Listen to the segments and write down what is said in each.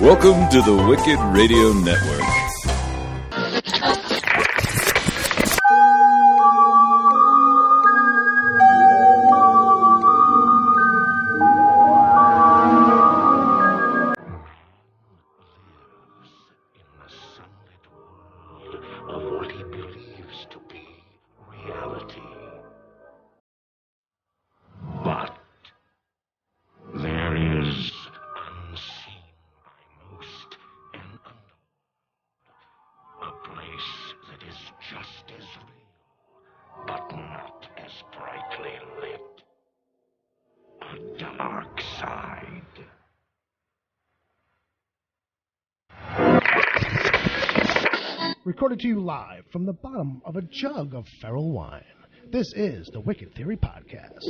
Welcome to the Wicked Radio Network. Recorded to you live from the bottom of a jug of feral wine. This is the Wicked Theory Podcast.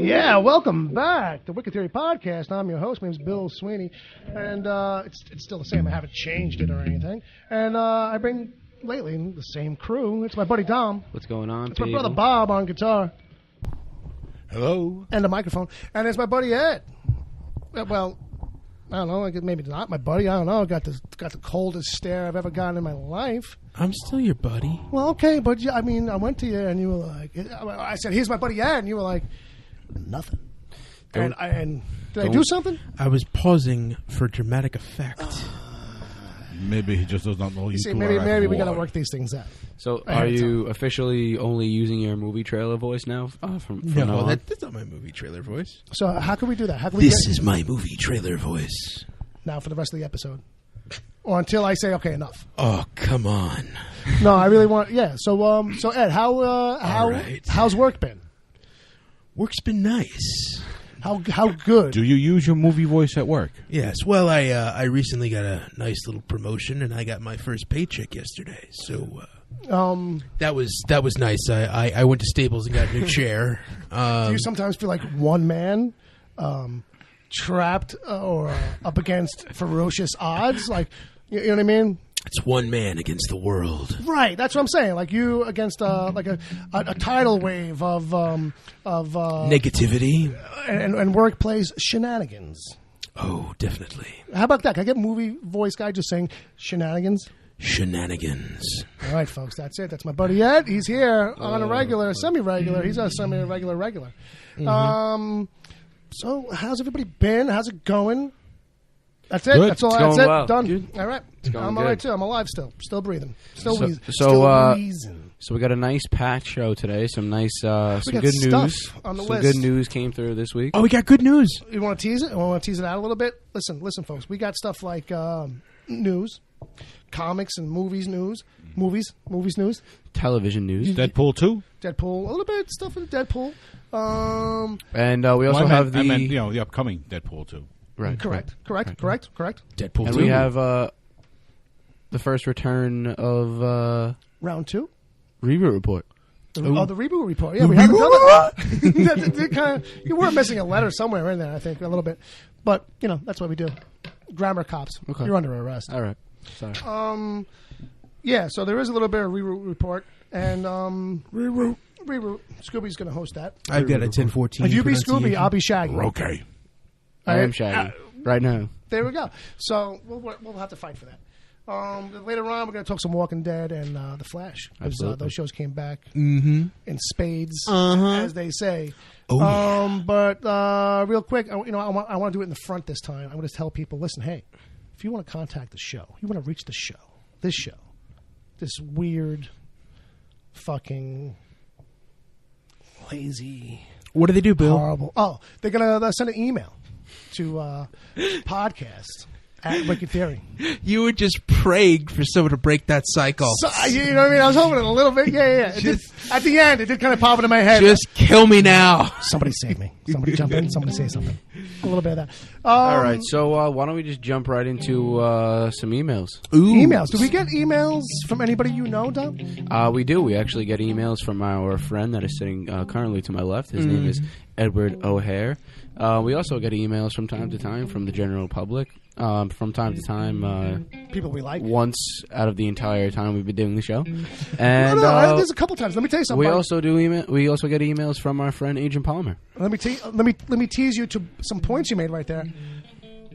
Yeah, welcome back to Wicked Theory Podcast. I'm your host. My name's Bill Sweeney, and it's still the same. I haven't changed it or anything. And I bring lately the same crew. It's my buddy Dom. What's going on? It's my brother Bob on guitar. Hello. And a microphone. And it's my buddy Ed. Well, I don't know. Maybe not my buddy. I don't know. Got the coldest stare I've ever gotten in my life. I'm still your buddy. Well, okay, but I mean, I went to you and you were like, I said, "Here's my buddy Ed," and you were like, "Nothing." And did I do something? I was pausing for dramatic effect. Maybe he just does not know you. See, maybe we gotta work these things out. So, are you officially only using your movie trailer voice now? From No, that's not my movie trailer voice. So how can we do that? How can we This is my movie trailer voice. now for the rest of the episode, or until I say okay, enough? Oh, come on. No, I really want. Yeah. So Ed, how's work been? Work's been nice. How good? Do you use your movie voice at work? Yes. Well, I recently got a nice little promotion, and I got my first paycheck yesterday. So that was nice. I went to Staples and got a new chair. Do you sometimes feel like one man, trapped or up against ferocious odds? Like, you know what I mean? It's one man against the world. Right, that's what I'm saying. Like you against like a tidal wave of negativity and workplace shenanigans. Oh, definitely. How about that? Can I get movie voice guy just saying shenanigans? Shenanigans. All right, folks, that's it. That's my buddy Ed. He's here on a regular, semi-regular. He's a semi-regular, regular. Mm-hmm. So how's everybody been? How's it going? That's it. Good. That's all. It's That's going it. well. Done. Good. All right. I'm all right too. I'm alive still. Still breathing. Still wheezing. So we got a nice packed show today. Some nice, some got good stuff news. on the some list. good news came through this week. Oh, we got good news. You want to tease it? Want to tease it out a little bit? Listen, folks. We got stuff like news, comics and movies news, movies news, Television news. Deadpool 2? Deadpool, a little bit stuff in Deadpool. And we also have I meant, the upcoming Deadpool 2. Right. Correct. Deadpool And 2. we have the first return of Round 2. Reboot Report. The reboot report. Yeah, we haven't done that. You were missing a letter somewhere in there, I think, a little bit. But, that's what we do. Grammar cops. Okay. You're under arrest. All right. Sorry. Yeah, so there is a little bit of reboot report. And, Reboot. Scooby's going to host that. I've got a 1014. If you be Scooby, I'll be Shaggy. Okay. I am Shaggy. Right now. There we go. So we'll have to fight for that. Later on, we're going to talk some Walking Dead and The Flash. Absolutely. Those shows came back Mm-hmm. in spades, Uh-huh. as they say. Oh, yeah. But real quick, I want to do it in the front this time. I'm going to tell people, listen, hey, if you want to contact the show, you want to reach the show, this weird, fucking, lazy, What do they do, Bill? horrible. Oh, they're going to send an email to podcast at Wicked Theory. You were just praying for someone to break that cycle. So, you know what I mean? I was hoping it a little bit. Yeah. At the end, it did kind of pop into my head. Just kill me now. Somebody save me. Somebody jump in. Somebody say something. A little bit of that. All right. So why don't we just jump right into some emails? Ooh. Emails. Do we get emails from anybody you know, Dom? We do. We actually get emails from our friend that is sitting currently to my left. His name is Edward O'Hare. We also get emails from time to time from the general public. From time to time, people we like. Once out of the entire time we've been doing the show, and there's a couple times. Let me tell you something. We also do email. We also get emails from our friend Agent Palmer. Let me tease you to some points you made right there.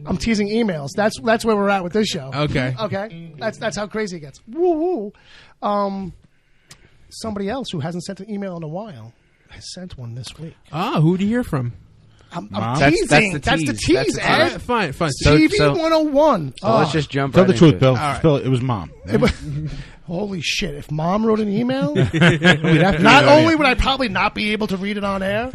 I'm teasing emails. That's where we're at with this show. Okay. That's how crazy it gets. Woo woo. Somebody else who hasn't sent an email in a while has sent one this week. Who do you hear from? I'm teasing. That's the tease, Ed. Fine. TV 101. So let's just jump Tell right the truth, into Bill. it. Spill it. It was Mom. Holy shit. If Mom wrote an email, not only would I probably not be able to read it on air,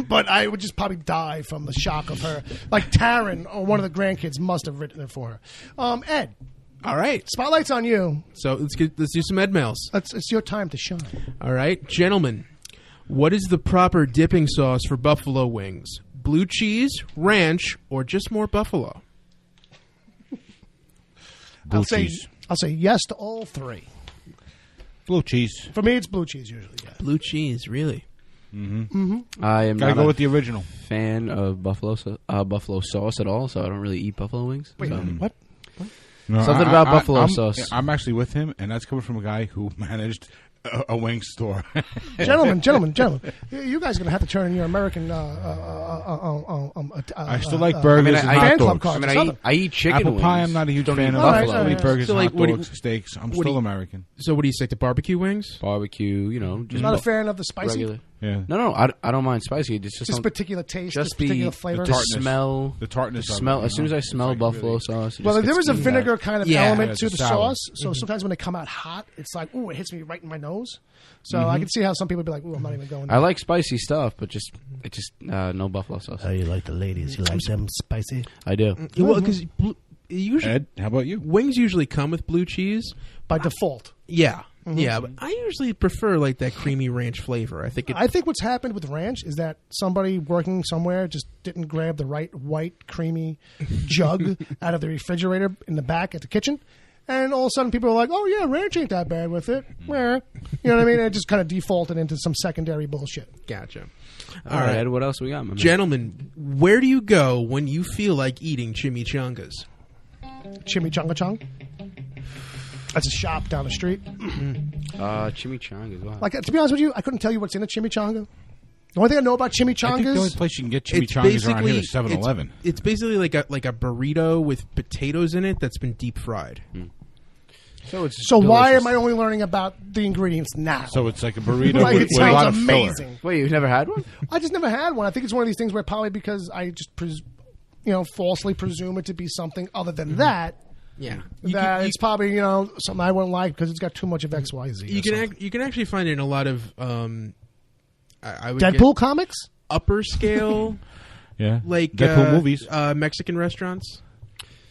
but I would just probably die from the shock of her. Like Taryn or one of the grandkids must have written it for her. Ed. All right. Spotlight's on you. So let's do some Ed mails. It's your time to shine. All right. Gentlemen, what is the proper dipping sauce for buffalo wings? Blue cheese, ranch, or just more buffalo? Blue cheese. I'll say yes to all three. Blue cheese. For me, it's blue cheese usually. Yeah. Blue cheese, really? I am Gotta not go with the original. fan of buffalo sauce at all, so I don't really eat buffalo wings. Wait, so. what? No, Something about buffalo sauce. I'm actually with him, and that's coming from a guy who managed a wing store. Gentlemen, you guys are going to have to turn in your American. I still like burgers and hot dogs. I eat chicken Apple wings. pie, I'm not a huge fan of. buffalo. I eat burgers, So, like, hot dogs, steaks. I'm still American. So what do you say, the barbecue wings? Barbecue, just Not a fan of the spicy. regular. Yeah. No, I don't mind spicy. It's just This particular taste, just this particular flavor. the smell, the tartness. the smell. Of it, As soon as I smell buffalo sauce, it Well, just there gets is a me vinegar back. kind of Yeah, element it's to the sour. sauce, so sometimes when they come out hot, it's like, ooh, it hits me right in my nose. So I can see how some people would be like, ooh, I'm not even going there. I like spicy stuff, but no buffalo sauce. you like the ladies? You like them spicy? I do. Well, because usually Ed, how about you? wings usually come with blue cheese. By default. Yeah. Yeah, but I usually prefer like that creamy ranch flavor. I think what's happened with ranch is that somebody working somewhere just didn't grab the right white creamy jug out of the refrigerator in the back at the kitchen. And all of a sudden people are like, oh, yeah, ranch ain't that bad with it. You know what I mean? It just kind of defaulted into some secondary bullshit. Gotcha. All right, Ed, what else we got, my man? Gentlemen, where do you go when you feel like eating chimichangas? Chimichanga. That's a shop down the street. Chimichangas. Wow. Like, to be honest with you, I couldn't tell you what's in a chimichanga. The only thing I know about I think the only chimichangas... place you can get It's chimichangas around here basically is 7-Eleven. It's basically like a burrito with potatoes in it that's been deep fried. So why am I only learning about the ingredients now? So it's like a burrito Like, with, it with a lot sounds of filler. amazing. Wait, you've never had one? I just never had one. I think it's one of these things where probably because I just falsely presume it to be something other than that. Yeah, It's probably something I wouldn't like because it's got too much of X, Y, Z. You can actually find it in a lot of I would Deadpool guess comics. upper scale, Yeah, like Deadpool movies. Mexican restaurants.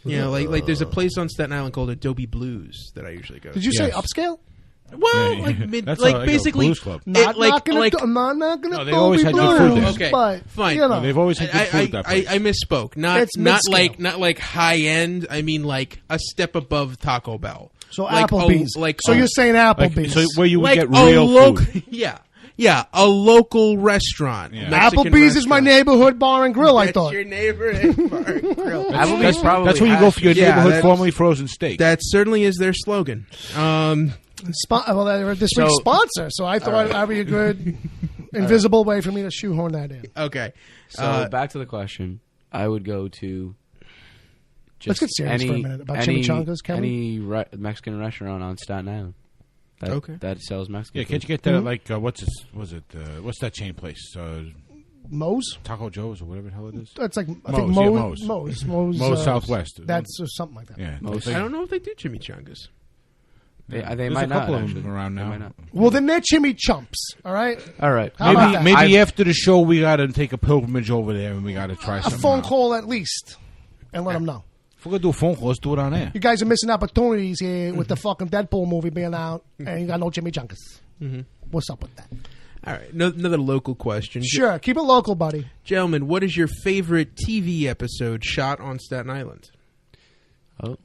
Like there's a place on Staten Island called Adobe Blues that I usually go. Did you say upscale? Well, Yeah, like yeah. mid, That's like like a basically, blues club. Not like knocking like I'm not gonna. No, they always had good food there. Okay, but, fine. They've always had good food at that place. I misspoke. It's Not mid-scale. like high end. I mean like a step above Taco Bell. So like Applebee's. so you're saying Like, Applebee's? so where you would like get a real food. Yeah, a local restaurant. Yeah. Mexican Applebee's is my restaurant. neighborhood bar and grill. I That's thought. your neighborhood bar and grill. Applebee's probably That's where you go for your Yeah, neighborhood that's- formerly frozen steak. That certainly is their slogan. Well, they're this week's sponsor, so I thought that'd be a good invisible way for me to shoehorn that in. Okay. So back to the question. I would go to Let's get serious for a minute about chimichangas, can we? any Mexican restaurant on Staten Island that sells Mexican Yeah, food. can't you get that at like what's that chain place? Moe's? Taco Joe's or whatever the hell it is. It's like I Moe's, think yeah, Moe's. Moe's Southwest. That's something like that. Yeah, I don't know if they do chimichangas. They There's might a couple not, of actually. them around They now. might not. Well, then they're chimichumps. All right. All right. How about that? Maybe after the show we got to take a pilgrimage over there and we got to try A something. phone out. call at least, and let them know. If we're gonna do a phone call, let's do it on air. You guys are missing opportunities here with the fucking Deadpool movie being out, and you got no chimichangas. What's up with that? All right. Another local question. Sure, keep it local, buddy. Gentlemen, what is your favorite TV episode shot on Staten Island? Oh.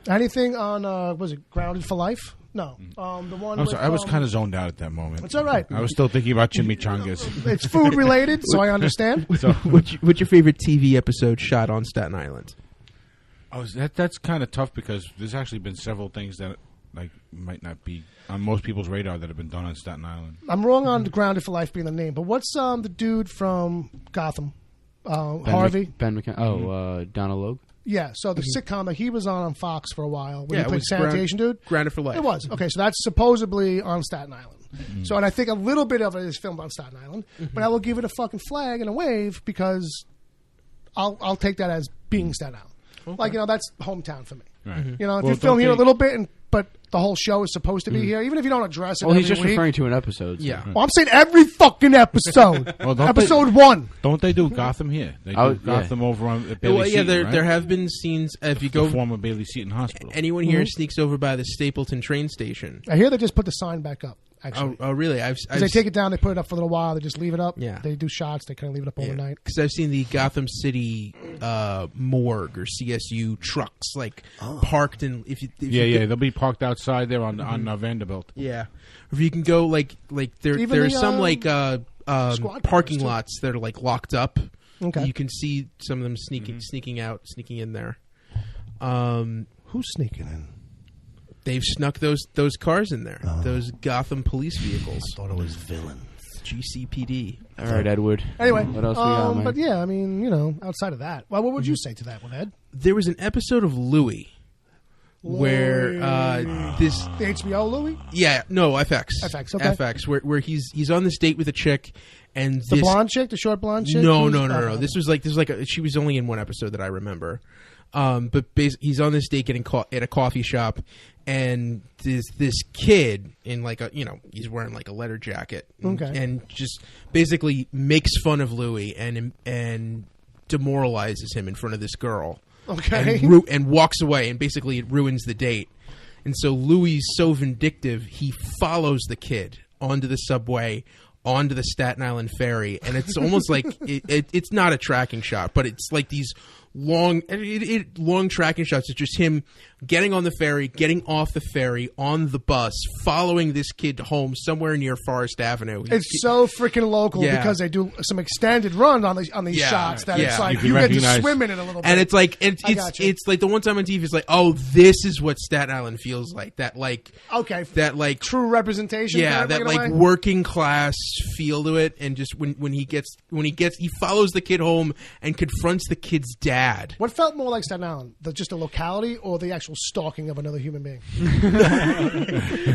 Anything on was it Grounded for Life? No. The one. I'm sorry, I was kind of zoned out at that moment. It's all right. I was still thinking about chimichangas. It's food related, so I understand. So, What's your favorite TV episode shot on Staten Island? That's kind of tough because there's actually been several things that might not be on most people's radar that have been done on Staten Island. I'm wrong on Grounded for Life being the name, but what's the dude from Gotham? Harvey? Ben McKenna. Donald Logue? Yeah, so the sitcom that he was on Fox for a while when he it played was sanitation dude. Grounded for Life. It was. Okay, so that's supposedly on Staten Island. So, and I think a little bit of it is filmed on Staten Island, but I will give it a fucking flag and a wave because I'll take that as being Staten Island. Okay. That's hometown for me. Right. If you film here a little bit, but the whole show is supposed to be here, even if you don't address it Well, he's just week, referring to an episode. So. Yeah. Well, I'm saying every fucking episode. Episode 1. Don't they do Gotham here? They do Gotham over on Bailey Seton, right? There have been scenes, if you go... The former Bailey Seton Hospital. Anyone here sneaks over by the Stapleton train station. I hear they just put the sign back up. Actually. Oh, really? They take it down, they put it up for a little while, they just leave it up. Yeah. They do shots, they kind of leave it up overnight. Because I've seen the Gotham City morgue or CSU trucks parked in. They'll be parked outside there on Vanderbilt. Yeah, or if you can go there's some parking lots that are locked up. Okay, you can see some of them sneaking in there. Who's sneaking in? They've snuck those cars in there. Those Gotham police vehicles. I thought it was villains. GCPD. All right, Edward. Anyway, what else we got, man? But yeah, I mean, outside of that, well, what would you say to that one, Ed? There was an episode of Louie. Where the HBO Louie? Yeah, no, FX. FX, okay. FX, where he's on this date with a chick, and the blonde chick, the short blonde chick. No. This was she was only in one episode that I remember. But he's on this date getting at a coffee shop, and this kid in he's wearing a leather jacket, and just basically makes fun of Louie and demoralizes him in front of this girl. Okay. And walks away, and basically it ruins the date. And so Louie's so vindictive, he follows the kid onto the subway, onto the Staten Island ferry, and it's almost like it's not a tracking shot, but it's like these long tracking shots. It's just him getting on the ferry, getting off the ferry, on the bus, following this kid home somewhere near Forest Avenue. It's so freaking local because they do some extended runs on these shots that it's like you get to swim in it a little bit. And it's like it's like the one time on TV it's like, oh, this is what Staten Island feels like. That true representation. Yeah, that working class feel to it, and just when he follows the kid home and confronts the kid's dad. What felt more like Staten Island? Just the locality or the actual stalking of another human being?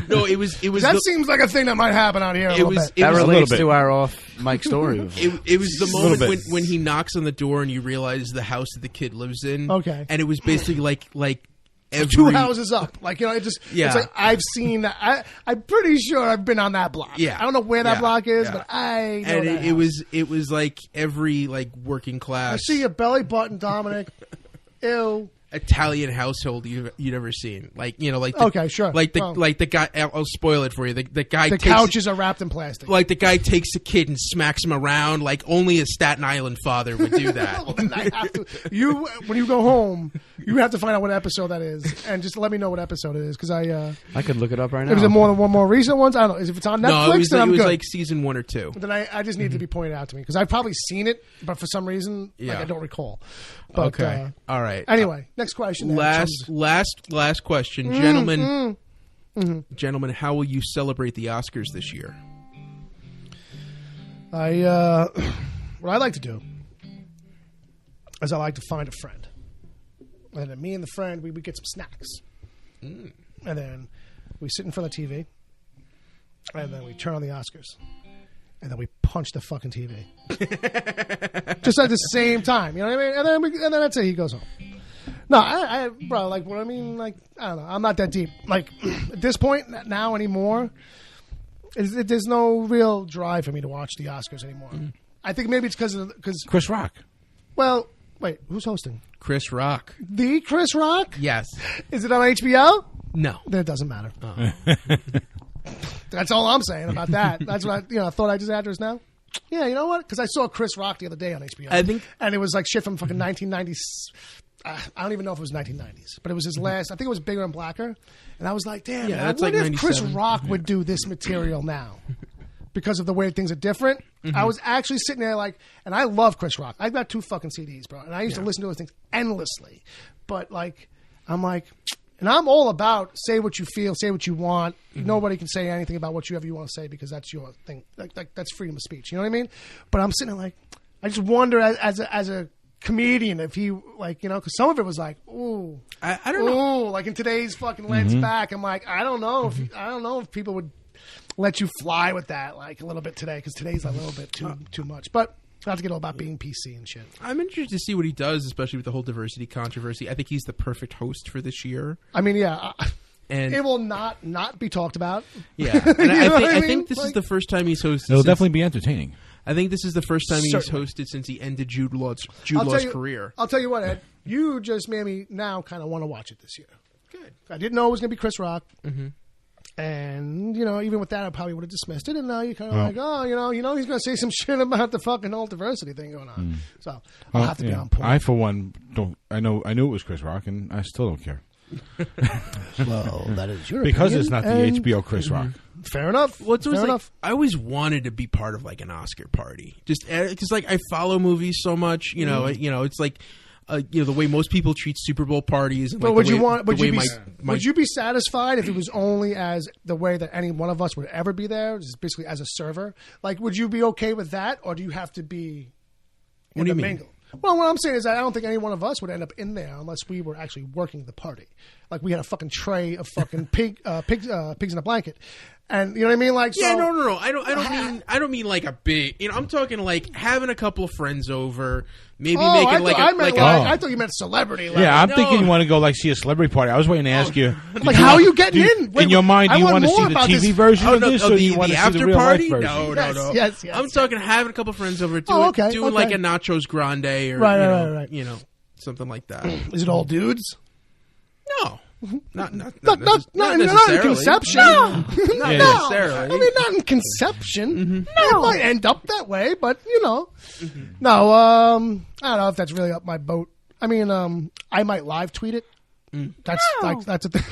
No, it was. That seems like a thing that might happen out here. That relates to our off mic story. It was the moment when he knocks on the door and you realize the house that the kid lives in. Okay, and it was basically like. Two houses up, it's like I've seen that. I'm pretty sure I've been on that block. Yeah, I don't know where that block is, but I know and that it was like every working class. I see your belly button, Dominic. Ew. Italian household you'd ever seen, okay, sure, the guy. I'll spoil it for you. The guy. The couches are wrapped in plastic. Like the guy takes a kid and smacks him around. Like only a Staten Island father would do that. Well, then I have to. When you go home, you have to find out what episode that is, and just let me know what episode it is because I could look it up right now. If it's one of the more recent ones, I don't know. If it's on Netflix, then I'm good. It was like season 1 or 2. Then I just need to be pointed out to me because I've probably seen it, but for some reason, I don't recall. But, okay, all right. Anyway, next question. Last question, gentlemen. Gentlemen, how will you celebrate the Oscars this year? What I like to do is I like to find a friend, and then me and the friend we get some snacks, and then we sit in front of the TV, and then we turn on the Oscars. And then we punch the fucking TV, just at the same time. You know what I mean? And then that's it. He goes home. No, I don't know. I'm not that deep. Like at this point now anymore, there's no real drive for me to watch the Oscars anymore. I think maybe it's because Chris Rock. Well, wait, who's hosting? Chris Rock. The Chris Rock? Yes. Is it on HBO? No. Then it doesn't matter. That's all I'm saying about that. That's what I thought I just addressed now. yeah, you know what? Because I saw Chris Rock the other day on HBO. I think, and it was like shit from fucking 1990s. I don't even know if it was 1990s, but it was his last. I think it was Bigger and Blacker, and I was like, damn, Yeah, man, that's what like if Chris 97. Rock would do this material now? Because of the way things are different. I was actually sitting there like, and I love Chris Rock. I've got 2 fucking CDs, bro, and I used to listen to those things endlessly. But like, I'm like, and I'm all about say what you feel, say what you want. Nobody can say anything about whatever you want to say because that's your thing. Like that's freedom of speech. You know what I mean? But I'm sitting there like, I just wonder as a comedian if he like, you know, because some of it was like, ooh, I don't know. like in today's fucking lens back, I'm like, I don't know if people would let you fly with that like a little bit today because today's a little bit too much. But not to get all about being PC and shit. I'm interested to see what he does, especially with the whole diversity controversy. I think he's the perfect host for this year. I mean, yeah, And it will not be talked about. Yeah, and You know what I I think mean? this is Like- the first time he's hosted. It'll since- definitely be entertaining. I think this is the first time he's Certainly. hosted since he ended Jude Law's I'll tell you- career. I'll tell you what, Ed, you just made me now kind of want to watch it this year. Good. I didn't know it was going to be Chris Rock. And, you know, even with that, I probably would have dismissed it. And now you're kind of like, oh, you know, he's going to say some shit about the fucking whole diversity thing going on. So I'll have to be on point. I, for one, don't. I knew it was Chris Rock, and I still don't care well, that is your because opinion, it's not the and HBO Chris Rock. Fair enough. Well, it's always Fair like, enough. I always wanted to be part of like an Oscar party, just because like I follow movies so much. You know, it's like. The way most people treat Super Bowl parties. And, But like, would the you way- want? the Would way you be? my- Would you be satisfied if it was only as the way that any one of us would ever be there? Just basically as a server. Like, would you be okay with that, or do you have to be? What do you the mean? mingle? Well, what I'm saying is, I don't think any one of us would end up in there unless we were actually working the party. Like we had a fucking tray of fucking pigs in a blanket, and you know what I mean. Like, Yeah, so, no. I don't mean like a big. I'm talking like having a couple of friends over, maybe Oh, making I like thought, a I meant like like, a. I thought you meant celebrity. Level. Yeah, I'm No. thinking you want to go like see a celebrity party. I was waiting to ask you. Like, how are you getting in? Wait, in your mind, do I you want want to more see the about TV this. version Oh, of no, this, oh, or do you the want to see after the real party? life version? No, Yes, no. yes. I'm talking having a couple of friends over, doing, okay, doing okay. like a nachos grande or Right. you know, something like that. Is it all dudes? No, not Not in necessarily. conception. Not Yeah. necessarily. I mean, not in conception. No, it might end up that way, but you know, no. I don't know if that's really up my boat. I mean, I might live tweet it. That's a thing.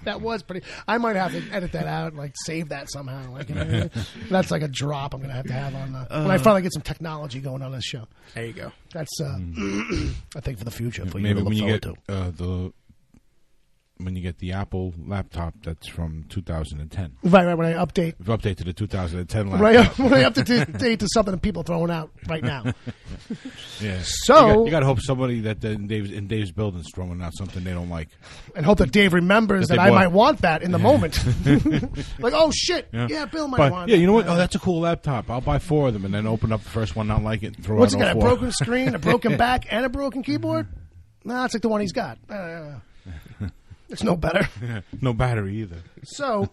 that was pretty. I might have to edit that out, like save that somehow. Like, you know, that's like a drop I'm gonna have to have on when I finally get some technology going on this show. There you go. That's I think for the future for you Maybe to when look you forward get to. when you get the Apple laptop that's from 2010, Right. When I update. update to the 2010 laptop. Right, when I have to date to something that people are throwing out right now. Yeah. So- you got to hope somebody that in Dave's building's throwing out something they don't like. And hope that Dave remembers That that they I bought. might want that in the moment. Like, oh shit, yeah, Bill might But want yeah, that. you know what? Oh, that's a cool laptop. I'll buy 4 of them and then open up the first one, not like it, and throw What's out it all got? A 4. broken screen, a broken back, and a broken keyboard? Nah, it's like the one he's got. It's no better. No battery either. So,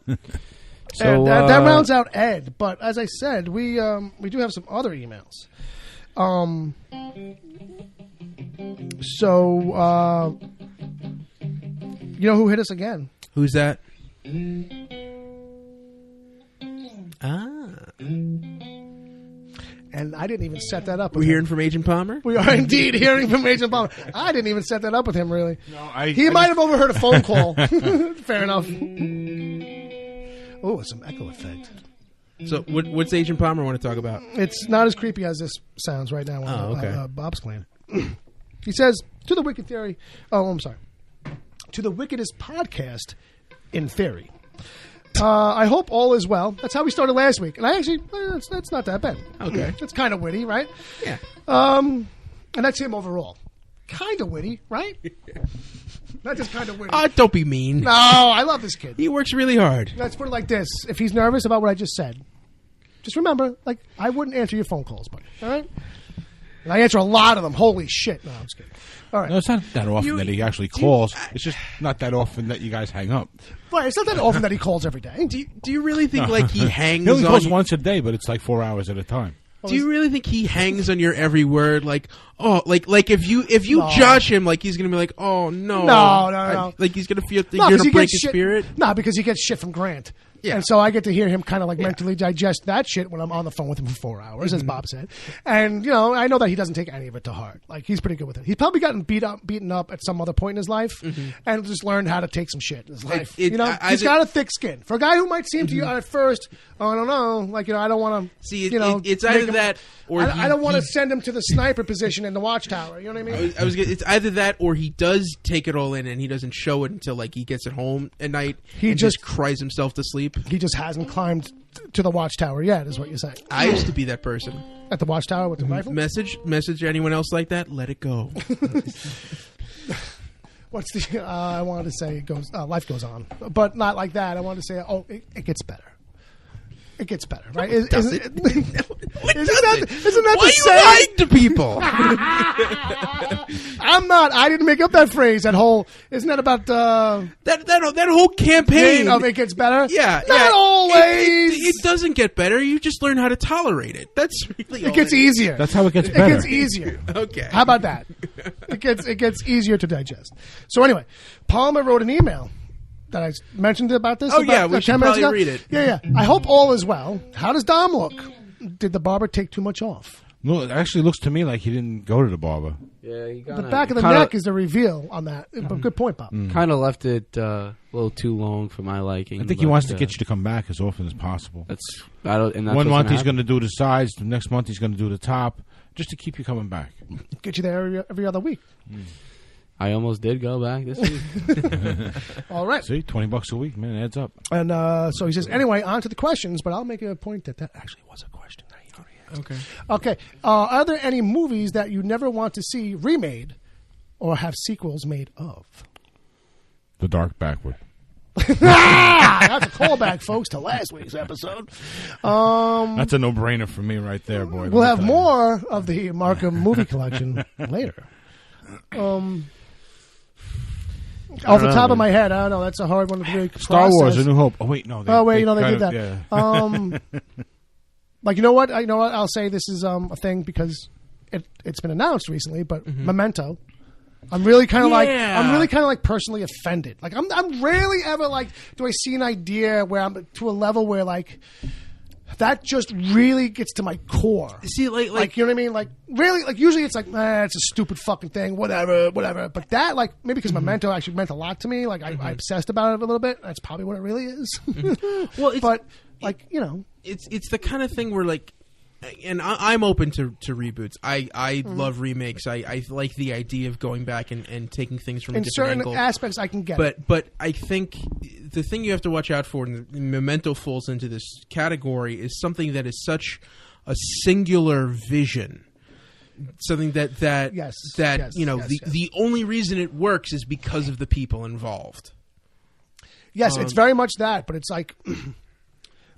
So, that rounds out Ed. But as I said, we do have some other emails. So, you know who hit us again? Who's that? And I didn't even set that up. We're with hearing him. from Agent Palmer. We are indeed hearing from Agent Palmer. I didn't even set that up with him, really. No, He might have overheard a phone call. Fair enough. Oh, some echo effect. So, what's Agent Palmer want to talk about? It's not as creepy as this sounds right now. Oh, okay. Bob's playing. He says, to the Wicked Theory. Oh, I'm sorry. To the Wickedest podcast in theory. I hope all is well. That's how we started last week. And I actually, that's not that bad. Okay. It's kind of witty, right? Yeah. And that's him overall. Kind of witty, right? Not just kind of witty. Don't be mean. No, I love this kid. He works really hard. Let's put it like this. If he's nervous about what I just said, just remember, like, I wouldn't answer your phone calls, buddy. All right? And I answer a lot of them. Holy shit. No, I'm just kidding. All right. No, it's not that often that he actually calls. It's just not that often that you guys hang up. Right, it's not that often that he calls every day. Do you really think like he hangs He only on calls you- once a day, but it's like 4 hours at a time. Do you really think he hangs on your every word? Like, oh, like if you judge him, like he's gonna be like, oh no, No. like he's gonna feel No, you're 'cause gonna he break gets his shit. spirit. No, because he gets shit from Grant. Yeah. And so I get to hear him kind of like mentally digest that shit when I'm on the phone with him for 4 hours, as Bob said. And, you know, I know that he doesn't take any of it to heart. Like, he's pretty good with it. He's probably gotten beaten up at some other point in his life and just learned how to take some shit in his life. You know, he's got a thick skin. For a guy who might seem to you at first, I don't know, like, you know, I don't want to, you know. It's either that or I don't want to send him to the sniper position in the watchtower. You know what I mean? It's either that or he does take it all in and he doesn't show it until, like, he gets it home at night and just cries himself to sleep. He just hasn't climbed to the watchtower yet, is what you're saying. I used to be that person. At the watchtower with the rifle? Message anyone else like that? Let it go. What's the... I wanted to say life goes on. But not like that. I wanted to say, it gets better. It gets better, right? Isn't that Why are you lying to people? I'm not. I didn't make up that phrase. That whole... Isn't that about... that whole campaign of it gets better? Yeah. Not always. It doesn't get better. You just learn how to tolerate it. That's really all it gets easier. That's how it gets better. It gets easier. Okay. How about that? It gets easier to digest. So anyway, Palmer wrote an email that I mentioned about this. We should probably read it. Yeah. I hope all is well. How does Dom look? Did the barber take too much off? No, it actually looks to me like he didn't go to the barber. Yeah, the back of the neck is the reveal on that. Good point, Bob. Kind of left it a little too long for my liking. I think he wants to get you to come back as often as possible. That's 1 month he's going to do the sides. The next month he's going to do the top, just to keep you coming back. Get you there every other week. I almost did go back this week. All right. See, $20 a week, man, adds up. And so he says, anyway, on to the questions, but I'll make a point that actually was a question. Okay. Are there any movies that you never want to see remade or have sequels made of? The Dark Backward. That's a callback, folks, to last week's episode. That's a no-brainer for me right there, boy. We'll have more of the MAKHAM movie collection later. Off the top of my head, I don't know. That's a hard one to really Star process. Wars: A New Hope. Oh wait, no. They did that. Yeah. Like, you know what? I'll say this is a thing because it's been announced recently. But Memento, I'm really kind of like personally offended. Like I'm rarely ever like, do I see an idea where I'm to a level where like that just really gets to my core. See, like you know what I mean? Like really, like usually it's like, it's a stupid fucking thing, whatever. But that, like, maybe because Memento actually meant a lot to me. Like I obsessed about it a little bit. That's probably what it really is. Well, but like, you know, it's the kind of thing where like, and I'm open to reboots. I love remakes. I like the idea of going back and taking things from a different angle. In certain aspects, I can get it. But I think the thing you have to watch out for, and Memento falls into this category, is something that is such a singular vision. Something that the only reason it works is because of the people involved. Yes, it's very much that, but it's like,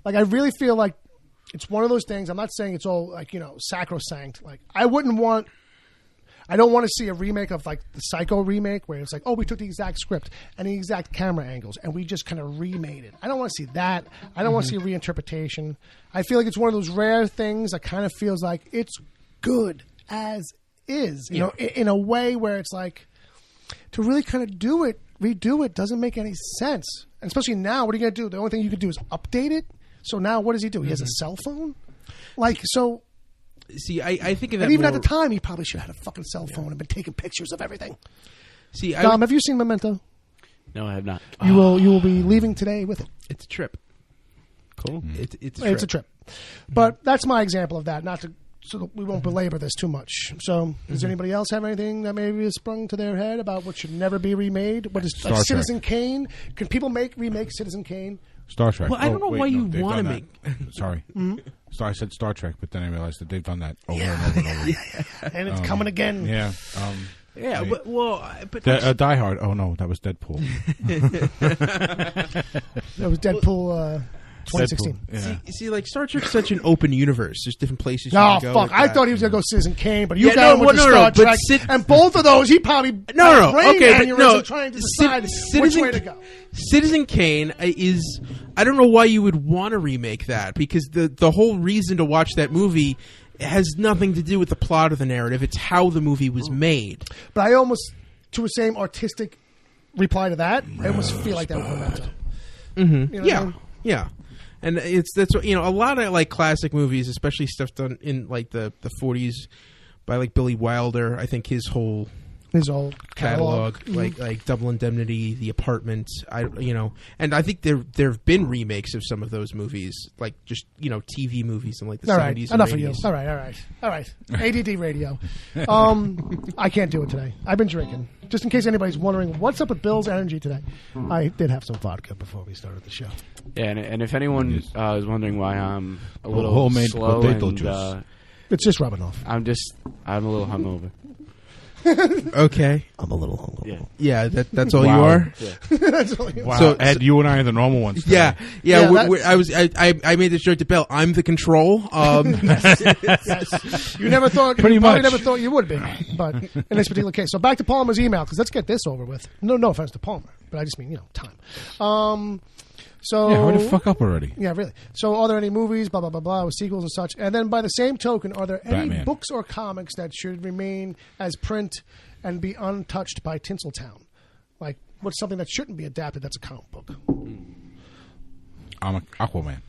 like I really feel like it's one of those things. I'm not saying it's all like, you know, sacrosanct. Like I don't want to see a remake of like the Psycho remake where it's like, oh, we took the exact script and the exact camera angles and we just kind of remade it. I don't want to see that. I don't want to see a reinterpretation. I feel like it's one of those rare things that kind of feels like it's good as is, you know, in a way where it's like to really kind of redo it doesn't make any sense. And especially now, what are you going to do? The only thing you can do is update it. So now what does he do? He has a cell phone? Like, so... See, I think of that. And even at the time, he probably should have had a fucking cell phone and been taking pictures of everything. See, Dom, have you seen Memento? No, I have not. You will be leaving today with it. It's a trip. Cool. It's a trip. But that's my example of that. So that we won't belabor this too much. So, does anybody else have anything that maybe has sprung to their head about what should never be remade? What is like Citizen Kane? Can people remake Citizen Kane? Star Trek. Well, I don't know why you want to make. Sorry, I said Star Trek, but then I realized that they've done that over and over and over. And it's coming again. Yeah. But Die Hard. Oh no, that was Deadpool. That was Deadpool. 2016. Deadpool, yeah. See, like Star Trek's such an open universe. There's different places you can go. Oh, fuck. I thought he was going to go Citizen Kane, but you got him with Star Trek. And both of those, he probably trying to decide which way to go. Citizen Kane is... I don't know why you would want to remake that, because the whole reason to watch that movie has nothing to do with the plot or the narrative. It's how the movie was made. But I almost, to the same artistic reply to that, I almost feel like that was Memento. Mm-hmm. You know what I mean? Yeah. And that's a lot of like classic movies, especially stuff done in like the 40s by like Billy Wilder. I think his whole catalog, like Double Indemnity, The Apartment, and I think there have been remakes of some of those movies, like just TV movies in like the 70s. Enough and 80s. of you. All right. ADD radio. I can't do it today. I've been drinking. Just in case anybody's wondering what's up with Bill's energy today, I did have some vodka before we started the show. Yeah, and if anyone is wondering why I'm a little homemade slow potato and juice. It's just rubbing off. I'm a little hungover. Okay. I'm a little hungover. Yeah, that's all Wow. you are? Yeah. That's all you Wow, So- Ed, you and I are the normal ones. Yeah. Yeah, I made this joke to Bill. I'm the control. Yes. You never thought. Pretty you probably much. never thought you would be, but in this particular case. So back to Palmer's email, because let's get this over with. No offense to Palmer, but I just mean time. So Yeah, hurry the fuck up already. Yeah, really. So are there any movies, blah, blah, blah, blah, with sequels and such? And then by the same token, are there any Batman. books or comics that should remain as print and be untouched by Tinseltown? Like, what's something that shouldn't be adapted that's a comic book? I'm Aquaman.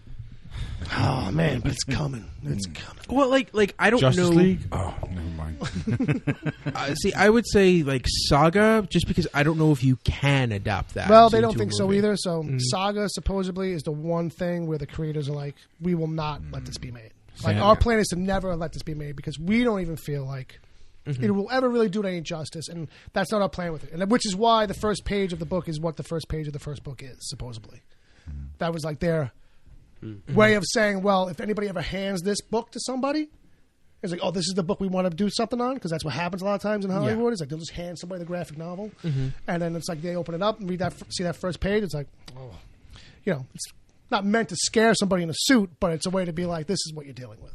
Oh, man, but it's coming. It's coming. Well, like I don't Justice know. League? Oh, never mind. See, I would say like Saga, just because I don't know if you can adapt that. Well, they into don't a think so movie. either. So Saga supposedly is the one thing where the creators are like, we will not let this be made. Like, our plan is to never let this be made because we don't even feel like it will ever really do it any justice, and that's not our plan with it. And which is why the first page of the book is what the first page of the first book is, supposedly. That was like their way of saying, well, if anybody ever hands this book to somebody, it's like, oh, this is the book we want to do something on, because that's what happens a lot of times in Hollywood. It's like they'll just hand somebody the graphic novel, and then it's like they open it up and see that first page. It's like, oh, it's not meant to scare somebody in a suit, but it's a way to be like, this is what you're dealing with.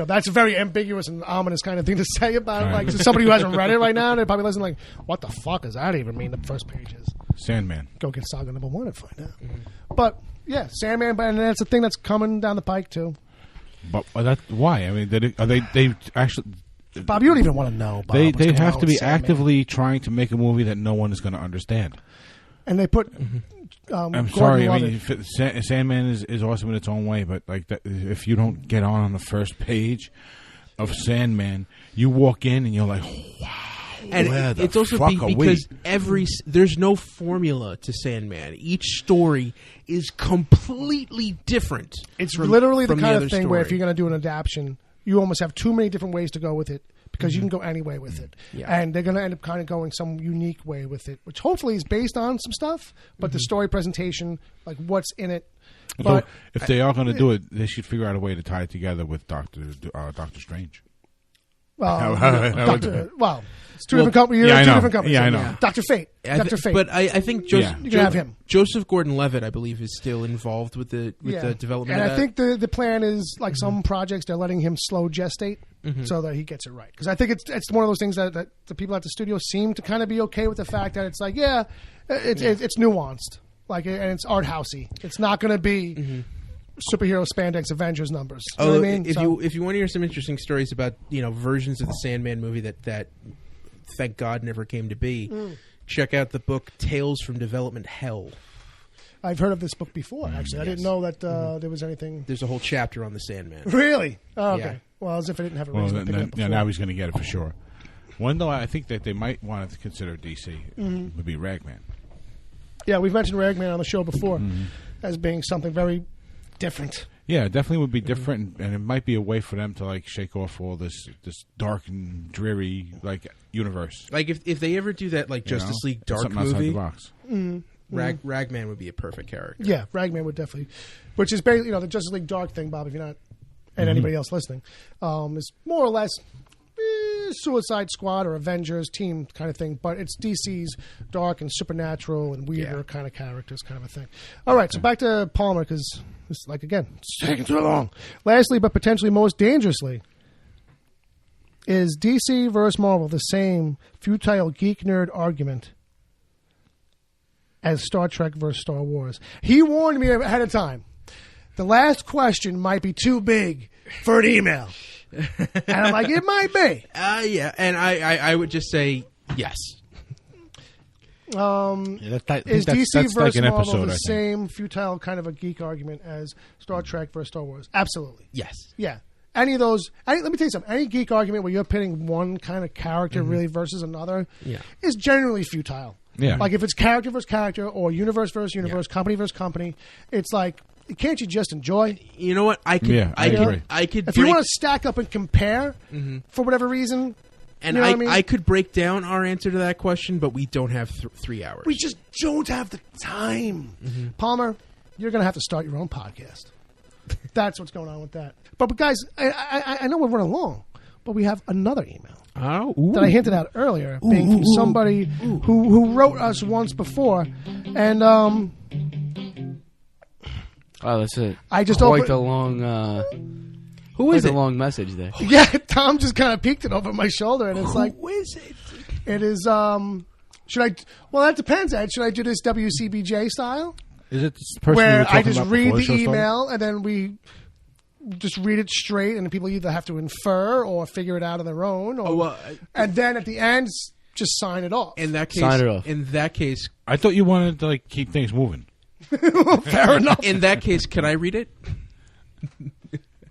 That's a very ambiguous and ominous kind of thing to say about it. Like to somebody who hasn't read it right now, they're probably listening like, what the fuck does that even mean? The first page is Sandman. go get Saga #1 and find out. But yeah, Sandman, and that's a thing that's coming down the pike too. But why? I mean, they actually... Bob, you don't even want to know. Bob, They what's going have on to with be Sandman. actively trying to make a movie that no one is going to understand. And they put. I'm Gordon sorry. I Levitt. mean, Sandman is awesome in its own way, but like if you don't get on the first page of Sandman, you walk in and you're like, wow. And where the it's also fuck are we? because there's no formula to Sandman. Each story is completely different. It's from- literally the from kind other of thing where if story. you're going to do an adaptation, you almost have too many different ways to go with it because you can go any way with it. Yeah. And they're going to end up kind of going some unique way with it, which hopefully is based on some stuff, but the story presentation, like what's in it. So But if they are going to do it, they should figure out a way to tie it together with Doctor Strange. well, it's two different companies. yeah, I two know. different companies. Yeah, I know. Dr. Fate. Dr. Fate. But I think Yeah. You can have him. Joseph Gordon-Levitt, I believe, is still involved with the development. And of I that. think the plan is like some projects they're letting him slow gestate so that he gets it right. Because I think it's one of those things that the people at the studio seem to kind of be okay with the fact that it's like it's nuanced, like, and it's art housey. It's not going to be superhero spandex Avengers numbers. You know what I mean? If you want to hear some interesting stories about versions of the Sandman movie that thank God never came to be, check out the book Tales from Development Hell. I've heard of this book before. Actually, I didn't know that there was anything. There's a whole chapter on the Sandman. Really? Oh, okay. Yeah. Well, as if I didn't have a Well, reason to pick it up before. now he's going to get it for sure. One though, I think that they might want to consider DC would be Ragman. Yeah, we've mentioned Ragman on the show before as being something very different. Yeah, it definitely would be different, and it might be a way for them to like shake off all this dark and dreary like universe. Like if they ever do that like Justice League Dark Something outside movie, the box. Ragman would be a perfect character. Yeah, Ragman would definitely, which is basically the Justice League Dark thing, Bob. If you're not, and anybody else listening, is more or less Suicide Squad or Avengers team kind of thing, but it's DC's dark and supernatural and weirder kind of characters, kind of a thing. All right, so back to Palmer because it's like again, it's taking too long. Lastly, but potentially most dangerously, is DC versus Marvel the same futile geek nerd argument as Star Trek versus Star Wars? He warned me ahead of time. The last question might be too big for an email. And I'm like, it might be. Yeah, and I would just say yes. Is DC that's versus like an Marvel episode, the I think. same futile kind of a geek argument as Star Trek versus Star Wars? Absolutely. Yes. Yeah. Any of those, let me tell you something. Any geek argument where you're pitting one kind of character really versus another is generally futile. Yeah. Like if it's character versus character or universe versus universe, company versus company, it's like, can't you just enjoy? You know what? I could. Yeah, I agree. I could. If you want to stack up and compare for whatever reason, and you know what I mean? I could break down our answer to that question, but we don't have 3 hours. We just don't have the time. Palmer, you're going to have to start your own podcast. That's what's going on with that. But guys, I know we're running long, but we have another email that I hinted at earlier, being from somebody who wrote us once before, and oh, that's it. I just quite opened a long. Who is it? A long message there. Yeah, Tom just kind of peeked it over my shoulder, and it's like, Who is it? it is. Should I? Well, that depends, Ed. Should I do this WCBJ style, Is it this person you were where I talking just about read before the show started? email and then we just read it straight, and people either have to infer or figure it out on their own, or and then at the end just sign it off. In that case, Sign it off. In that case, I thought you wanted to like keep things moving. Fair enough. in that case, can I read it?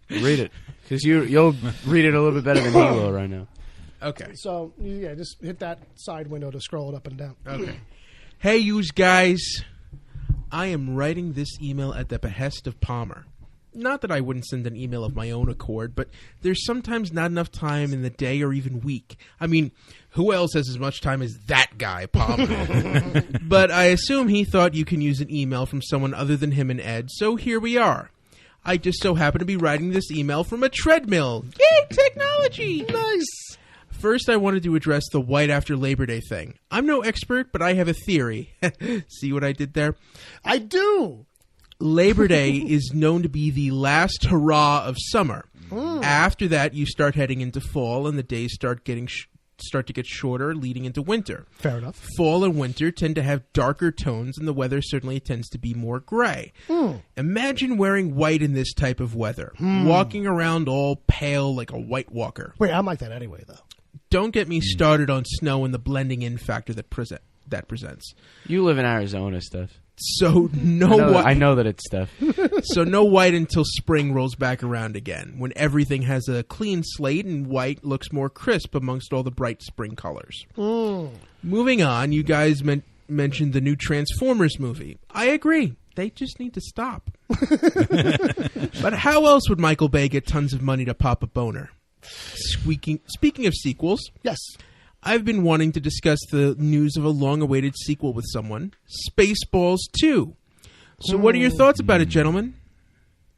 Read it, because you'll read it a little bit better than he will right now. Okay. So yeah, just hit that side window to scroll it up and down. Okay. Hey, yous guys. I am writing this email at the behest of Palmer. Not that I wouldn't send an email of my own accord, but there's sometimes not enough time in the day or even week. I mean, who else has as much time as that guy, Palmer? But I assume he thought you can use an email from someone other than him and Ed, so here we are. I just so happen to be writing this email from a treadmill. Yay, technology! Nice! First, I wanted to address the white after Labor Day thing. I'm no expert, but I have a theory. See what I did there? I do. Labor Day is known to be the last hurrah of summer. After that, you start heading into fall, and the days start to get shorter, leading into winter. Fair enough. Fall and winter tend to have darker tones, and the weather certainly tends to be more gray. Imagine wearing white in this type of weather, walking around all pale like a white walker. Wait, I'm like that anyway, though. Don't get me started on snow and the blending in factor that presents. You live in Arizona, Steph. So I know that it's Steph. So no white until spring rolls back around again, when everything has a clean slate and white looks more crisp amongst all the bright spring colors. Moving on, you guys mentioned the new Transformers movie. I agree. They just need to stop. But how else would Michael Bay get tons of money to pop a boner? Speaking of sequels, Yes. I've been wanting to discuss the news of a long-awaited sequel with someone, Spaceballs 2. So what are your thoughts about it, gentlemen?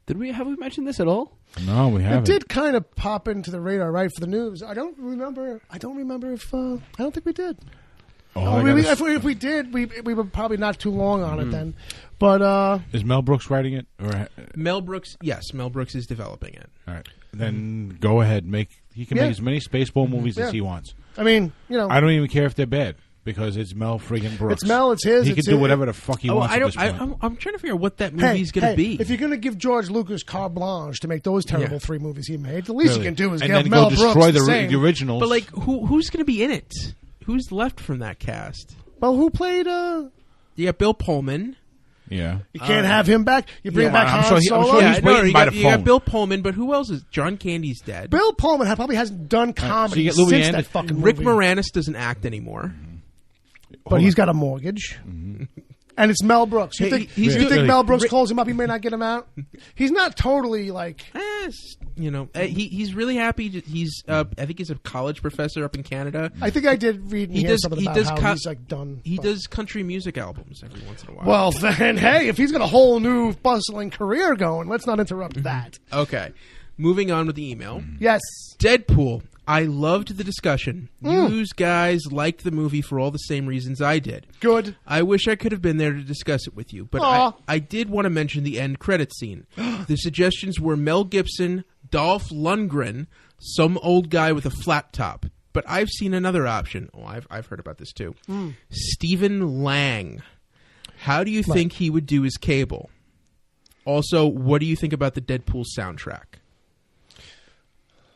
Have we mentioned this at all? No, we It haven't. did kind of pop into the radar, right, for the news. I don't remember if I don't think we did. If we did, we were probably not too long on it then. But Is Mel Brooks writing it? Or Mel Brooks is developing it. all right, then go ahead. He can make as many Spaceball movies as he wants. I mean, I don't even care if they're bad because it's Mel friggin' Brooks. It's Mel. It's his. He can do whatever the fuck he wants. At this point. I'm trying to figure out what that movie's going to be. If you're going to give George Lucas carte blanche to make those terrible 3 movies he made, the least you can do is and give then Mel go Brooks destroy the same. the originals. But like, who's going to be in it? Who's left from that cast? Well, who played? You got Bill Pullman. Yeah. You can't have him back. You bring back I'm Han sure Solo. he's waiting you by got, the you got phone. Bill Pullman, but who else is? John Candy's dead. Bill Pullman probably hasn't done comedy so you get Louis since Anderson. that fucking Rick movie. Moranis doesn't act anymore. But he's got a mortgage. And it's Mel Brooks. You think, Mel Brooks calls him up, he may not get him out? He's not totally like... he's really happy. I think he's a college professor up in Canada. I think I did read and hear something about how he's like done. He does country music albums every once in a while. Well, then, hey, if he's got a whole new bustling career going, let's not interrupt that. Okay. Moving on with the email. Yes. Deadpool. I loved the discussion. You guys liked the movie for all the same reasons I did. Good. I wish I could have been there to discuss it with you, but I did want to mention the end credit scene. The suggestions were Mel Gibson, Dolph Lundgren, some old guy with a flat top. But I've seen another option. Oh, I've heard about this too. Stephen Lang. How do you think he would do as Cable? Also, what do you think about the Deadpool soundtrack?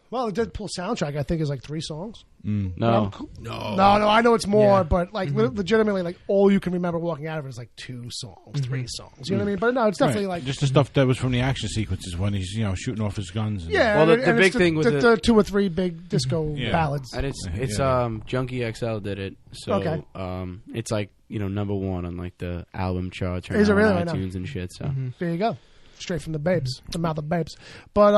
Well, the Deadpool soundtrack, I think, is like 3 songs. No. No, I know it's more, but like legitimately, like all you can remember walking out of it is like 2 songs, 3 songs. You know what I mean? But no, it's definitely like just the stuff that was from the action sequences when he's shooting off his guns. And yeah. Well, and the big it's thing with the 2 or 3 big disco ballads. And it's Junkie XL did it, so it's like number 1 on like the album charts right Is it now really? on iTunes and shit. So there you go. Straight from the babes, the mouth of babes. But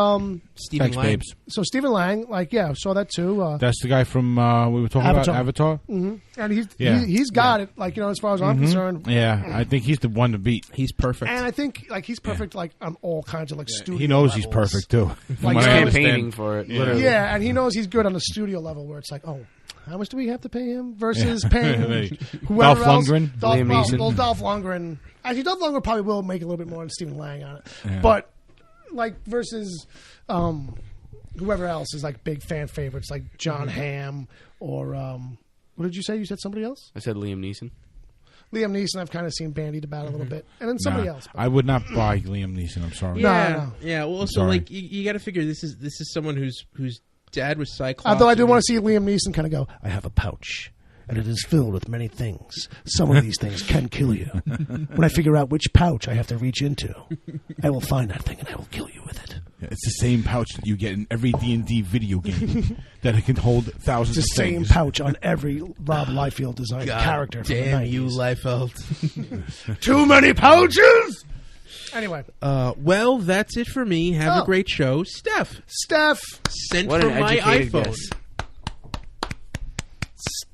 Stephen Lang. babes. So Stephen Lang, saw that too. That's the guy from we were talking about Avatar. Mm-hmm. And he's got it. Like as far as I'm concerned. Yeah, I think he's the one to beat. He's perfect. And I think he's perfect like on all kinds of like studio. He knows levels. he's perfect too. Like he's campaigning for it. Literally. Yeah, and he knows he's good on the studio level where it's like, how much do we have to pay him versus paying whoever Dolph else? Lundgren? Liam Neeson. Dolph Lundgren. Actually, Dolph Lundgren probably will make a little bit more than Stephen Lang on it, Yeah. but like versus whoever else is like big fan favorites like John Hamm or what did you say? You said somebody else? I said Liam Neeson. Liam Neeson. I've kind of seen bandied about a little bit, and then somebody else. I would not buy Liam Neeson. I'm sorry. No. Yeah. Well, also like you got to figure this is someone whose dad was Cyclops. Although I do want to see Liam Neeson kind of go, I have a pouch, and it is filled with many things. Some of these things can kill you. When I figure out which pouch I have to reach into, I will find that thing and I will kill you with it. Yeah, it's the same pouch that you get in every D&D video game that it can hold thousands It's the of same things. pouch on every Rob Liefeld designed character from Damn the 90s. you, Liefeld. Too many pouches! Anyway. Well, that's it for me. Have a great show. Steph. Sent What from an my educated iPhone. guess.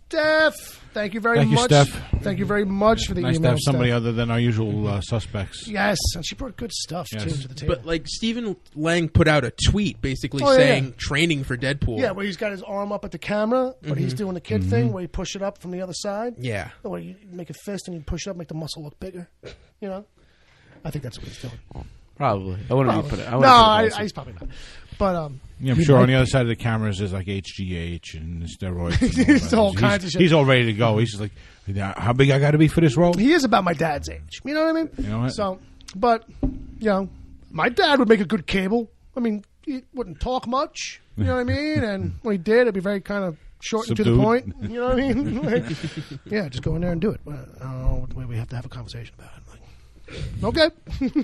Steph, thank you very Thank you, much. Steph. Thank you very much for the Nice email, to have somebody Steph. other than our usual suspects. Yes, and she brought good stuff, Yes. too, to the table. But like Stephen Lang put out a tweet basically Oh, yeah, saying yeah. training for Deadpool. Yeah, where he's got his arm up at the camera, but he's doing the kid thing where you push it up from the other side. Yeah. Where you make a fist and you push it up, make the muscle look bigger. I think that's what he's doing. Probably. I wouldn't be put it. He's probably not. But Yeah, I'm sure on the other side of the cameras there's like HGH and steroids. And There's all kinds of shit. He's all ready to go. He's just like, how big I got to be for this role? he is about my dad's age. You know what I mean? You know what? So, but, my dad would make a good Cable. I mean, he wouldn't talk much. You know what I mean? And when he did, it'd be very kind of short and to the Subdued. point. You know what I mean? Like, just go in there and do it. But I don't know what way we have to have a conversation about it. Like, okay.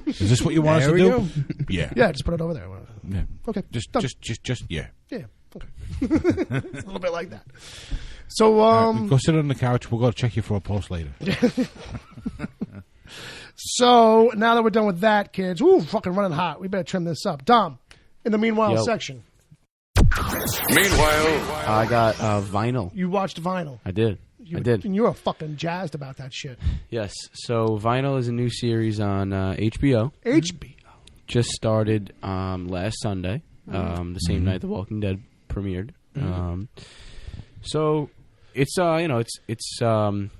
Is this what you want us to we do? go. Yeah. Yeah, just put it over there. Yeah. Okay. Just yeah. Yeah. Okay. It's a little bit like that. So, Go sit on the couch. We'll go check you for a pulse later. So now that we're done with that, kids, fucking running hot. We better trim this up. Dom, in the meanwhile section. Meanwhile, I got Vinyl. You watched Vinyl. I did. And you were fucking jazzed about that shit. Yes. So Vinyl is a new series on HBO. HBO. Just started last Sunday, the same night The Walking Dead premiered. So it's it's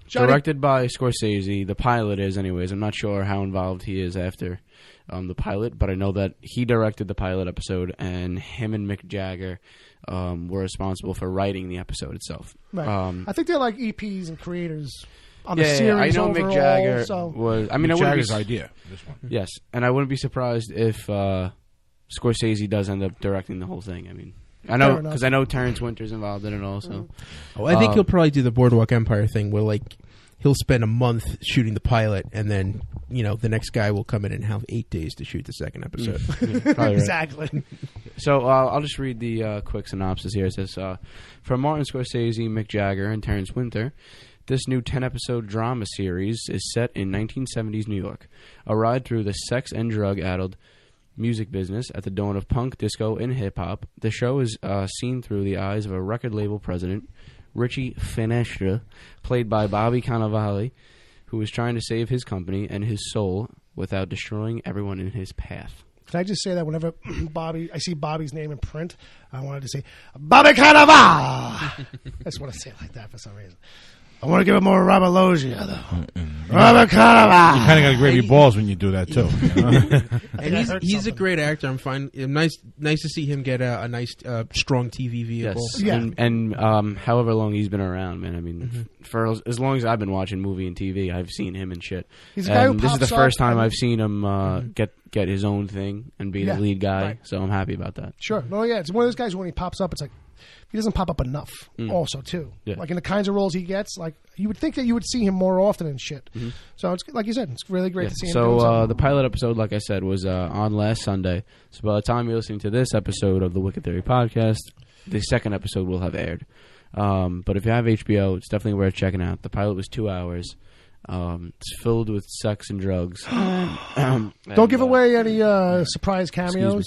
directed by Scorsese. The pilot is, anyways. I'm not sure how involved he is after the pilot, but I know that he directed the pilot episode, and him and Mick Jagger were responsible for writing the episode itself. Right. I think they're like EPs and creators on the Yeah, series. I know overall, Mick Jagger so. was. I mean, Mick I wouldn't Jagger's be, idea. This one. Yes, and I wouldn't be surprised if Scorsese does end up directing the whole thing. I mean, I know because I know Terrence Winter's involved in it also. Oh, I think he'll probably do the Boardwalk Empire thing where like he'll spend a month shooting the pilot and then the next guy will come in and have 8 days to shoot the second episode. Probably right. Exactly. So I'll just read the quick synopsis here. It says, from Martin Scorsese, Mick Jagger, and Terrence Winter, this new 10-episode drama series is set in 1970s New York, a ride through the sex and drug-addled music business at the dawn of punk, disco, and hip-hop. The show is seen through the eyes of a record label president, Richie Finestra, played by Bobby Cannavale, who is trying to save his company and his soul without destroying everyone in his path. Can I just say that whenever I see Bobby's name in print, I wanted to say, Bobby Cannavale! I just want to say it like that for some reason. I want to give it more Robert Loggia, though. kind of got to grab your balls when you do that too. You know? And he's a great actor. I'm fine. Nice to see him get a nice, strong TV vehicle. Yes. Yeah. And however long he's been around, man. I mean, for as long as I've been watching movie and TV, I've seen him and shit. He's a guy who this is the pops first up time I've seen him get his own thing and be the lead guy. Right. So I'm happy about that. Sure. Well, yeah, it's one of those guys when he pops up, it's like he doesn't pop up enough. Also, too, like in the kinds of roles he gets, like you would think that you would see him more often and shit. So it's like you said, it's really great to see him. So the pilot episode, like I said, was on last Sunday. So by the time you're listening to this episode of the Wicked Theory podcast, the second episode will have aired. But if you have HBO, it's definitely worth checking out. The pilot was 2 hours. It's filled with sex and drugs. Don't give away any surprise cameos.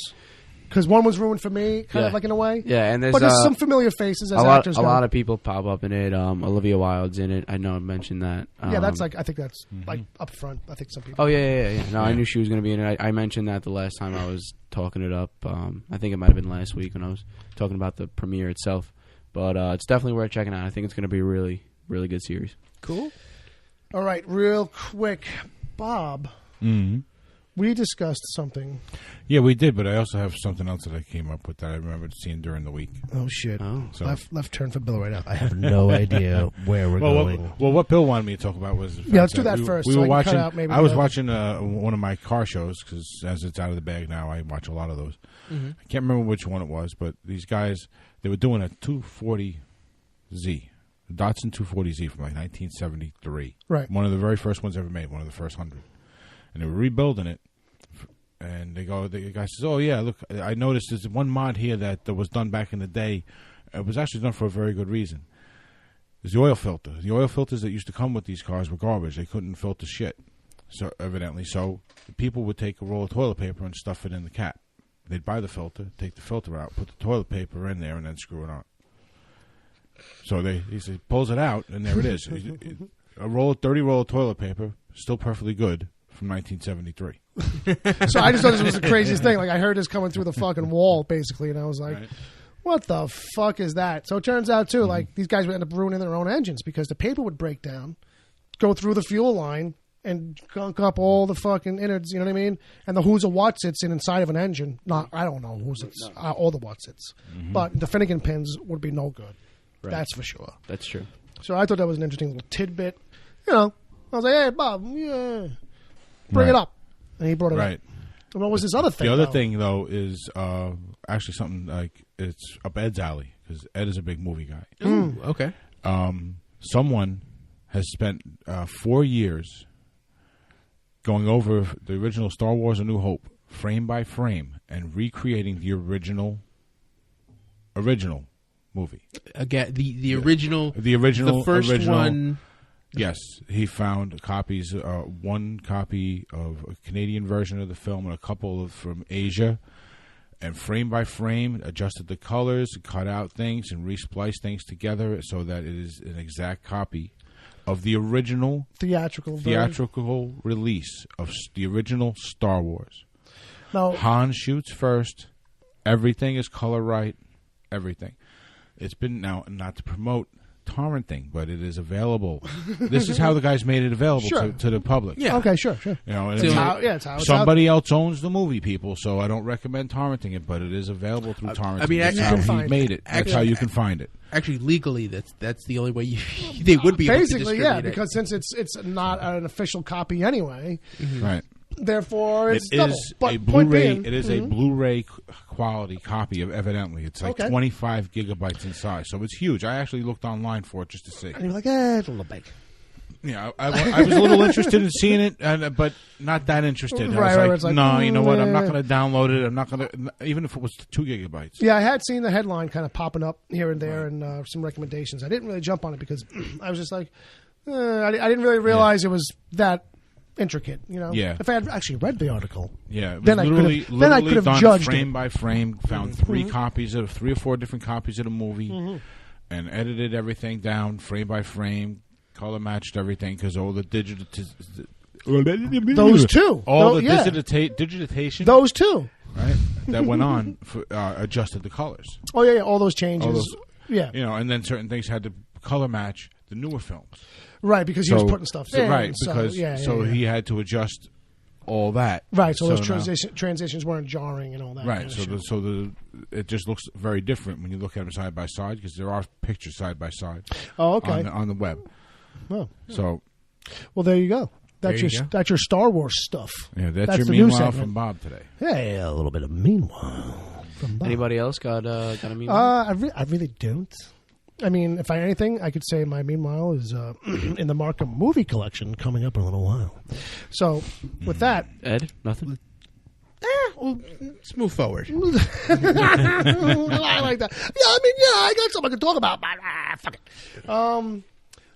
Because one was ruined for me, kind of like in a way. Yeah, and there's some familiar faces as actors. A lot of people pop up in it. Olivia Wilde's in it. I know I mentioned that. Yeah, that's like I think that's like up front. I think some people. Oh yeah. No, I knew she was going to be in it. I mentioned that the last time I was talking it up. I think it might have been last week when I was talking about the premiere itself. But it's definitely worth checking out. I think it's going to be a really, really good series. Cool. All right, real quick, Bob. We discussed something. Yeah, we did, but I also have something else that I came up with that I remembered seeing during the week. Oh, shit. So left turn for Bill right now. I have no idea where we're going. What Bill wanted me to talk about was... let's do that first. We were watching... I was watching one of my car shows, because as it's out of the bag now, I watch a lot of those. I can't remember which one it was, but these guys, they were doing a 240Z. Datsun 240Z from like 1973. Right. One of the very first ones ever made, one of the first 100. And they were rebuilding it, and the guy says, "Oh yeah, look, I noticed there's one mod here that was done back in the day. It was actually done for a very good reason. There's the oil filter. The oil filters that used to come with these cars were garbage. They couldn't filter shit. So evidently, people would take a roll of toilet paper and stuff it in the cap. They'd buy the filter, take the filter out, put the toilet paper in there, and then screw it on. So he pulls it out, and there it is. A 30 roll of toilet paper, still perfectly good." From 1973. So I just thought this was the craziest thing. Like I heard this coming through the fucking wall, basically, and I was like, "What the fuck is that?" So it turns out too, like these guys would end up ruining their own engines because the paper would break down, go through the fuel line, and gunk up all the fucking innards. You know what I mean? And the who's a Watsits inside of an engine. I don't know who's it's all the Watsits, but the Finnegan pins would be no good. Right. That's for sure. That's true. So I thought that was an interesting little tidbit. You know, I was like, "Hey, Bob, bring it up," and he brought it up. And what was this other thing? The other thing, though, is actually something like it's up Ed's alley because Ed is a big movie guy. Ooh, okay. Someone has spent 4 years going over the original Star Wars: A New Hope frame by frame and recreating the original movie. Again, the original, the first one. Yes, he found copies. One copy of a Canadian version of the film and a couple from Asia, and frame by frame adjusted the colors, cut out things, and respliced things together so that it is an exact copy of the original theatrical release of the original Star Wars. Now, Han shoots first. Everything is color right. Everything. It's been now not to promote torrenting, but it is available. This is how the guys made it available to the public. Yeah. Okay, sure. You know, and it's how somebody else owns the movie, people, so I don't recommend torrenting it, but it is available through torrenting. I mean, that's how he made it. That's how you can find it. Actually, legally, that's the only way they would be able to basically, distribute it. because since it's not an official copy anyway, right. Therefore, it's it double. Is but a Blu-ray. It is a Blu-ray quality copy of. Evidently, it's like 25 gigabytes in size, so it's huge. I actually looked online for it just to see. And you're like, it's a little big. Yeah, I was a little interested in seeing it, but not that interested. I was like, no, you know what? I'm not going to download it. I'm not going to, even if it was 2 gigabytes. Yeah, I had seen the headline kind of popping up here and there, and some recommendations. I didn't really jump on it because I was just like, I didn't really realize it was that intricate, you know. Yeah. If I had actually read the article, it was then I could have done judged frame it. by frame. Found 3 or 4 different copies of the movie, and edited everything down frame by frame, color matched everything because all the digital. Those two, digitation. Those two, right? That went on adjusted the colors. Oh yeah, all those changes. You know, and then certain things had to color match the newer films. Right, because he was putting stuff in. Right, because he had to adjust all that. Right, so those transitions weren't jarring and all that. Right, it just looks very different when you look at them side by side, because there are pictures side by side. Oh, okay. On the web. Oh. So. Well, there you go. That's your Star Wars stuff. Yeah, that's your Meanwhile from Bob today. Hey, a little bit of Meanwhile from Bob. Anybody else got a Meanwhile? I really don't. I mean, if anything, I could say my Meanwhile is in the MAKHAM Movie Collection coming up in a little while. So, with that... Ed, nothing? Well, let's move forward. I like that. I got something I can talk about, but fuck it.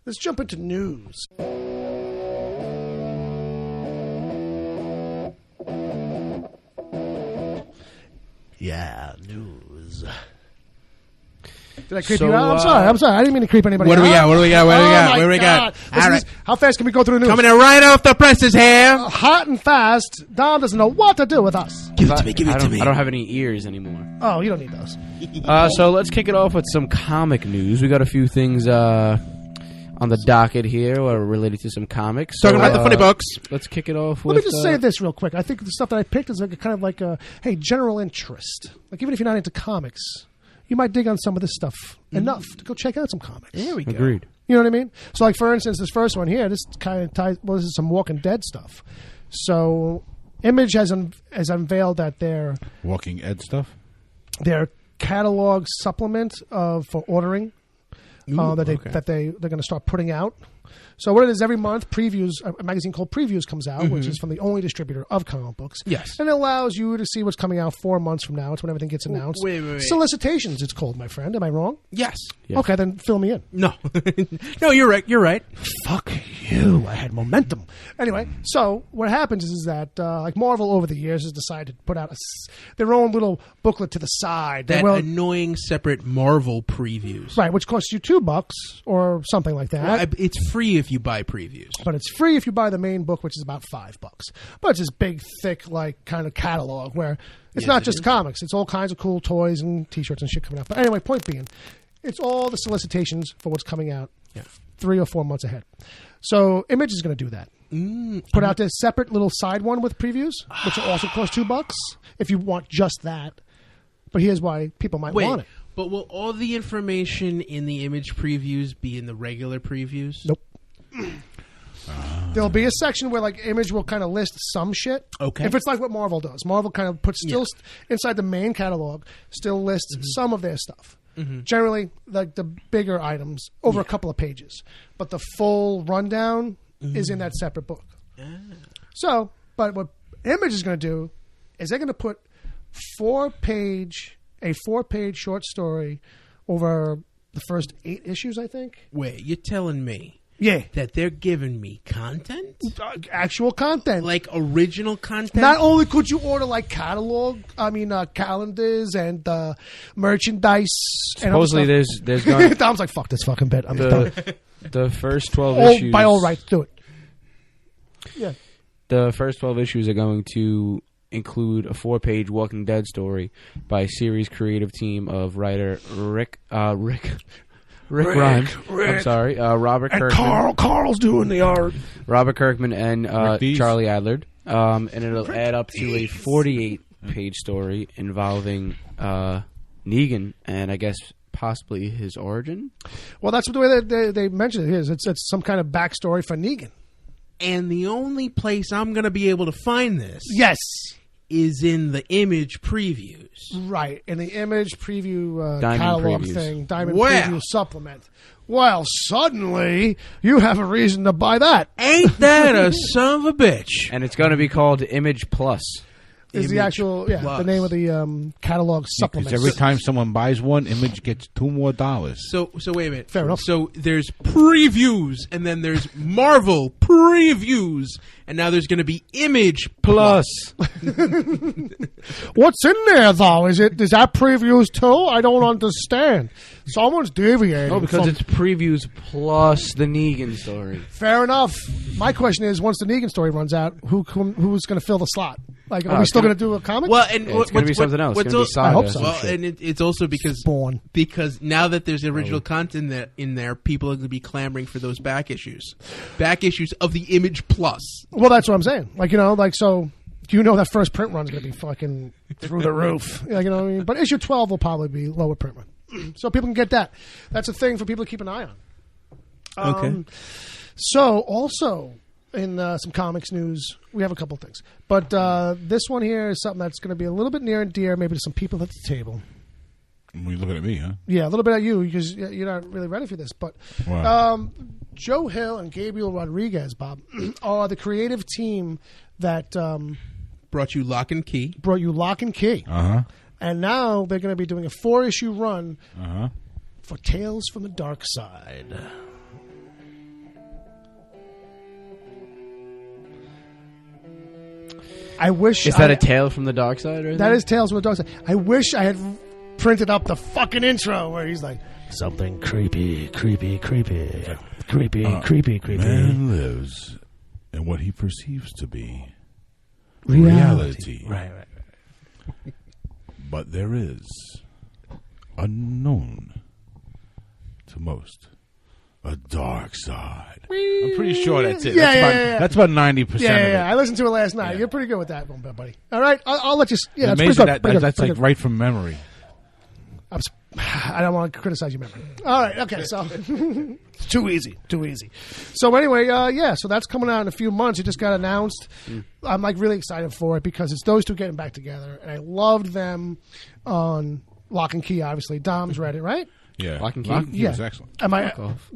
Let's jump into news. Yeah, news. Did I creep you out? I'm sorry. I didn't mean to creep anybody out. What do we got? What do we got? All right. How fast can we go through the news? Coming in right off the presses here. Hot and fast. Dom doesn't know what to do with us. Give it to me. I don't have any ears anymore. Oh, you don't need those. So let's kick it off with some comic news. We got a few things on the docket here related to some comics. Talking about the funny books. Let's kick it off with... Let me just say this real quick. I think the stuff that I picked is kind of like a, general interest. Like, even if you're not into comics, you might dig on some of this stuff enough to go check out some comics. There we go. Agreed. You know what I mean? So, like, for instance, this first one here, this kind of ties... Well, this is some Walking Dead stuff. So, Image has unveiled that their... Walking Dead stuff? Their catalog supplement for ordering... that they're going to start putting out. So what it is, every month, Previews, a magazine called Previews comes out, which is from the only distributor of comic books. Yes. And it allows you to see what's coming out 4 months from now. It's when everything gets announced. Wait. Solicitations, it's called, my friend. Am I wrong? Yes. Okay, then fill me in. No. No, you're right. Fuck you. I had momentum. Anyway, so what happens is that, like Marvel over the years has decided to put out their own little booklet to the side. That annoying separate Marvel previews. Right, which costs you $2 or something like that. Well, it's free if you buy previews. But it's free if you buy the main book, which is about $5. But it's this big, thick, like, kind of catalog where it's not just comics. It's all kinds of cool toys and T-shirts and shit coming out. But anyway, point being, it's all the solicitations for what's coming out 3 or 4 months ahead. So Image is going to do that. Put out this separate little side one with previews, which will also cost $2 if you want just that. But here's why people might want it. But will all the information in the Image previews be in the regular previews? Nope. There'll be a section where like Image will kind of list some shit. Okay. If it's like what Marvel does. Marvel kind of puts inside the main catalog, still lists some of their stuff. Generally, like the bigger items over a couple of pages. But the full rundown is in that separate book. So, but what Image is going to do is they're going to put a 4-page short story over the first 8 issues, I think. Wait, you're telling me that they're giving me content? Actual content. Like original content? Not only could you order like calendars and merchandise. Supposedly there's going... Dom's like, fuck this fucking bit. I'm done. The first 12 issues... By all rights, do it. Yeah. The first 12 issues are going to include a 4-page Walking Dead story by series creative team of writer Rick Grimes. I'm sorry, Robert Kirkman. Carl's doing the art. Robert Kirkman and Charlie Adlard. And it'll add up to a 48-page story involving Negan and I guess possibly his origin. Well, that's the way they mentioned it is. It's some kind of backstory for Negan. And the only place I'm going to be able to find this... Yes. ...is in the Image previews. Right. In the Image preview Diamond catalog previews. thing. Diamond preview supplement. Well, suddenly, you have a reason to buy that. Ain't that a son of a bitch? And it's going to be called Image Plus. Is the actual, the name of the catalog supplement. Because every time someone buys one, Image gets $2 more. So wait a minute. Fair enough. So there's previews, and then there's Marvel previews, and now there's going to be Image Plus. What's in there, though? Is that previews, too? I don't understand. Someone's deviating. No, because it's previews plus the Negan story. Fair enough. My question is, once the Negan story runs out, who's going to fill the slot? Like, are we still going to do a comic? Well, and It's going to be something else. It's going to be Saga. I hope so. Well, and it's also because Spawn. Because now that there's original content in there, people are going to be clamoring for those back issues of the Image Plus. Well, that's what I'm saying. Like, so you know that first print run's going to be fucking through the roof. Like, you know what I mean? But issue 12 will probably be lower print run, so people can get that. That's a thing for people to keep an eye on. Okay. So also. In some comics news, we have a couple things. But this one here is something that's going to be a little bit near and dear, maybe to some people at the table. Well, you're looking at me, huh? Yeah, a little bit at you, because you're not really ready for this. But Wow. Joe Hill and Gabriel Rodriguez, Bob, are the creative team that Brought you Lock and Key. brought you Lock and Key. Uh-huh. And now they're going to be doing a 4-issue run Uh-huh. for Tales from the Darkside. I wish Is that a tale from the dark side? Right That there? is Tales from the Darkside. I wish I had printed up the fucking intro where he's like, something creepy, creepy, creepy, creepy, creepy, creepy. Man lives in what he perceives to be Reality. reality. Right. But there is unknown to most a dark side. I'm pretty sure that's it. Yeah, That's about 90% of it. Yeah. I listened to it last night. Yeah. You're pretty good with that one, buddy. All right, I'll let you. Yeah, It's that's amazing pretty good. that's pretty like good. right from memory. I don't want to criticize your memory. All right, okay, so it's too easy. So anyway, so that's coming out in a few months. It just got announced. I'm like really excited for it because it's those two getting back together, and I loved them on Lock and Key. Obviously, Dom's read it, right? Yeah. Lock and Key? Yeah. was excellent. Am I? Fuck off.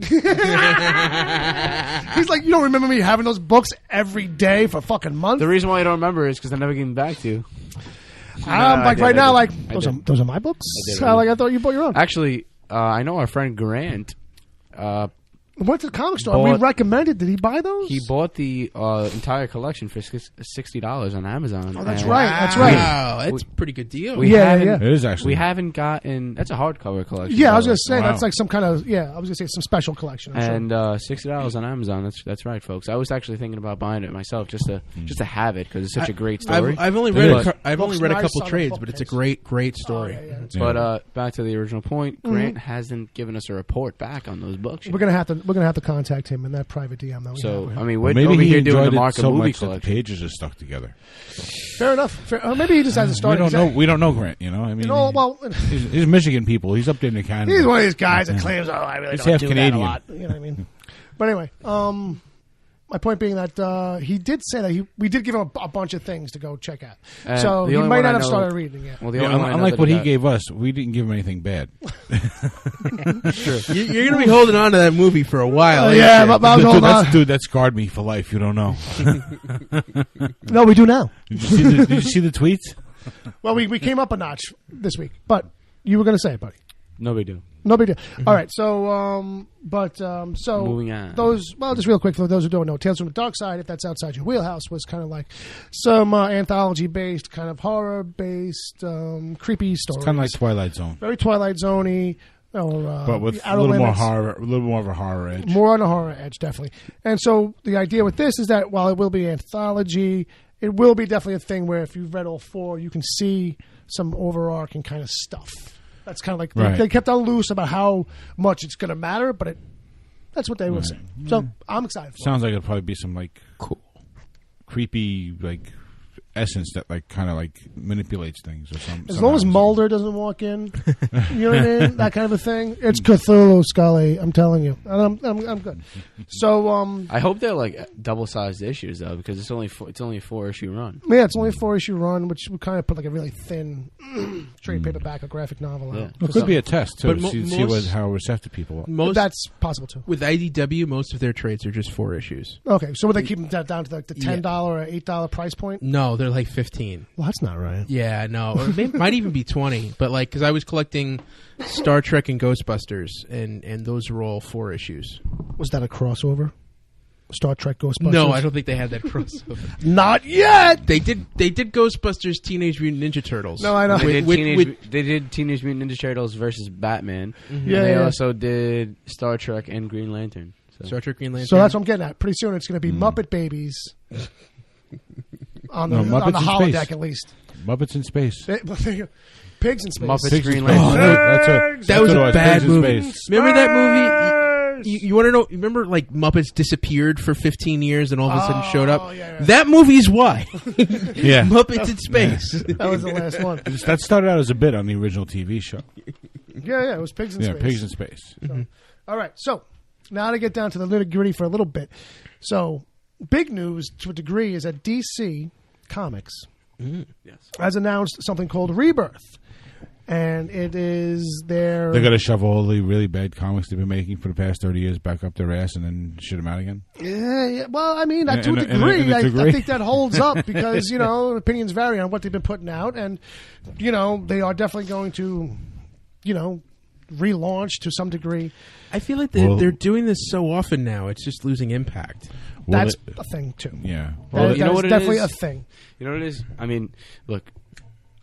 He's like, you don't remember me having those books every day for fucking months? The reason why I don't remember is because I never gave back to you. I'm like I did, right I now, did. like I those did. are my books. I did, I did. Like I thought you bought your own. Actually, I know our friend Grant. Went to the comic store. We recommended. Did he buy those? He bought the entire collection for $60 on Amazon. Oh, that's And right. That's right. Wow, that's a pretty good deal. We Yeah, haven't, yeah. It is actually. We haven't gotten. That's a hardcover collection. Yeah, I was by the gonna say Wow. that's like some kind of I was gonna say some special collection. I'm sure. And $60 on Amazon. That's right, folks. I was actually thinking about buying it myself just to have it because it's such a great story. I've only It read is. I've only read a Nice couple on the trades, but it's a bookcase. great story. Oh, yeah. But back to the original point, Grant hasn't given us a report back on those books. We're gonna have to contact him in that private DM that we So have. I mean, Well, we're over he here doing the enjoyed it MAKHAM so movie much that the collection. pages are stuck together. Fair enough. Maybe he just hasn't started. We don't know Grant. You know, I mean, he's Michigan people. He's updating the Canada. he's one of these guys that claims, "Oh, I really He's don't half do Canadian. that a lot." You know what I mean? But anyway, my point being that he did say that we did give him a bunch of things to go check out. And So the he only might one not I have know- started reading yet. Well, the Yeah, only one I know unlike that what he got- gave us, we didn't give him anything bad. You're going to be holding on to that movie for a while. ain't Yeah, you? but I was holding on. Dude, that scarred me for life. You don't know. No, we do now. Did you see the tweets? Well, we came up a notch this week, but you were going to say it, buddy. No big deal. No big deal. All right, so so Moving on. just real quick for those who don't know, Tales from the Darkside, if that's outside your wheelhouse, was kind of like some anthology-based, kind of horror-based, creepy stories. Kind of like Twilight Zone, very Twilight Zone-y, or but with a Outer little more Limits. horror, a little more of a horror edge. More on the horror edge, definitely. And so the idea with this is that while it will be anthology, it will be definitely a thing where if you've read all four, you can see some overarching kind of stuff. That's kind of like Right. they kept on loose about how much it's going to matter, but that's what they were saying. So I'm excited for it. Sounds like it'll probably be some like cool, creepy like essence that like kind of like manipulates things or something. As long as Mulder doesn't walk in, you know what I mean? That kind of a thing. It's Cthulhu, Scully. I'm telling you, and I'm good. So I hope they're like double-sized issues though, because it's only a 4-issue run. yeah, it's only a 4-issue run, which would kind of put like a really thin trade paperback or graphic novel Yeah. out. It could be a test too. But To see how receptive people are. Most, That's possible too. with IDW, most of their trades are just 4 issues. Okay, so would they keep that down to like the $10 or $8 price point? No, they're like 15. Well, that's not right. Yeah, no, or it might even be 20. But like, because I was collecting Star Trek and Ghostbusters, and those were all 4 issues. Was that a crossover? Star Trek Ghostbusters? No, I don't think they had that crossover. Not yet. They did Ghostbusters Teenage Mutant Ninja Turtles. No, I know. They With- did, with- they did Teenage Mutant Ninja Turtles versus Batman. Yeah, And they yeah. also did Star Trek and Green Lantern. So. Star Trek Green Lantern. So that's what I'm getting at. Pretty soon it's going to be Muppet Babies. on the Muppets in holodeck Space. at least. Muppets in Space. Pigs in Space. Muppets Pigs in Green Space. Lantern. That was a bad Pigs in movie. Space. Remember that movie? You want to know? Remember, like Muppets disappeared for 15 years and all of a sudden showed up. Yeah. That movie's why. Yeah. Muppets in Space. That was the last one. That started out as a bit on the original TV show. Yeah, it was Pigs in Yeah, Space. Pigs in Space. So, all right, so now to get down to the nitty-gritty for a little bit. So, big news to a degree is that DC Comics has announced something called Rebirth. And it is their... They're going to shove all the really bad comics they've been making for the past 30 years back up their ass and then shit them out again? Yeah, well, I mean, to a In a degree, I degree. think that holds up because, opinions vary on what they've been putting out. And, they are definitely going to, relaunch to some degree. I feel like they're doing this so often now. It's just losing impact. Well, That's a thing, too. Yeah. Well, That you know is what it definitely is? a thing. You know what it is? I mean, look,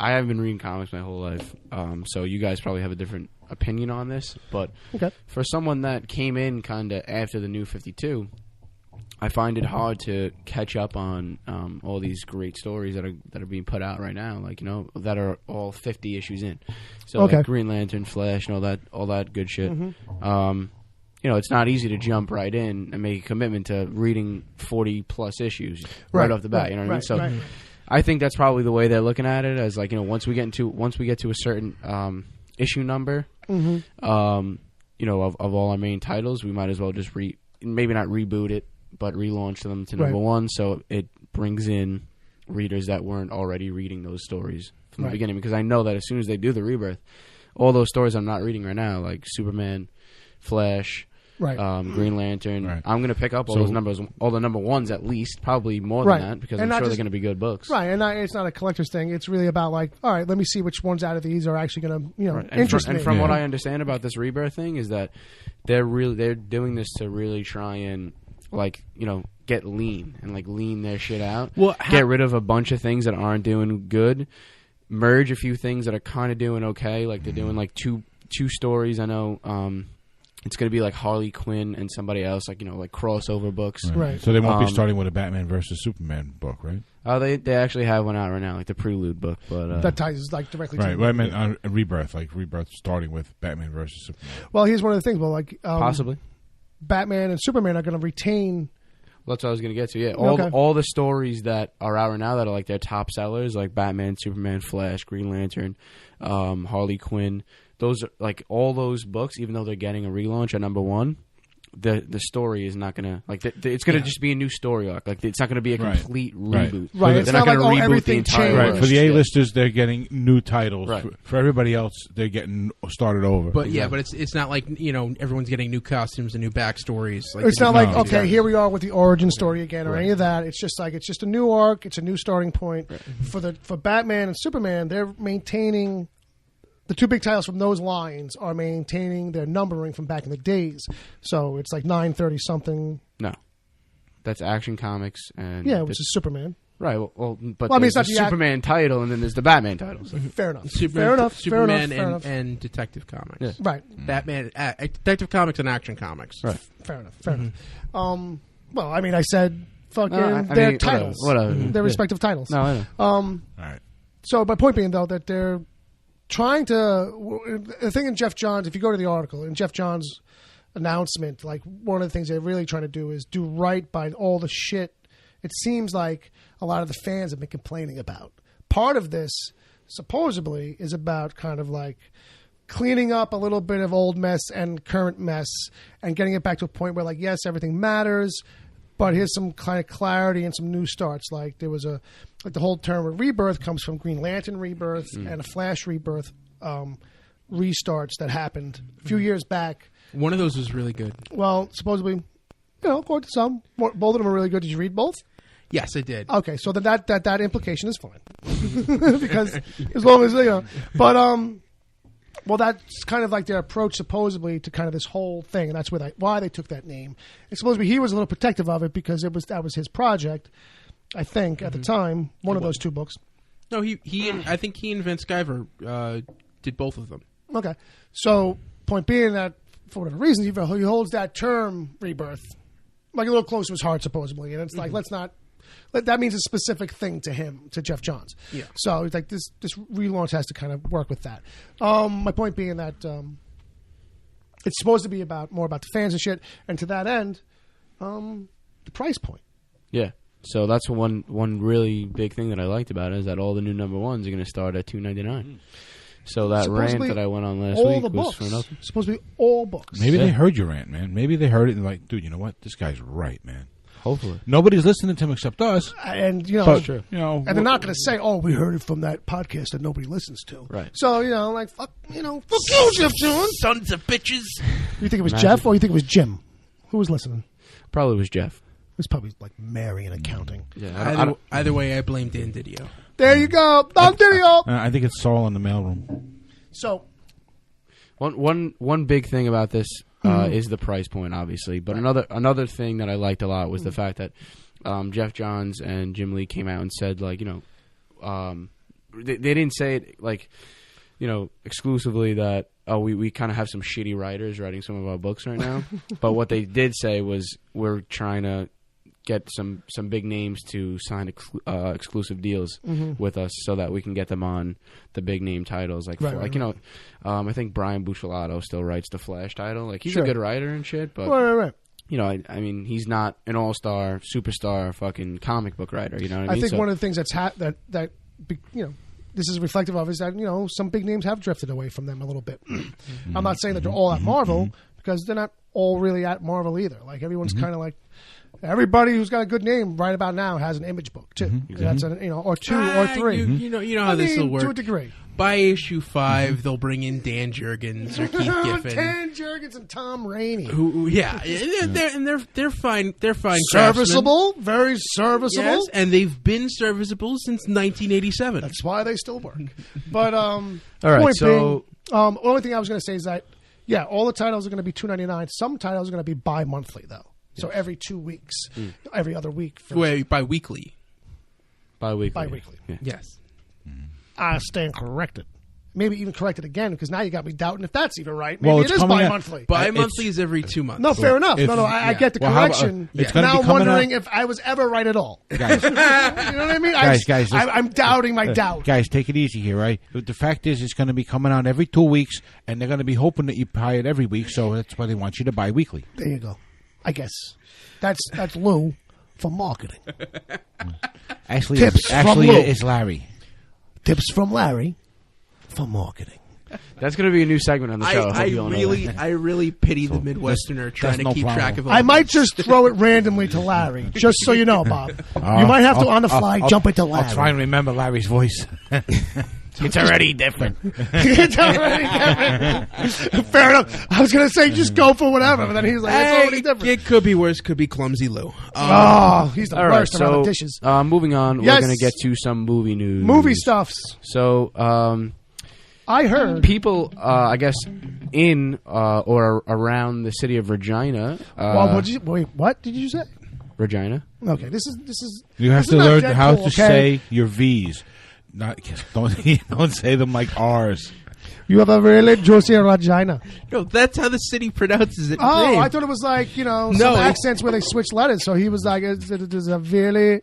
I have been reading comics my whole life, so you guys probably have a different opinion on this. But Okay. for someone that came in kind of after the New 52, I find it hard to catch up on all these great stories that are being put out right now, like that are all 50 issues in. So Okay. like Green Lantern, Flash, and all that good shit. It's not easy to jump right in and make a commitment to reading 40 plus issues right off the bat. You know what I mean? So. Right. I think that's probably the way they're looking at it, as like once we get to a certain issue number, of all our main titles, we might as well just maybe not reboot it, but relaunch them to number one, so it brings in readers that weren't already reading those stories from the beginning. Because I know that as soon as they do the Rebirth, all those stories I'm not reading right now, like Superman, Flash. Green Lantern. Right. I'm going to pick up all those numbers, all the number ones at least, probably more than that, because I'm sure they're going to be good books. Right, and it's not a collector's thing. It's really about like, all right, let me see which ones out of these are actually going to, interest me. And from what I understand about this Rebirth thing is that they're doing this to really try and get lean and lean their shit out. Well, get rid of a bunch of things that aren't doing good. Merge a few things that are kind of doing okay. Like they're doing two stories. I know. It's going to be like Harley Quinn and somebody else, like crossover books. Right. So they won't be starting with a Batman versus Superman book, right? Oh, they actually have one out right now, like the Prelude book. But that ties directly to Right. Well, I meant Rebirth, Rebirth starting with Batman versus Superman. Well, here's one of the things. Well, possibly Batman and Superman are going to retain. Well, that's what I was going to get to. Yeah, Okay. all the stories that are out right now that are like their top sellers, like Batman, Superman, Flash, Green Lantern, Harley Quinn. Those are all those books, even though they're getting a relaunch at number one, the story is not gonna it's gonna just be a new story arc. Like it's not gonna be a complete reboot. Right. They're It's not not gonna like, reboot the everything entire changed. Right. world. For the A-listers, they're getting new titles. Right. For everybody else, they're getting started over. But but it's not like everyone's getting new costumes and new backstories. It's not like, okay, exactly. here we are with the origin story again or any of that. It's just it's just a new arc. It's a new starting point. For Batman and Superman, they're maintaining. The two big titles from those lines are maintaining their numbering from back in the days. So it's like 930 something. No, that's Action Comics and Which is Superman. right. Well, but Well, I mean, there's it's not the the Superman title, and then there's the Batman titles. Fair enough. Superman, Fair enough. and Detective Comics. Yeah. Right. Batman, Detective Comics, and Action Comics. Right. Fair enough. Well, I mean, I said fucking I their mean, titles. whatever. Their respective titles. No, I know. All right. So my point being, though, that they're trying to... The thing in Jeff Johns, if you go to the article, in Jeff Johns' announcement, one of the things they're really trying to do is do right by all the shit it seems like a lot of the fans have been complaining about. Part of this, supposedly, is about kind of cleaning up a little bit of old mess and current mess and getting it back to a point where, yes, everything matters, but here's some kind of clarity and some new starts. There was the whole term of rebirth comes from Green Lantern rebirth and a Flash rebirth restarts that happened a few years back. One of those was really good. Well, supposedly, according to some, both of them are really good. Did you read both? Yes, I did. Okay, so then that implication is fine because as long as but well, that's kind of their approach supposedly to kind of this whole thing, and that's why they took that name. And supposedly he was a little protective of it because that was his project, I think, at the time. One of those two books. No, I think he and Vince Guyver did both of them. Okay, so point being that for whatever reason he holds that term rebirth a little close to his heart supposedly, and it's let's not that means a specific thing to him, to Jeff Johns. Yeah. So it's like this relaunch has to kind of work with that. My point being that it's supposed to be more about the fans and shit, and to that end, the price point. Yeah. So that's one really big thing that I liked about it is that all the new number ones are going to start at $2.99. So that rant that I went on last week was for nothing. Supposed to be all books. Maybe they heard your rant, man. Maybe they heard it and like, dude, you know what? This guy's right, man. Hopefully. Nobody's listeking to him except us. And, you know, But, you know, and they're not going to say, "Oh, we heard it from that podcast that nobody listens to." Right. So, you know, like, fuck you, Jeff Johns. Sons of bitches. You think it was Jeff or you think it was Jim? Who was listening? Probably was Jeff. It was probably like Mary in accounting. Yeah. Either way, I blame Dan Didio. There you go. Don Didio. I think it's Saul in the mailroom. So, one big thing about this is the price point, obviously. But another thing that I liked a lot was the fact that Jeff Johns and Jim Lee came out and said, like, you know, they didn't say it like, you know, exclusively that we kind of have some shitty writers writing some of our books right now. But what they did say was we're trying to get some big names to sign exclusive deals with us so that we can get them on the big name titles. Like, you know, I think Brian Buccellato still writes the Flash title. Like, he's a good writer and shit, but right. You know, I mean, he's not an all-star, superstar, fucking comic book writer. You know what I mean? I think one of the things that's that you know, this is reflective of is that, you know, some big names have drifted away from them a little bit. I'm not saying that they're all at Marvel because they're not all really at Marvel either. Like, everyone's kind of like. Everybody who's got a good name right about now has an Image book too. That's or two or three. You know how this will work. To a degree. By issue 5, they'll bring in Dan Jurgens or Keith Giffen. Dan Jurgens and Tom Rainey. They're fine. They're fine. Serviceable, very serviceable. Yes, and they've been serviceable since 1987. That's why they still work. But all right. So only thing I was going to say is that all the titles are going to be $2.99. Some titles are going to be bi-monthly though. So every 2 weeks, every other week. Wait, bi-weekly. Bi-weekly. Yeah. Yes. I stand corrected. Maybe even corrected again because now you got me doubting if that's even right. Maybe it is bi-monthly. Bi-monthly is every 2 months. No, fair enough. I get the correction. Now I'm wondering if I was ever right at all. Guys. You know what I mean? Guys, I'm doubting my doubt. Guys, take it easy here, right? The fact is it's going to be coming out every 2 weeks, and they're going to be hoping that you buy it every week, so that's why they want you to buy weekly. There you go. I guess that's Lou for marketing. Actually, Tips from Lou. It's Larry. Tips from Larry for marketing. That's going to be a new segment on the show. I really pity the Midwesterner trying to keep track of it. I might just throw it randomly to Larry, just so you know, Bob. You might have to, on the fly, jump into Larry. I'll try and remember Larry's voice. It's already different. It's already different. Fair enough. I was going to say just go for whatever, but then he's like, it's already different. It could be worse. Could be Clumsy Lou. He's the worst around the dishes. Moving on, we're going to get to some movie news. Movie stuffs. So, I heard people, I guess, in or around the city of Regina. What did you say? Regina. Okay, this is. You have to learn how to say your V's. Don't say them like R's. You have a really juicy vagina. No, that's how the city pronounces it. Oh, I thought it was like, some accents where they switch letters. So he was like, it is a really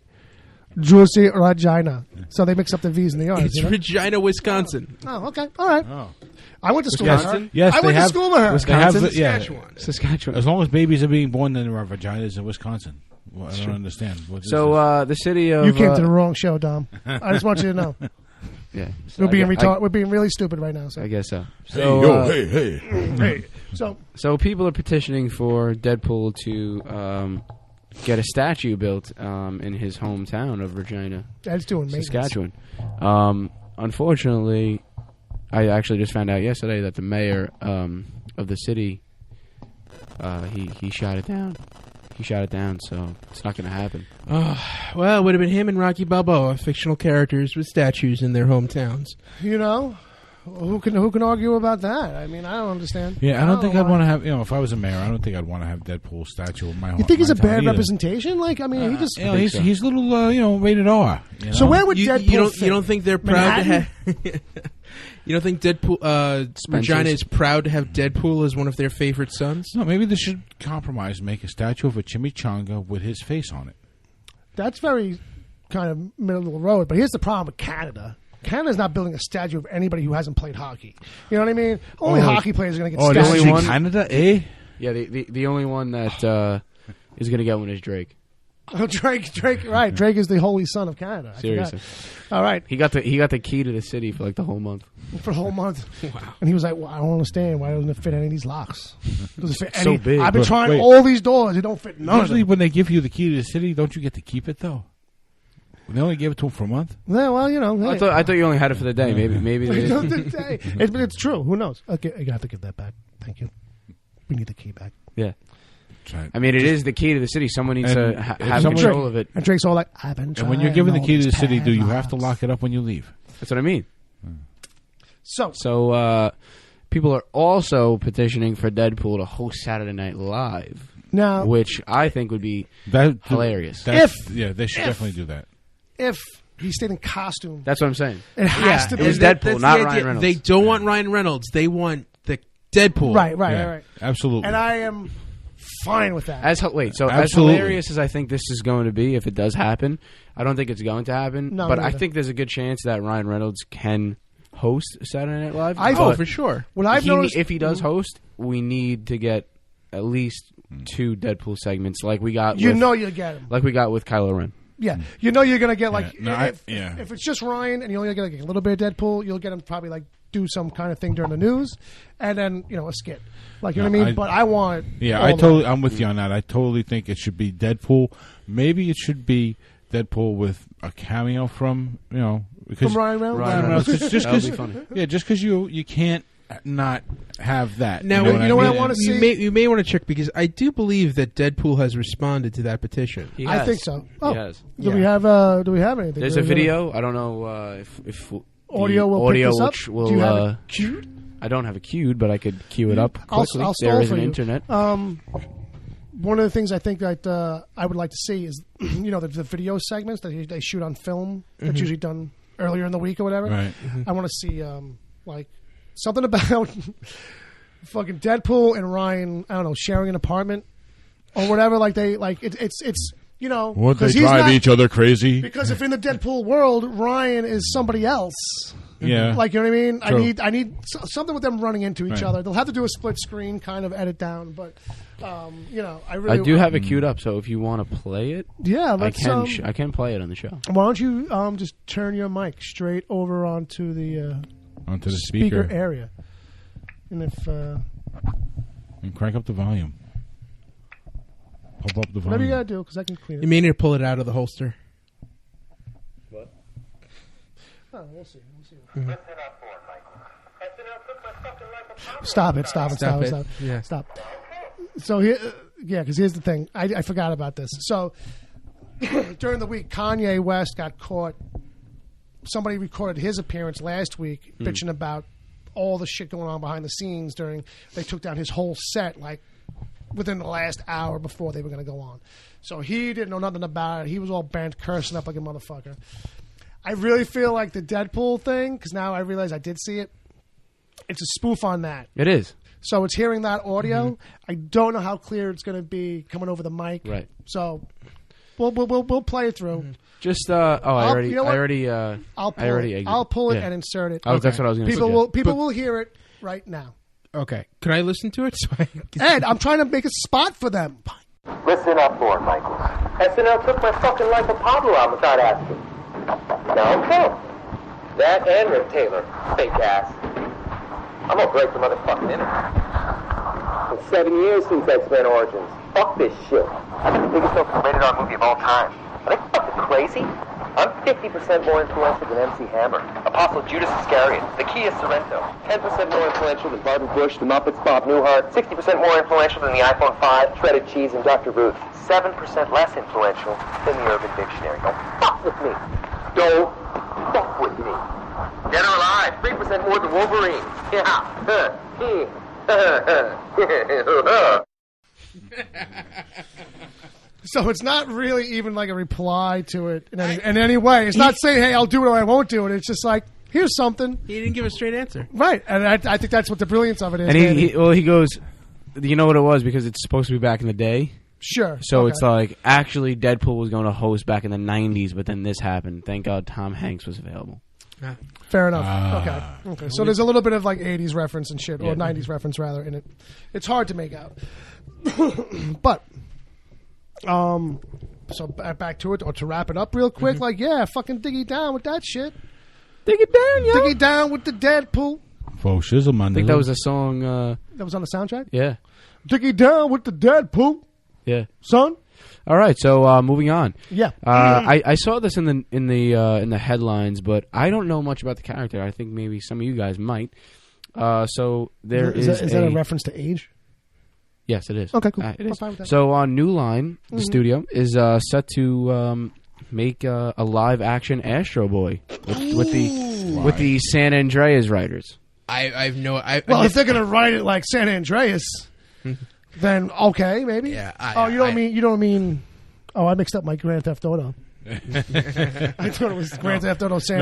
juicy vagina. So they mix up the V's and the R's. It's Regina, Wisconsin. Oh, okay. All right. Oh. I went to school with her. Yes, I went to school with her. Wisconsin? Saskatchewan. As long as babies are being born, then there are vaginas in Wisconsin. Well, I don't understand. So the city of... You came to the wrong show, Dom. I just want you to know. Yeah. We're being really stupid right now. So. I guess so. Hey. So people are petitioning for Deadpool to get a statue built in his hometown of Regina, That's doing maintenance. Saskatchewan. Unfortunately, I actually just found out yesterday that the mayor of the city he shot it down. He shot it down, so it's not going to happen. Well, it would have been him and Rocky Balboa, fictional characters with statues in their hometowns. Who can argue about that? I mean, I don't understand. Yeah, I don't think I'd want to have. If I was a mayor, I don't think I'd want to have Deadpool's statue in my home. You think he's a bad representation? Like, I mean, he just he's a little rated R. So where would Deadpool fit? You don't think they're proud to have? You don't think Deadpool Regina is proud to have Deadpool as one of their favorite sons? No, maybe they should compromise and make a statue of a chimichanga with his face on it. that's very kind of middle of the road. But here's the problem with Canada. Canada's not building a statue of anybody who hasn't played hockey. You know what I mean? Only hockey players are going to get statues. the only one- Canada, eh? Yeah, the only one that is going to get one is Drake. Oh, Drake, right. Drake is the holy son of Canada. I Seriously. forgot. All right. He got the key to the city for like the whole month. For the whole month. Wow. And he was like, well, I don't understand. Why doesn't it fit any of these locks? Does it fit So any? big. I've been But trying wait. all these doors. It don't fit none of Usually them. when they give you the key to the city, don't you get to keep it, though? They only gave it to him for a month? Yeah, well, you know. I thought you only had it for the day. Maybe they didn't. It's true. Who knows? Okay, you have to give that back. Thank you. We need the key back. Yeah. Right. I mean, it is the key to the city. Someone needs And to if have someone- control of it. And Drake's all like, I've been trying. And when you're given the all key to the these city, do you have to padlocks. lock it up when you leave? That's what I mean. So People are also petitioning for Deadpool to host Saturday Night Live, now, which I think would be hilarious. They should definitely do that. if he stayed in costume, That's what I'm saying. it has to It be. was That- Deadpool, that's not the Ryan idea. Reynolds. They don't want Ryan Reynolds. They want the Deadpool. Right. Absolutely. And I am fine with that. As Absolutely. hilarious as I think this is going to be, if it does happen, I don't think it's going to happen. No, but me I neither. think there's a good chance that Ryan Reynolds can host Saturday Night Live. I But vote for sure. What I've noticed, if he does host, we need to get at least 2 Deadpool segments, like we got. you with, know you get him. like we got with Kylo Ren. Yeah, you know you're gonna get like Yeah. if it's just Ryan and you only get like a little bit of Deadpool, you'll get him probably like do some kind of thing during the news, and then a skit, like you know what I mean. But I want I'm with you on that. I totally think it should be Deadpool. Maybe it should be Deadpool with a cameo from because From Ryan Reynolds? Ryan Reynolds. just That would because be funny. just because you can't not have that. Now, you know what I wanna mean? see? You may want to check because I do believe that Deadpool has responded to that petition. He I has. think so. Oh, He has. do we have anything? There's a video. I don't know if Audio will audio pick this up. which will. Do you have it queued? I don't have it queued, but I could cue it up I'll quickly. stall There is for an you. internet. One of the things I think that I would like to see is the video segments that they shoot on film. That's usually done earlier in the week or whatever. Right. I want to see like something about fucking Deadpool and Ryan. I don't know, sharing an apartment or whatever. Like it's Would they 'cause he's drive not- each other crazy? because if in the Deadpool world Ryan is somebody else. Yeah. Like, you know what I mean? True. I need something with them running into each Right. other. They'll have to do a split screen kind of edit down, but I really I do have it queued up, so if you want to play it, Yeah, I let's can. I can play it on the show. why don't you just turn your mic straight over onto the Onto the speaker speaker area. And if and crank up the volume. Pump up the whatever you volume. got to do cuz I can clean You it. may need to pull it out of the holster. Oh, we'll see. Stop it. Yeah. Stop. So here, because here's the thing. I forgot about this. So during the week, Kanye West got caught. Somebody recorded his appearance last week, bitching about all the shit going on behind the scenes during. They took down his whole set like within the last hour before they were going to go on. So he didn't know nothing about it. He was all bent, cursing up like a motherfucker. I really feel like the Deadpool thing, because now I realize I did see it. It's a spoof on that. It is. So it's hearing that audio. I don't know how clear it's going to be coming over the mic. Right. So we'll play it through. Just I already you know what? I already I'll pull it and insert it. Oh, that's what I was going to say. People will hear it right now. Okay. Can I listen to it? So Ed, I'm trying to make a spot for them. Listen up, Lord Michaels. SNL took my fucking Life of Pablo out without asking. Now I'm cool. That and Rick Taylor, fake ass. I'm gonna break the motherfucking internet. It's 7 years since X-Men Origins. Fuck this shit. I got the biggest rated R movie of all time. Are they fucking crazy? I'm 50% more influential than MC Hammer, Apostle Judas Iscariot, the Kia Sorrento, 10% more influential than Barbara Bush, the Muppets, Bob Newhart, 60% more influential than the iPhone 5, Shredded Cheese, and Dr. Ruth, 7% less influential than the Urban Dictionary. Don't fuck with me. Don't fuck with me. Dead or alive, 3% more than Wolverine. So it's not really even like a reply to it in any way. It's not saying, hey, I'll do it or I won't do it. It's just like, here's something. he didn't give a straight answer. Right. And I think that's what the brilliance of it is. And he goes, you know what it was, because it's supposed to be back in the day. Sure. So okay. it's like actually Deadpool was going to host back in the 90s, but then this happened. Thank God Tom Hanks was available. Fair enough. Okay. So there's a little bit of like 80s reference and shit, or 90s reference rather, in it. It's hard to make out. But, so back to it, or to wrap it up real quick, like, fucking Diggy down with that shit. Dig it down, yo. Diggy down with the Deadpool. Faux shizzle, man. I think that was a song. That was on the soundtrack? Yeah. Diggy down with the Deadpool, Yeah. son. All right, so moving on. Yeah. I saw this in the headlines, but I don't know much about the character. I think maybe some of you guys might. So there is that a reference to age? Yes, it is. Okay, cool. It I'm is. fine with that. So New Line, the studio, is set to make a live action Astro Boy with the San Andreas writers. Well, if they're gonna write it like San Andreas, then okay, maybe. Yeah. You don't mean. Oh, I mixed up my Grand Theft Auto. I thought it was Grand Theft Auto San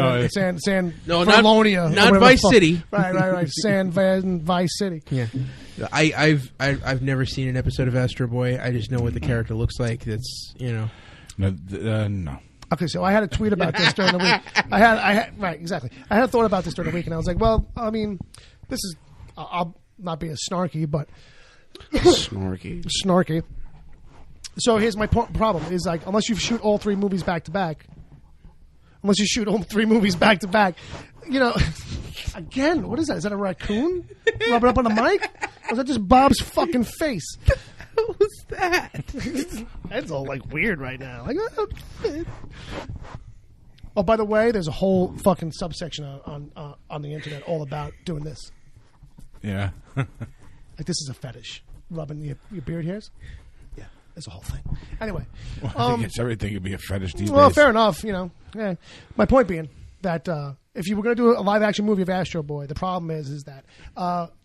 Verlonia, not Vice City. Right. San Vice City. Yeah. I've never seen an episode of Astro Boy. I just know what the character looks like. That's No. Okay, so I had a tweet about this during the week. I had right, exactly. I had a thought about this during the week, and I was like, well, I mean, this is I'll not be as snarky, but snarky. So here's my problem: is like unless you shoot all three movies back to back, again, what is that? Is that a raccoon rubbing up on the mic? Or is that just Bob's fucking face? What was that? That's all like weird right now. Like, oh, by the way, there's a whole fucking subsection on the internet all about doing this. Yeah. Like this is a fetish, rubbing your beard hairs. Yeah, there's a whole thing. Anyway, I think it's everything could be a fetish these well, days. fair enough. Yeah. My point being that if you were going to do a live action movie of Astro Boy, the problem is that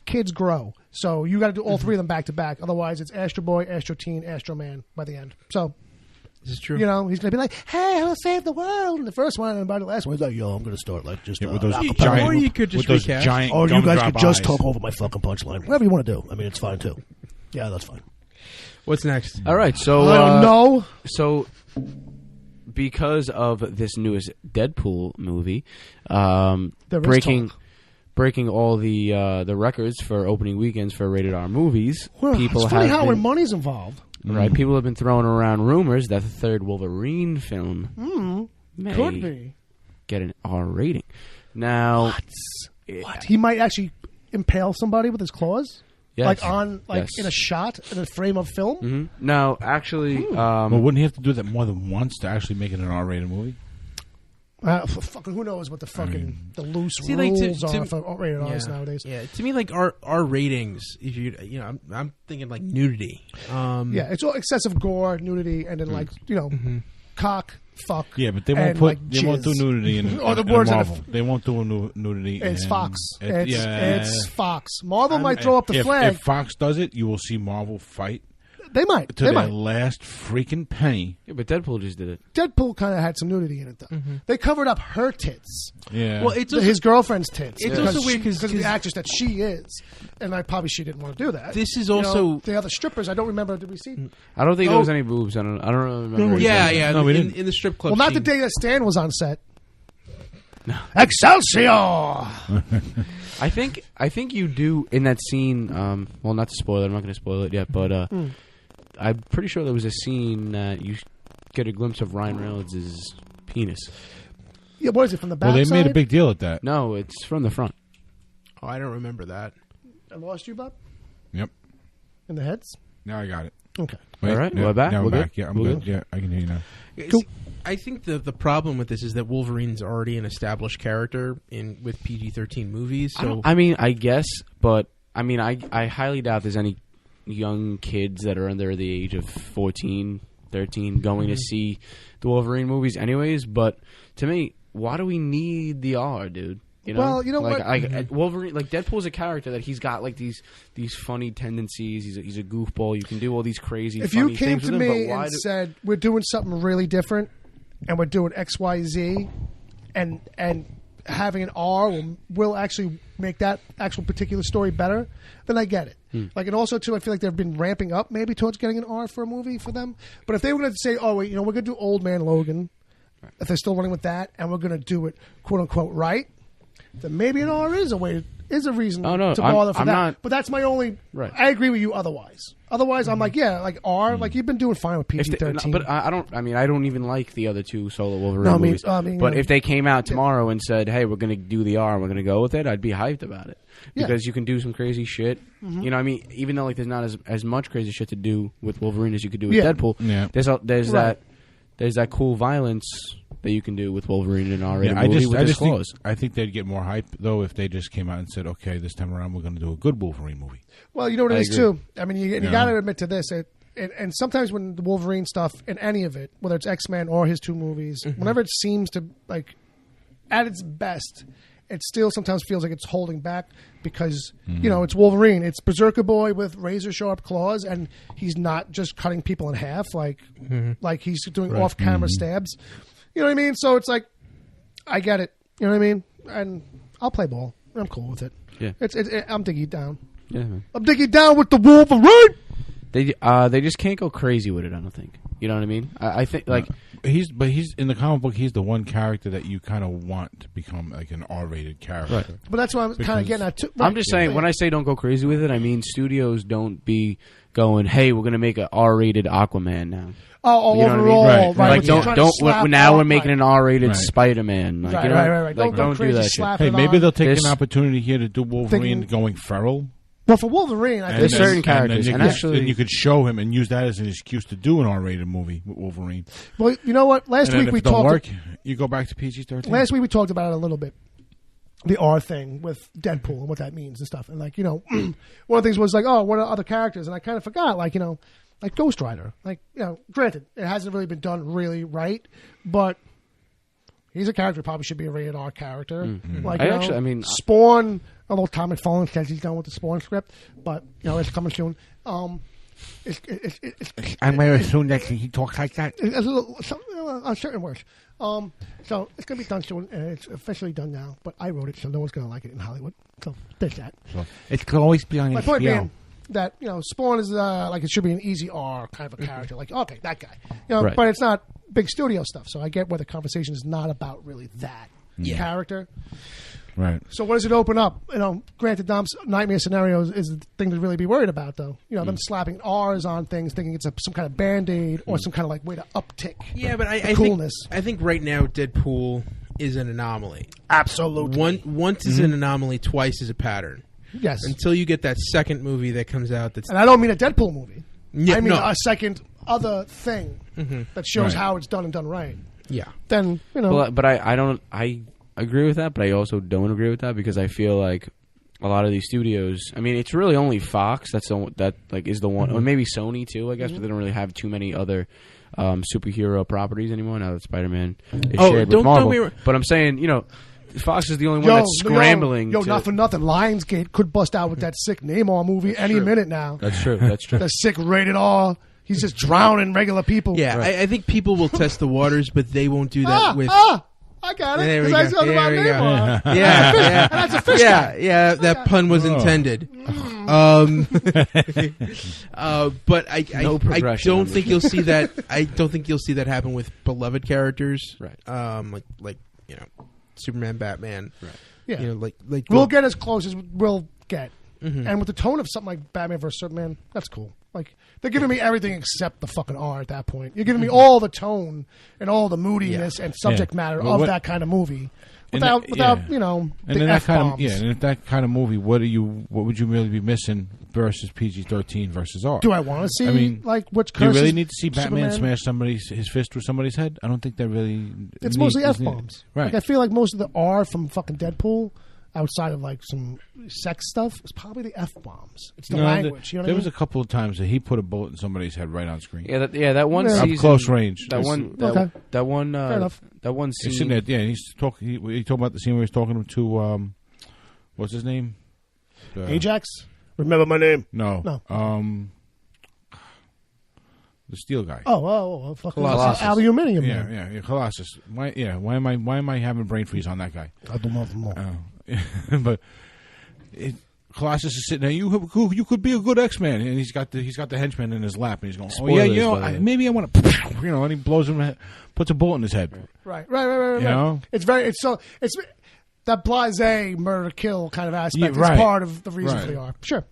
kids grow, so you got to do all three of them back to back. Otherwise, it's Astro Boy, Astro Teen, Astro Man by the end. So. This is true. He's going to be like, "Hey, I'll save the world." In the first one, and by the last one, he's like, "Yo, I'm going to start like just with those acapella." giant, or you could just with those recast. giant or you guys gumdrop could just eyes. talk over my fucking punchline. Whatever you want to do. I mean, it's fine too. Yeah, that's fine. What's next? All right, so I don't know. So because of this newest Deadpool movie, breaking all the records for opening weekends for rated R movies, Well, people it's funny have how been, when money's involved. right. People have been throwing around rumors that the third Wolverine film may Could be. get an R rating. Now, What? He might actually impale somebody with his claws? yes. Like in a shot, in a frame of film? Mm-hmm. Now, actually, Well, wouldn't he have to do that more than once to actually make it an R-rated movie? Fucking who knows what the fucking the loose like, rules to- are for rated R's nowadays. Yeah, to me, like our ratings. If I'm thinking like nudity. Yeah, it's all excessive gore, nudity, and then cock, fuck. Yeah, but they and, won't put. like, They won't do jizz. nudity in, Or the in words in a Marvel. They won't do nudity. It's in, Fox. It's yeah. Fox. Marvel might throw up the flag. If Fox does it, you will see Marvel fight They might. to They their might. last freaking penny. yeah, but Deadpool just did it. Deadpool kind of had some nudity in it, though. They covered up her tits. Yeah. Well, it's also, His girlfriend's tits. It's because also weird because of the 'cause actress that she is. And she didn't want to do that. This is You know, also- the other strippers, I don't remember. Did we see? I don't think there was Oh. any boobs. I don't really remember. yeah. No, we in, didn't. in the strip club. Well, not the scene. day that Stan was on set. Excelsior! I think you do in that scene. Well, not to spoil it. I'm not going to spoil it yet, but I'm pretty sure there was a scene that you get a glimpse of Ryan Reynolds' penis. Yeah, what is it, from the back Well, they made a side? big deal at that. No, it's from the front. Oh, I don't remember that. I lost you, Bob? Yep. In the heads? Now I got it. Okay. Wait, All right, yeah, we're back? Now We're I'm good? back. Yeah, I'm We're good. good? Yeah, I can hear you now. Cool. I think the problem with this is that Wolverine's already an established character with PG-13 movies. So I mean, I guess, but I mean, I highly doubt there's any young kids that are under the age of 14, 13 going to see the Wolverine movies anyways. But to me, why do we need the R, dude? You know? Well, you know like, what? Wolverine, like Deadpool's a character that he's got like these funny tendencies. He's a goofball. You can do all these crazy. If funny you came things to with him, me but why and do- said, we're doing something really different, and we're doing XYZ, and having an R will actually make that actual particular story better, then I get it. Like, and also too, I feel like they've been ramping up maybe towards getting an R for a movie for them. But if they were going to say, oh wait, we're going to do Old Man Logan, if they're still running with that, and we're going to do it quote unquote right, then maybe an R is a reason to bother for that. But that's my only. Right. I agree with you. Otherwise, I'm like, yeah, like R, like you've been doing fine with PG-13. But I don't even like the other two solo Wolverine movies. But if they came out tomorrow and said, "Hey, we're going to do the R, and we're going to go with it," I'd be hyped about it because you can do some crazy shit. You know, what I mean, even though like there's not as much crazy shit to do with Wolverine as you could do with Deadpool. Yeah. There's that cool violence that you can do with Wolverine in an R-rated movie. I think they'd get more hype though if they just came out and said, "Okay, this time around we're going to do a good Wolverine movie." Well, you know what it is too. I mean, you got to admit to this. And sometimes when the Wolverine stuff in any of it, whether it's X-Men or his two movies, whenever it seems to like at its best, it still sometimes feels like it's holding back because it's Wolverine. It's Berserker Boy with razor sharp claws, and he's not just cutting people in half like he's doing off-camera stabs. You know what I mean? So it's like, I get it. You know what I mean? And I'll play ball. I'm cool with it. Yeah. I'm digging it down. Yeah, man. I'm digging it down with the Wolverine. They just can't go crazy with it, I don't think. You know what I mean? I think like he's in the comic book. He's the one character that you kind of want to become like an R-rated character. Right. But that's what I'm kind of getting at too. Right. I'm just saying when I say don't go crazy with it, I mean studios don't be going, "Hey, we're going to make an R-rated Aquaman now." Oh, you know overall, what I mean? right? Like don't. We're making an R-rated Spider-Man. Like, right. Like don't do that shit. Hey, maybe they'll take an opportunity here to do Wolverine going feral. Well, for Wolverine, I think there's certain characters, and you could show him and use that as an excuse to do an R-rated movie with Wolverine. Well, you know what? Last week we talked. You go back to PG-13. Last week we talked about it a little bit. The R thing with Deadpool and what that means and stuff. And like, one of the things was like, oh, what are other characters? And I kind of forgot, like Ghost Rider. Like, granted, it hasn't really been done really right, but he's a character who probably should be a rated R character. Mm-hmm. Like, Spawn, although Tom McFarlane says he's done with the Spawn script, but, it's coming soon. I'm going to assume that he talks like that. On certain words. So it's going to be done soon, and it's officially done now. But I wrote it, so no one's going to like it in Hollywood. So there's that. So it could always be on HBO. My point being that Spawn is like it should be an easy R kind of a character. Like, okay, that guy. Right. But it's not big studio stuff. So I get where the conversation is not about really that character. Right. So what does it open up? Granted, Dom's nightmare scenarios is the thing to really be worried about, though. Them slapping R's on things, thinking it's some kind of Band-Aid or some kind of like way to uptick. Yeah, but I coolness. I think right now Deadpool is an anomaly. Absolutely. Once is an anomaly, twice is a pattern. Yes. Until you get that second movie that comes out that's... And I don't mean a Deadpool movie. Yeah, I mean a second other thing that shows how it's done and done right. Yeah. Then, Well, but I agree with that, but I also don't agree with that because I feel like a lot of these studios, I mean, it's really only Fox is the one, or maybe Sony too, I guess, but they don't really have too many other superhero properties anymore now that Spider-Man is shared with Marvel. But I'm saying, Fox is the only one that's scrambling. Not for nothing. Lionsgate could bust out with that sick Namor movie any minute now. That's true. That's true. The sick rated R. He's just drowning regular people. Yeah, right. I think people will test the waters, but they won't do that with... I got it. There we go. About Namor. Yeah. That's a fish guy. Yeah, that pun was intended. But I don't think you'll see that. I don't think you'll see that happen with beloved characters, right? Like Superman, Batman. Right. Yeah. Like we'll get as close as we'll get, and with the tone of something like Batman vs Superman, that's cool. Like they're giving me everything except the fucking R at that point. You're giving me all the tone and all the moodiness and subject matter of that kind of movie. Without the F-bombs. And in that kind of movie, what would you really be missing versus PG-13 versus R? Do I want to see which do you really need to see Batman smash his fist through somebody's head? I don't think that really. It's mostly F-bombs. Right. Like I feel like most of the R from fucking Deadpool, outside of like some sex stuff, is probably the F-bombs. It's the language. There was a couple of times that he put a bullet in somebody's head right on screen. That one season, up close range. That one scene. He's sitting there, and he's talking. He talking about the scene where he's talking to what's his name? Ajax. Remember my name? No. the steel guy. Oh, fucking Colossus. aluminium. Yeah, Man. yeah, Colossus. Why am I having brain freeze on that guy? I don't know. But Colossus is sitting there. You could be a good X-Man, and he's got the henchman in his lap, and he's going, Spoilers, maybe I want to, and he blows him, puts a bullet in his head. Right. You know? It's that blasé murder kill kind of aspect Yeah, right. is part of the reason Right. for the arc. Sure.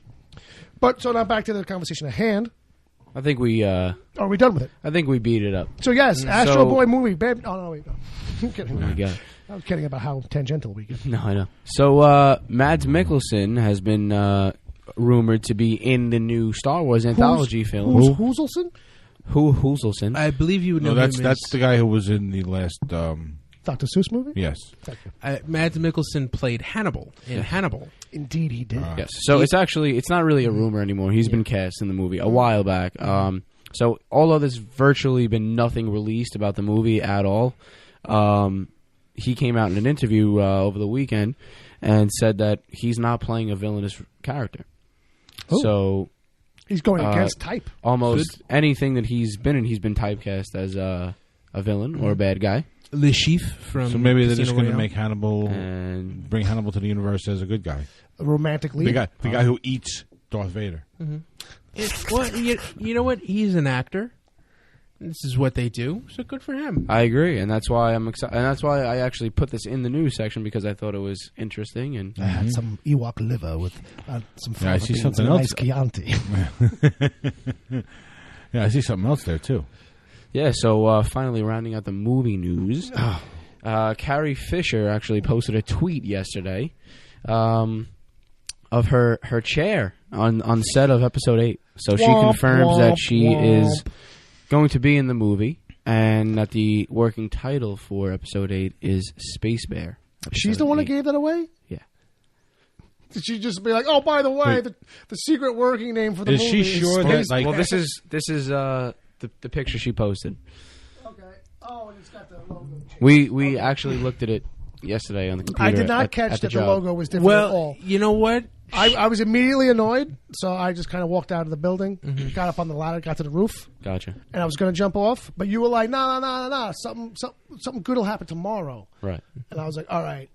But so now back to the conversation at hand. I think we Are we done with it? I think we beat it up. So yes, Astro Boy movie. Babe. Oh no, wait. No. I'm kidding. We got it. I was kidding about how tangential we get. No, I know. So Mads Mikkelsen has been rumored to be in the new Star Wars anthology film. Who's Hooselson? Hooselson? I believe you would know him That's the guy who was in the last. Dr. Seuss movie? Yes. Thank you. Mads Mikkelsen played Hannibal in Hannibal. Indeed, he did. Yes. So it's not really a rumor anymore. He's been cast in the movie a while back. So although there's virtually been nothing released about the movie at all, he came out in an interview over the weekend and said that he's not playing a villainous character. Oh. So He's going against type. almost anything that he's been in, he's been typecast as a villain or a bad guy. Le Chiffre from So maybe they're just Casino going to Royale. make Hannibal, And bring Hannibal to the universe as a good guy. A romantic lead. The guy who eats Darth Vader. Well, you know what? He's an actor. This is what they do, so good for him. I agree, and that's why I'm excited. And that's why I actually put this in the news section because I thought it was interesting. And I had some Ewok liver with some Yeah, I see beans something and a else. nice Chianti. Yeah, I see something else there too. yeah, so finally rounding out the movie news, Carrie Fisher actually posted a tweet yesterday of her chair on set of episode 8. So she Womp, confirms womp, that she womp. is going to be in the movie, and that the working title for episode 8 is Space Bear. She's Episode the one that 8. gave that away? Yeah. Did she just be like, oh, by the way, Wait. the secret working name for the Is movie she sure is that, Space like- Well, Bear? this is the picture she posted. Okay. Oh, and it's got the logo. We actually looked at it yesterday on the computer. I did not at catch the that the job. logo was different at all. Well, you know what? I was immediately annoyed, so I just kind of walked out of the building, Mm-hmm. got up on the ladder, got to the roof, Gotcha. and I was going to jump off. But you were like, no, something good will happen tomorrow. Right. And I was like, all right.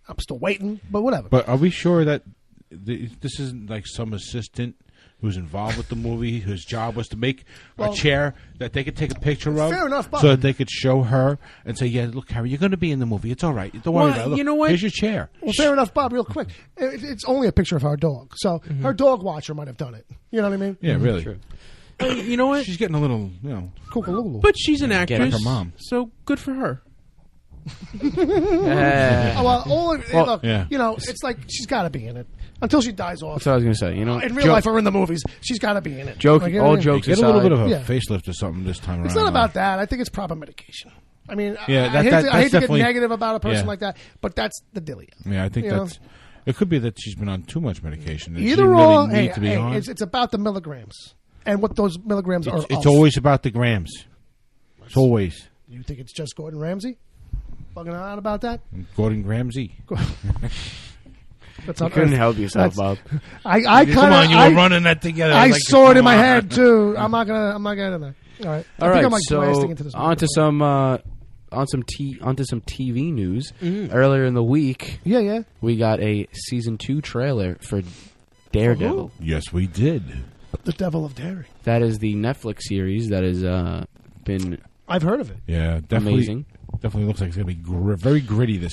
I'm still waiting, but whatever. But are we sure that this isn't like some assistant who's involved with the movie, whose job was to make a chair that they could take a picture of, Fair enough, Bob. so that they could show her and say, "Yeah, look, Harry, you're going to be in the movie. It's all right. Don't worry Well, about it. Look, you know what? Here's your chair." Well, fair enough, Bob. Real quick, it's only a picture of our dog, so her dog watcher might have done it. You know what I mean? Yeah, really. True. You know what? She's getting a little, Kookaloo. But she's an Get actress, her mom. so good for her. Look, yeah. you know, it's like she's got to be in it until she dies off. That's what I was going to say. You know, In real life or in the movies, she's got to be in it. Joke- Like, you know all what I mean? jokes Get a little bit of a Yeah. facelift or something this time around. It's not about that. I think it's proper medication. I mean, Yeah, I hate that's to get definitely- negative about a person yeah. like that, but that's the dilly. Yeah, I think You know? that's. It could be that she's been on too much medication. That she Either didn't or, really need to be on. it's about the milligrams and what those milligrams are. It's of. always about the grams. It's always You think it's just Gordon Ramsay? Bugging out about that? Gordon Ramsay. That's you on couldn't Earth. help yourself, That's- Bob. I kind Come on, you were of. running that together. I like, saw it in my come on. head too. I'm not gonna do that. All right. All I think right, I'm like blasting into so this. onto some TV news. Earlier in the week, Yeah. we got a season 2 trailer for Daredevil. Yes, we did. The Devil of Daring. That is the Netflix series that has been I've heard of it. Yeah, definitely. amazing. Definitely looks like it's going to be very gritty this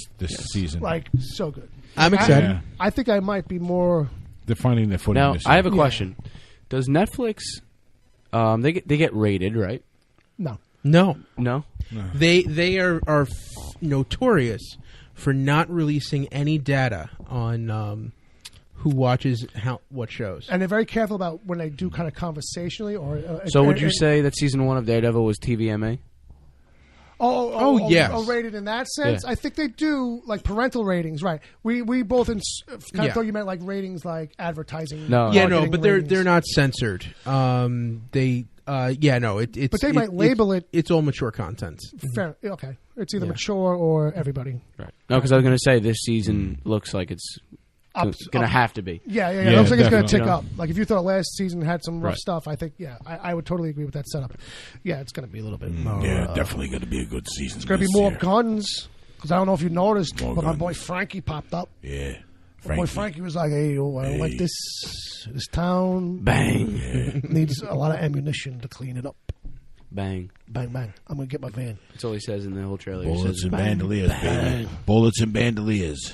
season. Like so good. I'm excited. Yeah. I think I might be more. They're finding their footing. Now, this I have a year. question. Does Netflix they get rated, right? No. No, No. they are notorious for not releasing any data on who watches what shows. And they're very careful about when they do kind of conversationally or. So would you say that season 1 of Daredevil was TVMA? Oh, yes. Rated in that sense. Yeah. I think they do like parental ratings, right? We both kind of Yeah. thought you meant like ratings like advertising. No. Yeah, no, marketing but they're ratings. not censored. It's But they might label it- It's all mature content. Fair. Okay, it's either Yeah. mature or everybody. Right. No, because I was going to say this season looks like it's Gonna have to be. Yeah. Yeah, It looks like it's going to definitely. tick up. Like if you thought last season had some rough Right. stuff, I think I would totally agree with that setup. Yeah, it's going to be a little bit more. Yeah, definitely going to be a good season. It's going to be more guns because I don't know if you noticed, More but my guns. boy Frankie popped up. Yeah. My boy Frankie was like, "Hey, I don't like this. This town Bang, needs a lot of ammunition to clean it up. bang. Bang bang. I'm going to get my van." That's all he says in the whole trailer. He Bullets says, and bang, bandoliers, bang. baby. Bullets and bandoliers.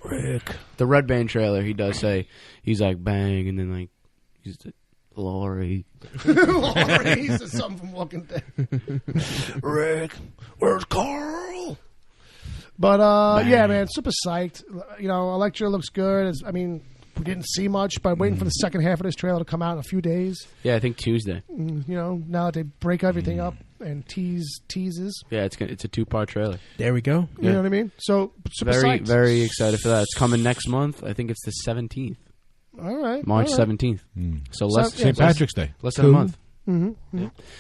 Rick. The Red Band trailer, he does say he's like bang, and then like he's the Laurie. He said something from Walking Dead. Rick, where's Carl? But yeah, man, super psyched. You know, Elektra looks good. We didn't see much, but waiting for the second half of this trailer to come out in a few days. Yeah, I think Tuesday. You know, now that they break everything up and teases. Yeah, it's a 2-part trailer. There we go. You know what I mean? So super Very psyched. very excited for that. It's coming next month. I think it's the 17th, All right, March all right. 17th. So less yeah, St. Patrick's Day. less than a month.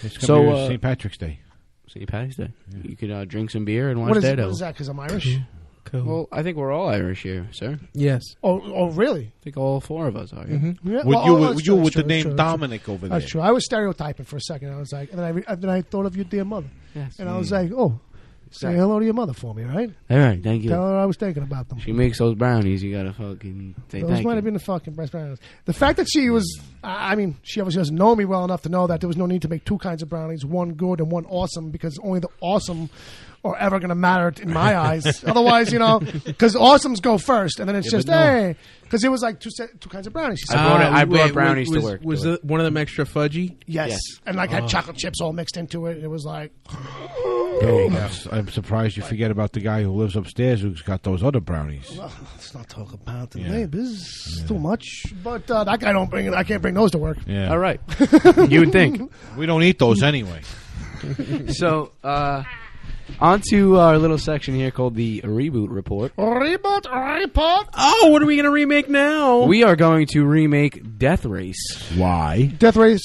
It's So, going to be St. Patrick's Day. St. Patty's Day. You could drink some beer and watch What is Daredevil. that? Because I'm Irish. Cool. Well, I think we're all Irish here, sir. Yes. Oh, really? I think all 4 of us are. Yeah, With well, you, that's with, true, you with that's the true, name that's true. Dominic over there. That's true. I was stereotyping for a second. I was like, and then I thought of your dear mother, Yes. and I was like, oh, say hello to your mother for me, right? All right, thank you. Tell her I was thinking about them. She makes those brownies. You gotta fucking say Those thank might you. have been the fucking best brownies. The fact that she was, she obviously doesn't know me well enough to know that there was no need to make 2 kinds of brownies, one good and one awesome, because only the awesome are ever going to matter in my eyes. Otherwise, because awesomes go first, and then it's just, hey, because it was like 2 kinds of brownies. She said, I brought brownies to work. Was one of them extra fudgy? yes. And like had chocolate chips all mixed into it, and it was like, I'm surprised you forget about the guy who lives upstairs who's got those other brownies. let's not talk about the neighbors. It's too much. But that guy don't bring it. I can't bring those to work. Yeah. All right. You would think. We don't eat those anyway. So, on to our little section here called the Reboot Report. Report. Oh, what are we going to remake now? We are going to remake Death Race. Why? Death Race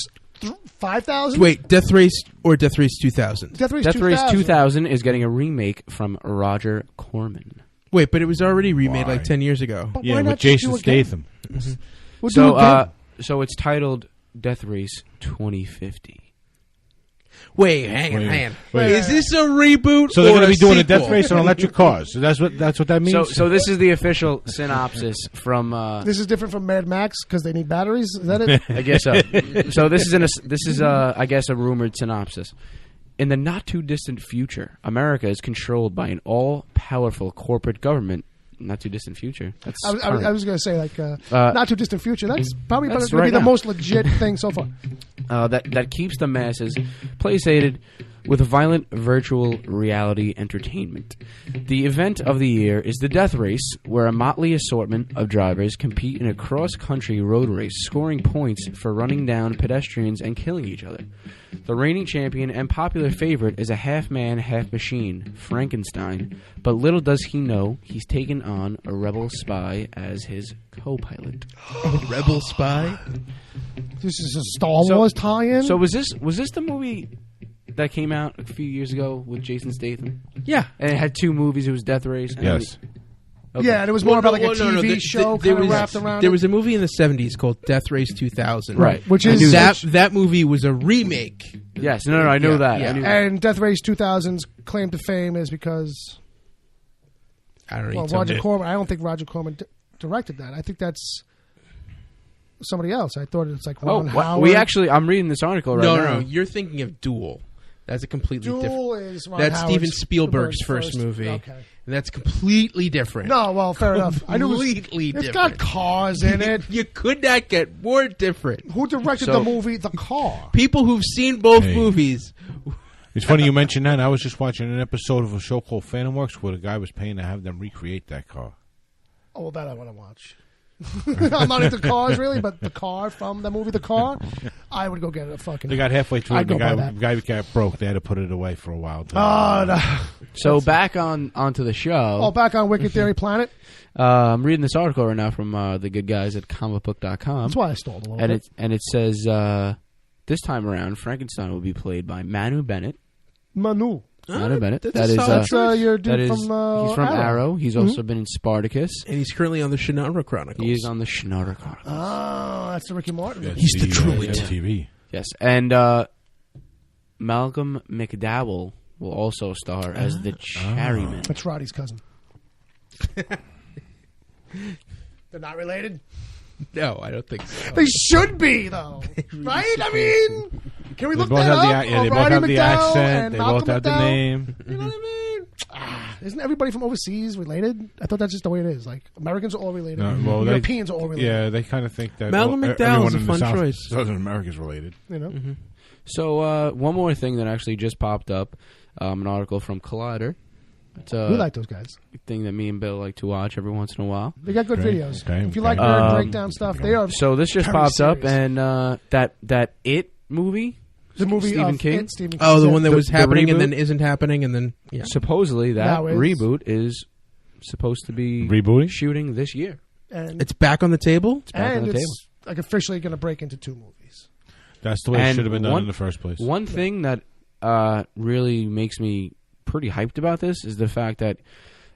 5,000? Wait, Death Race or Death Race 2000? Death Race Death 2000. Race 2000 is getting a remake from Roger Corman. Wait, but it was already remade Why? like 10 years ago. But Yeah, why with not Jason do it again? Statham. We'll do it again. So it's titled Death Race 2050. Wait, hang on. Wait. Is this a reboot So they're or going to be doing a sequel? death race on electric cars. So that's what that means. So this is the official synopsis from. This is different from Mad Max because they need batteries. Is that it? I guess so. So this is I guess a rumored synopsis. In the not too distant future, America is controlled by an all-powerful corporate government. Not too distant future. That's I was going to say not too distant future. That's probably That's going to be right the now. most legit thing so far. that keeps the masses placated with violent virtual reality entertainment. The event of the year is the Death Race, where a motley assortment of drivers compete in a cross-country road race, scoring points for running down pedestrians and killing each other. The reigning champion and popular favorite is a half-man, half-machine, Frankenstein, but little does he know he's taken on a rebel spy as his co-pilot. Rebel Spy? This is a Star Wars tie-in. So was this the movie that came out a few years ago with Jason Statham? Yeah. And it had 2 movies. It was Death Race. And Yes. Okay. Yeah, and it was more about like a TV show there kind of was- wrapped around There it. was a movie in the 70s called Death Race 2000. Right. Which I is knew That movie was a remake. Yes. No, I know Yeah, that. yeah. I knew that. And Death Race 2000's claim to fame is because I don't know. well, Roger Corman. I don't think Roger Corman directed that. I think that's somebody else. I thought it's like Ron Howard. I'm reading this article right now. No. You're thinking of Duel. That's a completely different. Duel is Ron That's Howard's Steven Spielberg's first movie. Okay. And that's completely different. No, well, fair enough. I knew Completely it's different. got cars in it. You could not get more different. Who directed So- the movie The Car? People who've seen both Hey. movies. It's funny you mentioned that. I was just watching an episode of a show called Phantom Works where the guy was paying to have them recreate that car. Oh, well, that I want to watch. I'm not into cars really, but the car from the movie The Car, I would go get a fucking. They got halfway through I'd it. The go buy that. guy got broke. They had to put it away for a while. Oh, no. So back onto the show. Oh, back on Wicked Theory Planet. I'm reading this article right now from the good guys at comicbook.com. That's why I stalled a little bit. And it says this time around, Frankenstein will be played by Manu Bennett, Manu. Not Bennett. That's That a is solid choice. Your dude that is from he's from Arrow. He's also been in Spartacus. And he's currently on the Shannara Chronicles. He is on the Shannara Chronicles. Oh, that's the Ricky Martin. That's He's the druid. TV. Yes, and Malcolm McDowell will also star as the Cherryman. That's Roddy's cousin. They're not related? No, I don't think so. They should be, though. Right? I mean, can we look both that have up? they both Roddy have the McDowell accent. and They Malcolm both have the McDowell? name. You know what I mean? Isn't everybody from overseas related? I thought that's just the way it is. Like, Americans are all related. No, well, Europeans are all related. Yeah, they kind of think that Malcolm McDowell is a fun choice. Southern America's related. You know? Mm-hmm. So one more thing that actually just popped up, an article from Collider. It's We like those guys. thing that me and Bill like to watch every once in a while. They got good Okay, videos. okay, If you okay. like nerd breakdown stuff, they are. So this just very popped up, serious. and that It movie, The movie Stephen of King? It, Stephen King. Oh, the one that was The happening and reboot? then isn't happening and then... Yeah. supposedly that Now is- reboot is supposed to be Rebooting? shooting this year. And It's back on the table? It's back on the table. it's like officially going to break into 2 movies. That's the way it And should have been done one- in the first place. One thing that really makes me pretty hyped about this is the fact that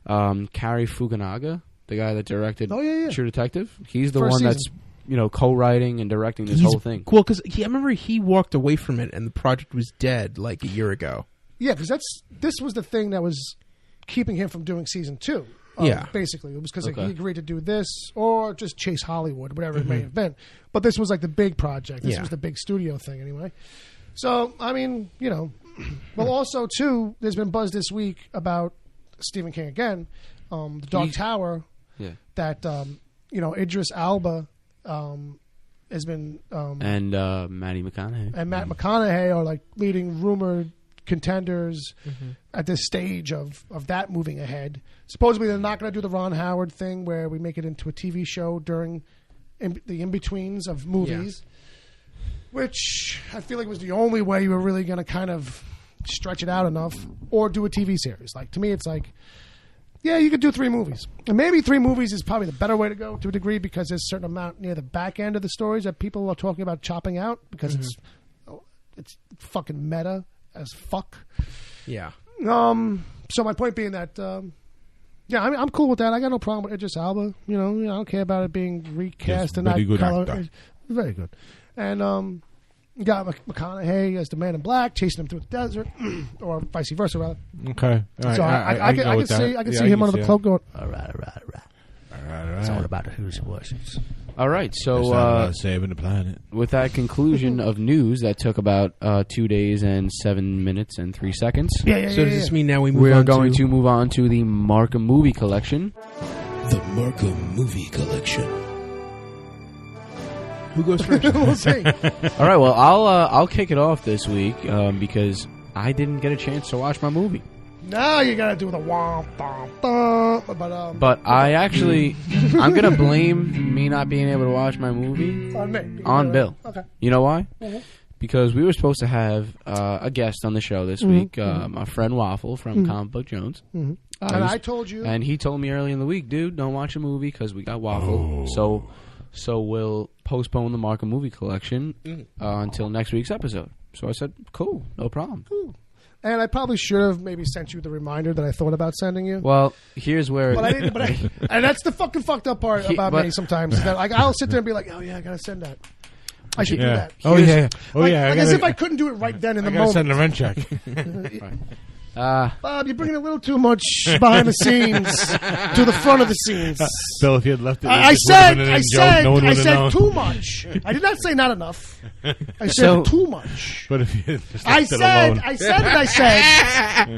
Cary Fukunaga, the guy that directed Oh, yeah. True Detective, he's the First one season. that's co-writing and directing this whole thing. Cool, because I remember he walked away from it and the project was dead like a year ago. Yeah, because this was the thing that was keeping him from doing season 2. Yeah. Basically. It was because Okay. he agreed to do this or just chase Hollywood, whatever it may have been. But this was like the big project. This Yeah. was the big studio thing anyway. So, I mean, Well, also, too, there's been buzz this week about Stephen King again, The Dark Tower, Yeah. that, Idris Elba has been... And Matty McConaughey. and Matt McConaughey are like leading rumored contenders at this stage of that moving ahead. Supposedly they're not going to do the Ron Howard thing where we make it into a TV show during the in-betweens of movies, which I feel like was the only way you were really going to kind of stretch it out enough or do a TV series. Like, to me, it's like, yeah, you could do 3 movies. And maybe 3 movies is probably the better way to go to a degree because there's a certain amount near the back end of the stories that people are talking about chopping out because it's fucking meta as fuck. Yeah. So my point being that, I'm cool with that. I got no problem with Idris Elba. I don't care about it being recast Yes, and very not good color. actor. Very good. And you got McConaughey as the Man in Black chasing him through the desert, or vice versa, rather. Okay. All right. So I go can with that. see Yeah, him under the that. cloak going. All right. It's all about who's voices. All right, It's not so about saving the planet. with that conclusion of news that took about 2 days and 7 minutes and 3 seconds, Yeah. So does this mean now we move we are on going to move on to the MAKHAM Movie Collection. the MAKHAM Movie Collection? Who goes first? We'll see. All right, well, I'll kick it off this week because I didn't get a chance to watch my movie. Now you gotta do the womp womp womp. But I actually, I'm going to blame me not being able to watch my movie On me. on Bill. Okay. You know why? Mm-hmm. Because we were supposed to have a guest on the show this week, my friend Waffle from Comic Book Jones. And I told you. And he told me early in the week, dude, don't watch a movie because we got Waffle. So we'll postpone the MAKHAM Movie Collection until next week's episode. So I said, cool, no problem. And I probably should have maybe sent you the reminder that I thought about sending you. Well, here's where... But I didn't. And that's the fucking fucked up part about me sometimes. Is that I'll sit there and be like, oh yeah, I gotta send that. I should do Yeah. that. Oh yeah. Oh Like, yeah. like as if I couldn't do it right then in the I gotta moment. send a rent check. Bob, you're bringing a little too much behind the scenes to the front of the scenes. Bill, if you had left it, I said too much. I did not say not enough. I said So- too much. But if you had just I left it said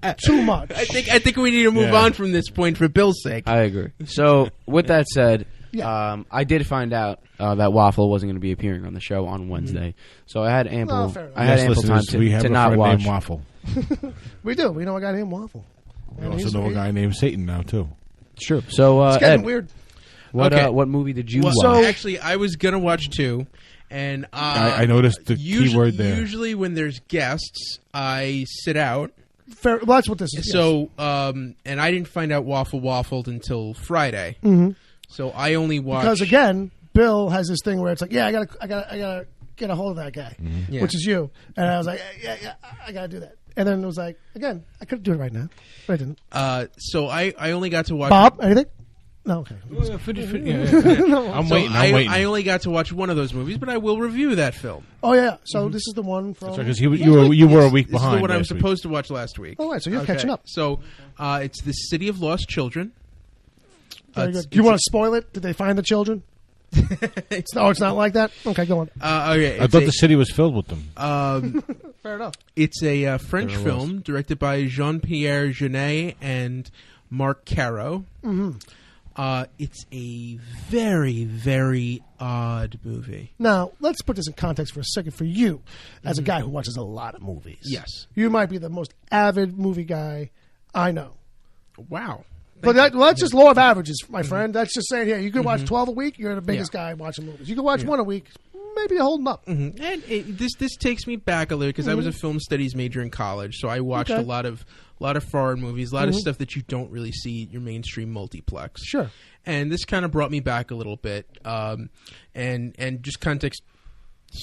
alone, too much. I think we need to move on from this point for Bill's sake. I agree. So with that said, Yeah. I did find out that Waffle wasn't going to be appearing on the show on Wednesday. So I had ample, fair enough. I had yes, ample time listeners, we have to a not friend watch. named Waffle. We do. We know a guy named Waffle. We also know a guy named Satan now too. It's true. So It's getting Ed, weird. what movie did you Well, watch? actually, I was gonna watch 2, and I noticed the keyword there. Usually, when there's guests, I sit out. Fair, well, that's what this is. So, and I didn't find out Waffle waffled until Friday. So I only watched because again, Bill has this thing where it's like, yeah, I gotta get a hold of that guy, Yeah. which is you. And I was like, yeah, I got to do that. And then it was like, again, I could do it right now, but I didn't. So I only got to watch Bob, anything? No, okay. I'm waiting. I only got to watch one of those movies, but I will review that film. Oh yeah. So this is the one from. Because you were a week This is behind. the one I was last week. supposed to watch last week. Oh, right. So you're catching up. So it's The City of Lost Children. Very good. Do you want to spoil it? Did they find the children? It's not like that. Okay, go on. Okay, I thought the city was filled with them. Fair enough. It's a French film directed by Jean-Pierre Jeunet and Marc Caro. It's a very, very odd movie. Now, let's put this in context for a second for you, as a guy who watches a lot of movies. Yes. You might be the most avid movie guy I know. Wow. But that's just law of averages, my friend. That's just saying, you could watch 12 a week, you're the biggest guy watching movies. You could watch one a week, maybe you're holding up. And this takes me back a little because I was a film studies major in college, so I watched a lot of foreign movies, a lot of stuff that you don't really see at your mainstream multiplex. Sure. And this kind of brought me back a little bit. And just context,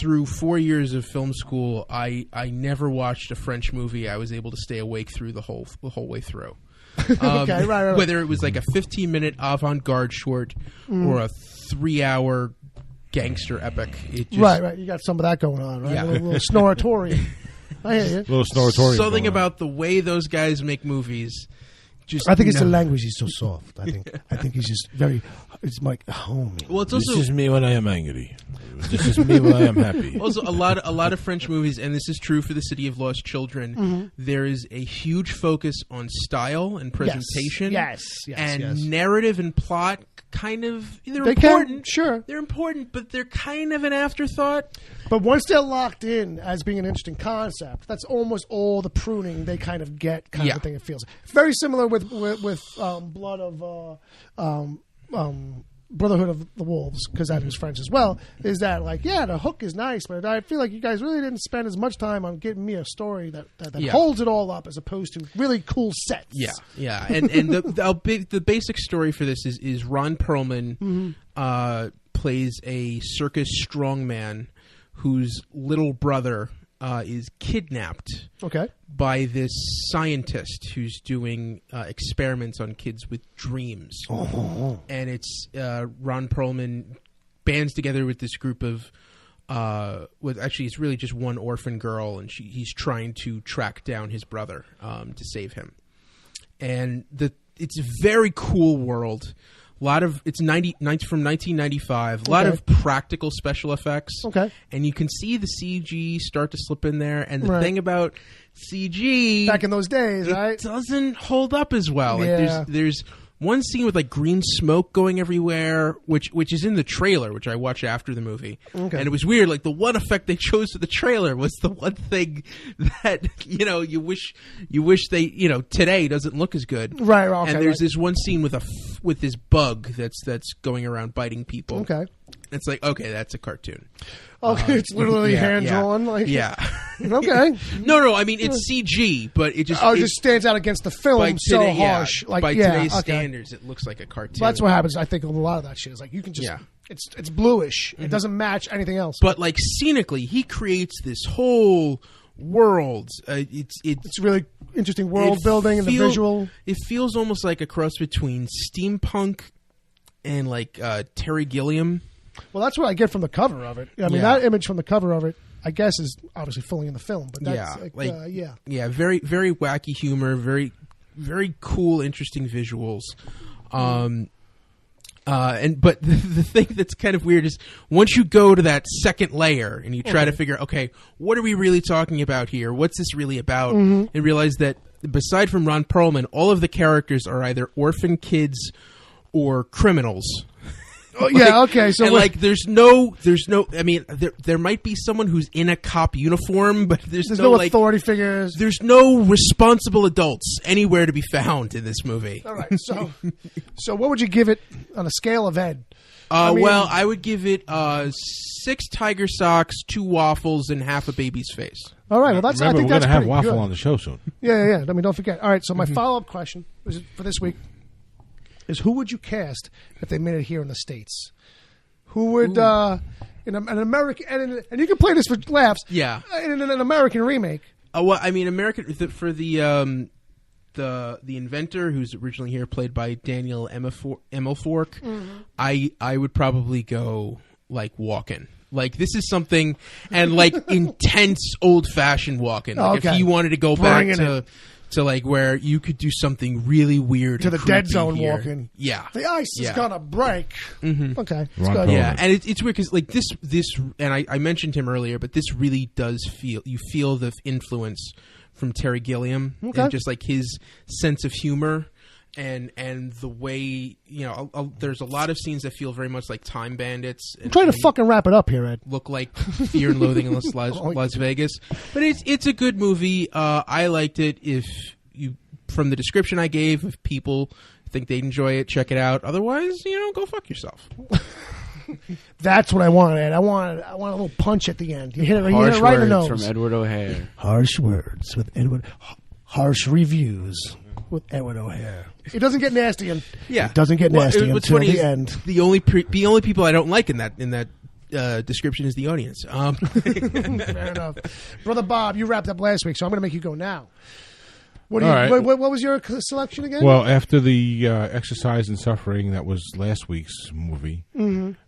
through 4 years of film school, I never watched a French movie I was able to stay awake through the whole way through. Okay, right. Whether it was like a 15-minute avant-garde short or a 3-hour gangster epic. It just, Right. You got some of that going on, right? Yeah. A little snoratorium. I hear you. Little snoratorium. Something about the way those guys make movies. I think it's the language. He's so soft. I think he's just very. It's like homey. Well, it's This also is me when I am angry. This is me when I am happy. also a lot of French movies, and this is true for The City of Lost Children. There is a huge focus on style and presentation. Yes. And narrative and plot. Kind of, they're They important. sure. They're important, but they're kind of an afterthought. But once they're locked in as being an interesting concept, that's almost all the pruning they kind of get, kind of thing. It feels very similar with Blood of Brotherhood of the Wolves, because that is French as well. Is that like, the hook is nice, but I feel like you guys really didn't spend as much time on getting me a story that holds it all up, as opposed to really cool sets. Yeah. And the basic story for this is Ron Perlman plays a circus strongman whose little brother is kidnapped by this scientist who's doing experiments on kids with dreams. And it's Ron Perlman bands together with this group of it's really just one orphan girl, and he's trying to track down his brother to save him. And it's a very cool world. It's from 1995. A lot of practical special effects. And you can see the CG start to slip in there. And the thing about CG back in those days, it doesn't hold up as well. Like there's one scene with like green smoke going everywhere, which is in the trailer, which I watched after the movie. And it was weird. Like the one effect they chose for the trailer was the one thing that you wish they today doesn't look as good. Right. Okay, and there's this one scene with this bug that's going around biting people. It's like, okay, that's a cartoon. It's literally hand drawn. Okay. No. I mean, it's CG, but it just just stands out against the film so harsh. By today's standards, it looks like a cartoon. Well, that's what happens. I think with a lot of that shit is like you can just it's bluish. It doesn't match anything else. But like scenically, he creates this whole world. It's really interesting world building and the visual. It feels almost like a cross between steampunk and like Terry Gilliam. Well, that's what I get from the cover of it. I mean, that image from the cover of it, I guess, is obviously fully in the film. But that's very, very wacky humor, very, very cool, interesting visuals. But the thing that's kind of weird is once you go to that second layer and you try to figure, okay, what are we really talking about here? What's this really about? And realize that beside from Ron Perlman, all of the characters are either orphan kids or criminals. So there's no. I mean, there might be someone who's in a cop uniform, but there's no authority figures. There's no responsible adults anywhere to be found in this movie. All right, so what would you give it on a scale of Ed? I would give it 6 tiger socks, 2 waffles, and half a baby's face. All right, well that's. Remember, I think we're that's going to have pretty waffle good. on the show soon. Yeah. I mean, don't forget. All right, so my follow-up question for this week is: who would you cast if they made it here in the States? Who would in an American, and you can play this for laughs. Yeah. In an American remake. Well, I mean, for the inventor, who's originally here, played by Daniel Emilfork, I would probably go like Walken. Like, this is something, and like intense old-fashioned Walken. Like, if you wanted to go back to like where you could do something really weird to and the dead zone here. Walking. Yeah, the ice is gonna break. Okay, Ron good. Yeah, and it's weird because like this, and I mentioned him earlier, but this really does feel the influence from Terry Gilliam and just like his sense of humor. And the way, there's a lot of scenes that feel very much like Time Bandits. I'm trying to fucking wrap it up here, Ed. Look like Fear and Loathing in Las Vegas. But it's a good movie. I liked it. From the description I gave, if people think they'd enjoy it, check it out. Otherwise, go fuck yourself. That's what I want, Ed. I want a little punch at the end. You hit it right in the nose. From Edward O'Hare. Harsh words with Edward. Harsh reviews with Edward O'Hare. It doesn't get nasty, and it doesn't get nasty until the end. The only people I don't like in that description is the audience. Fair enough, Brother Bob. You wrapped up last week, so I'm going to make you go now. What was your selection again? Well, after the Exercise and Suffering, that was last week's movie,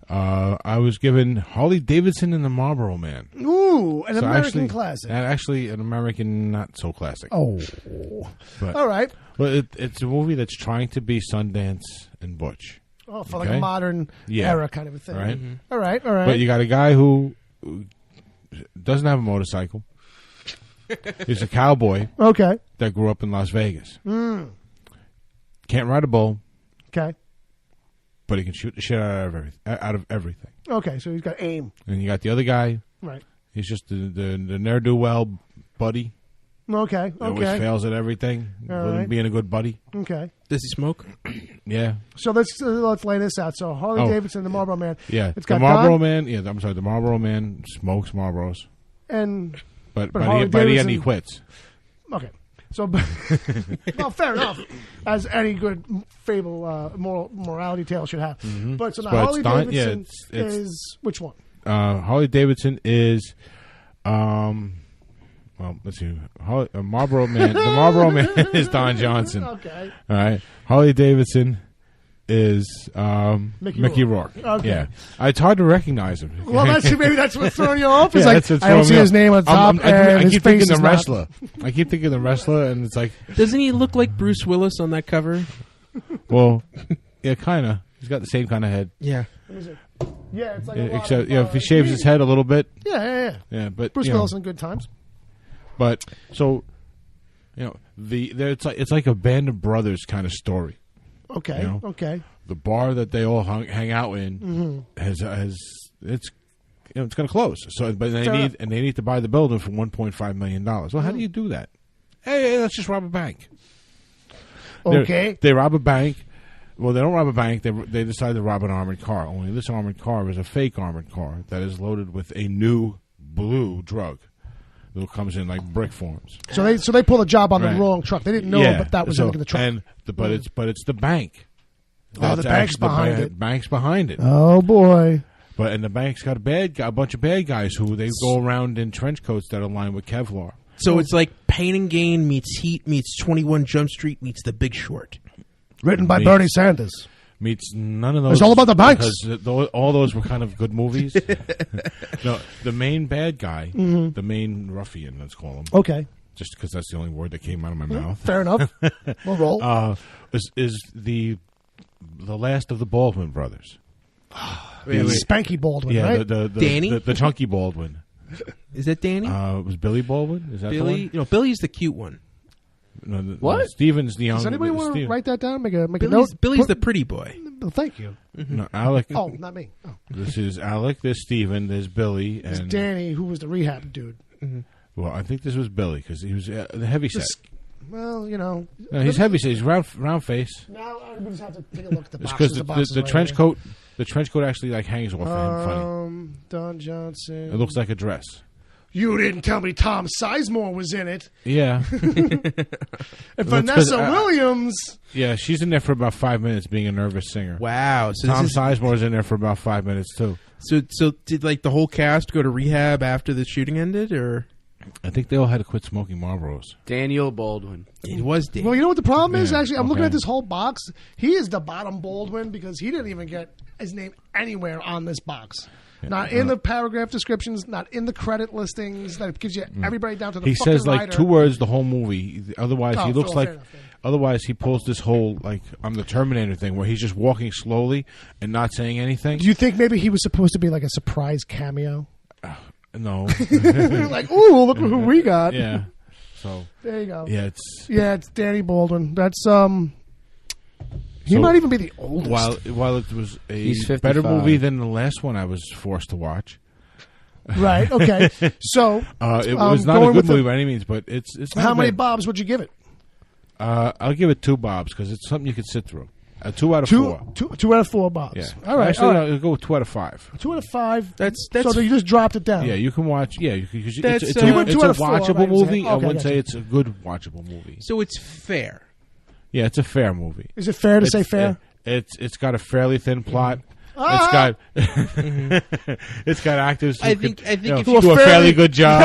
I was given Harley Davidson and the Marlboro Man. Ooh, an American classic. And actually, an American not-so-classic. Oh. But, all right. Well, it's a movie that's trying to be Sundance and Butch. Oh, for like a modern era kind of a thing. Right? All right. But you got a guy who doesn't have a motorcycle. He's a cowboy. Okay. That grew up in Las Vegas. Can't ride a bull. Okay. But he can shoot the shit out of everything. Okay, so he's got aim. And you got the other guy. Right. He's just the ne'er-do-well buddy. Okay. He always fails at everything. Being a good buddy. Okay. Does he smoke? Yeah. So let's lay this out. So Harley Davidson, the Marlboro Man. Yeah. It's got the Marlboro Man. Yeah. I'm sorry. The Marlboro Man smokes Marlboros. But by the end he quits. Okay. So, well, fair enough, as any good fable, morality tale should have. But so now Harley Davidson is which one? Harley Davidson is, well, let's see. Marlboro Man. The Marlboro Man is Don Johnson. Okay. All right. Harley Davidson is Mickey Rourke. Okay. Yeah. It's hard to recognize him. Well, maybe that's what's throwing you off. It's like, I don't see his name on top. I keep thinking the wrestler. I keep thinking the wrestler, and it's like, doesn't he look like Bruce Willis on that cover? Well, yeah, kind of. He's got the same kind of head. Yeah. Yeah, it's like except if he shaves his head a little bit. Yeah. But Bruce Willis in good times. But so, it's like a Band of Brothers kind of story. Okay. Okay. The bar that they all hang out in has it's going to close. So, but they need to buy the building for $1.5 million. Well, how do you do that? Hey, let's just rob a bank. Okay. They rob a bank. Well, they don't rob a bank. They decide to rob an armored car. Only this armored car is a fake armored car that is loaded with a new blue drug. It comes in like brick forms. So they pull a job on the wrong truck. They didn't know, but that was in the truck. But it's the bank. The bank's behind it. Bank's behind it. Oh boy! And the bank's got a bunch of bad guys who they go around in trench coats that are lined with Kevlar. So it's like Pain and Gain meets Heat meets 21 Jump Street meets The Big Short. Written by Bernie Sanders. Meets none of those. It's all about the banks. Because all those were kind of good movies. No, the main bad guy, the main ruffian, let's call him. Okay. Just because that's the only word that came out of my mouth. Fair enough. We'll roll. Is the last of the Baldwin brothers. Spanky Baldwin, right? Danny? The chunky Baldwin. Is that Danny? It was Billy Baldwin? Is that Billy? the one? Billy's the cute one. No, what? Steven's the young. Does anybody want to write that down? Make a Billy's, note. Billy's the pretty boy. Oh, thank you. No, Alec. Oh, not me. Oh. This is Alec. There's Steven. There's Billy. There's and Danny, who was the rehab dude. Well, I think this was Billy because he was the heavy set. Well, No, he's heavy set. He's round face. Now we just have to take a look at the It's boxes. because the trench coat. The trench coat actually like hangs off of him funny. Don Johnson. It looks like a dress. You didn't tell me Tom Sizemore was in it. Yeah. And Vanessa Williams. Yeah, she's in there for about 5 minutes being a nervous singer. Wow. So Tom Sizemore's in there for about 5 minutes, too. So did like the whole cast go to rehab after the shooting ended, or? I think they all had to quit smoking Marlboros. Daniel Baldwin. It was Dave. Well, you know what the problem is? Yeah, Actually, I'm looking okay. at this whole box. He is the bottom Baldwin because he didn't even get his name anywhere on this box. Not in the paragraph descriptions, not in the credit listings. That gives you everybody down to the He fucking says like writer. 2 words the whole movie. Otherwise, he looks fair like. enough. Otherwise, he pulls this whole like I'm the Terminator thing, where he's just walking slowly and not saying anything. Do you think maybe he was supposed to be like a surprise cameo? No. Like, ooh, look who we got. Yeah. So There you go. yeah, It's Danny Baldwin. That's he So, might even be the oldest. while it was a He's better 55. movie than the last one I was forced to watch. Right. Okay. So It was not a going good with movie the- by any means, but it's not how many bad. bobs would you give it? I'll give it 2 bobs because it's something you could sit through. 2 out of 4. Two out of 4 bobs. Yeah. All right. Actually, all right. I'll go with 2 out of 5. 2 out of 5. That's So you just dropped it down. Yeah, you can watch. Yeah, That's, it's you went a 2 out of 4, watchable right, movie. okay, I wouldn't gotcha. say it's a good watchable movie. so it's fair. Yeah, it's a fair movie. Is it fair to say fair? It's got a fairly thin plot. Ah! It's got actors. Who I think who if do you a fairly- fairly good job.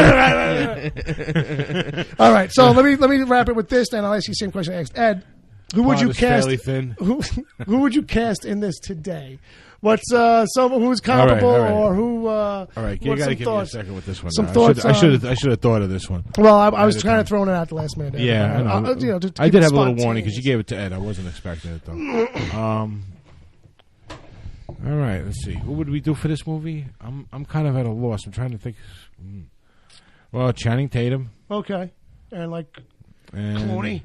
All right. So let me wrap it with this. Then I'll ask you the same question I asked Ed. Who would Plot you is cast? fairly thin. Who would you cast in this today? What's someone who's comparable all right. or who? All right, you what's got to some give me a thoughts? second with this one. Some now. thoughts I should on- have thought of this one. Well, I was Ahead of kind of time. throwing it out the last minute. Yeah, I know. To I keep did it have a little warning because spontaneous. you gave it to Ed. I wasn't expecting it though. All right, let's see. What would we do for this movie? I'm kind of at a loss. I'm trying to think. Well, Channing Tatum Okay, and like and Clooney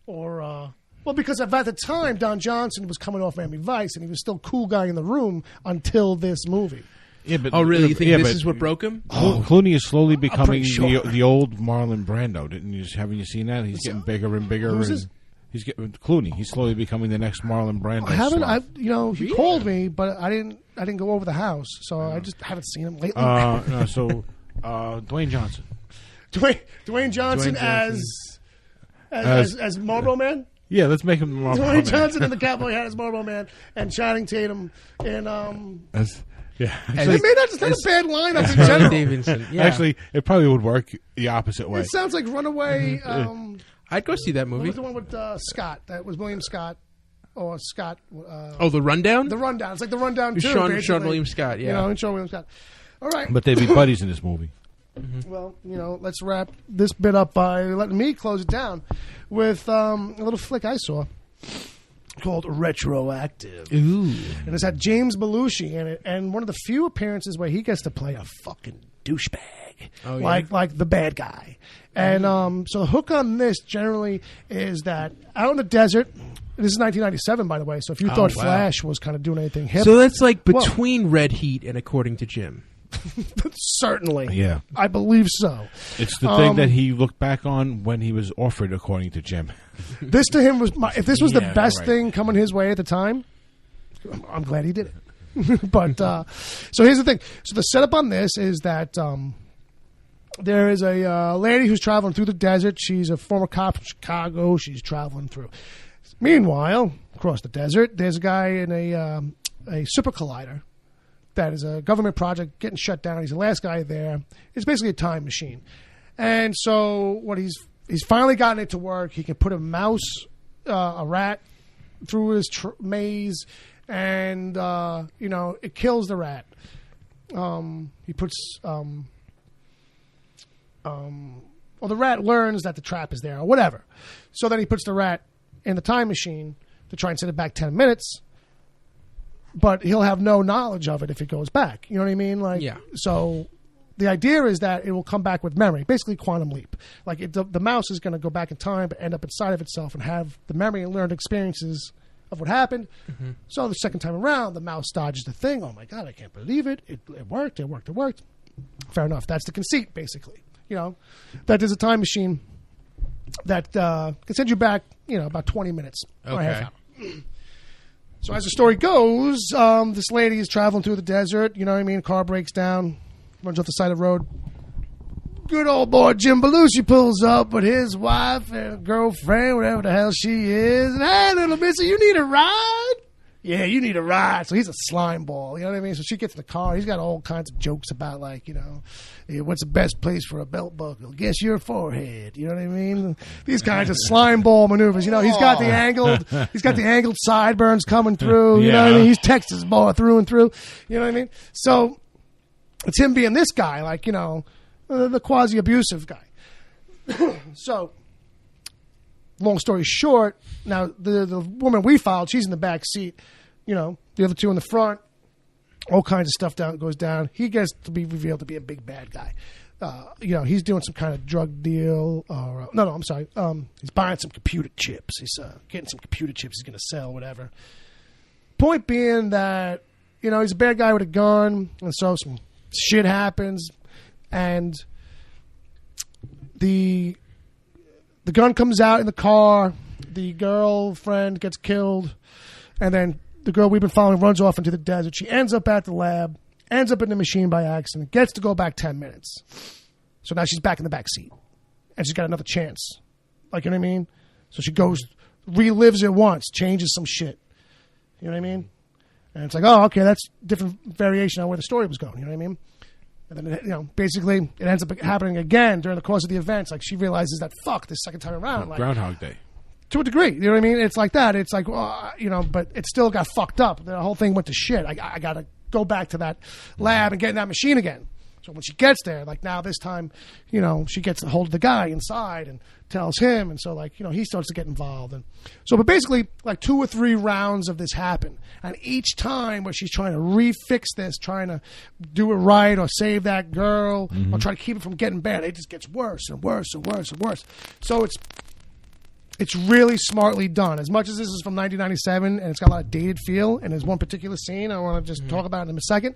or. Well, because at the time, Don Johnson was coming off Miami Vice, and he was still cool guy in the room until this movie. Yeah, but Oh, really? You think this but is what broke him? Clooney is slowly becoming sure. the old Marlon Brando. Haven't you seen that? He's getting bigger and bigger. Who's and this? He's getting Clooney. He's slowly becoming the next Marlon Brando. I haven't. star. He called me, but I didn't go over the house, so I just haven't seen him lately. No, so Dwayne Johnson. Dwayne Johnson as Marlboro Man. Yeah, let's make him Marlon Dwayne Man. Johnson in the cowboy hat as Marlboro Man, and Channing Tatum in Yeah, I mean, that's not a bad lineup in Harley general. Davidson. Yeah. actually, it probably would work the opposite way. It sounds like Runaway. I'd go see that What movie. was the one with Scott? That was William Scott or Scott. Oh, The Rundown? The Rundown. It's like the Rundown too. Sean basically. William Scott, yeah. You know, and Sean William Scott. All right. But they'd be buddies in this movie. Well, let's wrap this bit up by letting me close it down with a little flick I saw called Retroactive. Ooh. And it's had James Belushi in it, and one of the few appearances where he gets to play a fucking douchebag. Oh, yeah? Like the bad guy. And so the hook on this generally is that out in the desert, this is 1997, by the way, so if you thought wow. Flash was kind of doing anything hip, So that's like Well- between Red Heat and According to Jim. certainly. Yeah. I believe so. It's the thing that he looked back on when he was offered, according to Jim. This to him was if this was the Yeah, best right. thing coming his way at the time, I'm glad he did it. But so here's the thing. So the setup on this is that there is a lady who's traveling through the desert. She's a former cop from Chicago. She's traveling through. Meanwhile, across the desert, there's a guy in a super collider that is a government project getting shut down. He's the last guy there. It's basically a time machine. And so what he's finally gotten it to work. He can put a mouse, a rat, through his maze, and it kills the rat. He puts the rat learns that the trap is there or whatever. So then he puts the rat in the time machine to try and send it back 10 minutes. But he'll have no knowledge of it if it goes back. You know what I mean? Like, Yeah. So the idea is that it will come back with memory, basically quantum leap. Like the mouse is going to go back in time, but end up inside of itself and have the memory and learned experiences of what happened. Mm-hmm. So the second time around, the mouse dodges the thing. Oh my God, I can't believe it! It worked. It worked. It worked. Fair enough. That's the conceit, basically. That there's a time machine that can send you back, about 20 minutes or a half hour. So as the story goes, this lady is traveling through the desert. You know what I mean? Car breaks down, runs off the side of the road. Good old boy Jim Belushi pulls up with his wife and girlfriend, whatever the hell she is. And, hey, little missy, you need a ride? yeah, you need a ride. So he's a slime ball. You know what I mean? So she gets in the car. He's got all kinds of jokes about, like, you know, hey, what's the best place for a belt buckle? Guess your forehead. You know what I mean? These kinds of slime ball maneuvers. You know, he's got the angled sideburns coming through. You know what I mean? He's Texas ball through and through. You know what I mean? So it's him being this guy, like, you know, the quasi-abusive guy. So, long story short, now the woman we followed, she's in the back seat. You know, the other two in the front. All kinds of stuff goes down. He gets to be revealed to be a big bad guy. You know, he's doing some kind of drug deal. Or I'm sorry. He's buying some computer chips. He's getting some computer chips he's going to sell, whatever. Point being that, you know, he's a bad guy with a gun, and so some shit happens, and the gun comes out in the car. The girlfriend gets killed, and then the girl we've been following runs off into the desert. She ends up at the lab, ends up in the machine by accident, gets to go back 10 minutes. So now she's back in the back seat, and she's got another chance. Like, you know what I mean? So she goes, relives it once, changes some shit. You know what I mean? And it's like, oh, okay, that's different variation on where the story was going. You know what I mean? And then, you know, basically, it ends up happening again during the course of the events. Like, she realizes that, fuck, this second time around. Like, Groundhog Day. To a degree. You know what I mean? It's like that. It's like, you know, but it still got fucked up. The whole thing went to shit. I got to go back to that lab and get in that machine again. So when she gets there, like, now this time, you know, she gets a hold of the guy inside and tells him. And so, like, you know, he starts to get involved. And so, but basically, like 2 or 3 rounds of this happen. And each time where she's trying to refix this, trying to do it right or save that girl or try to keep it from getting bad, it just gets worse and worse and worse and worse. So it's really smartly done. As much as this is from 1997 and it's got a lot of dated feel, and there's one particular scene I want to just talk about in a second,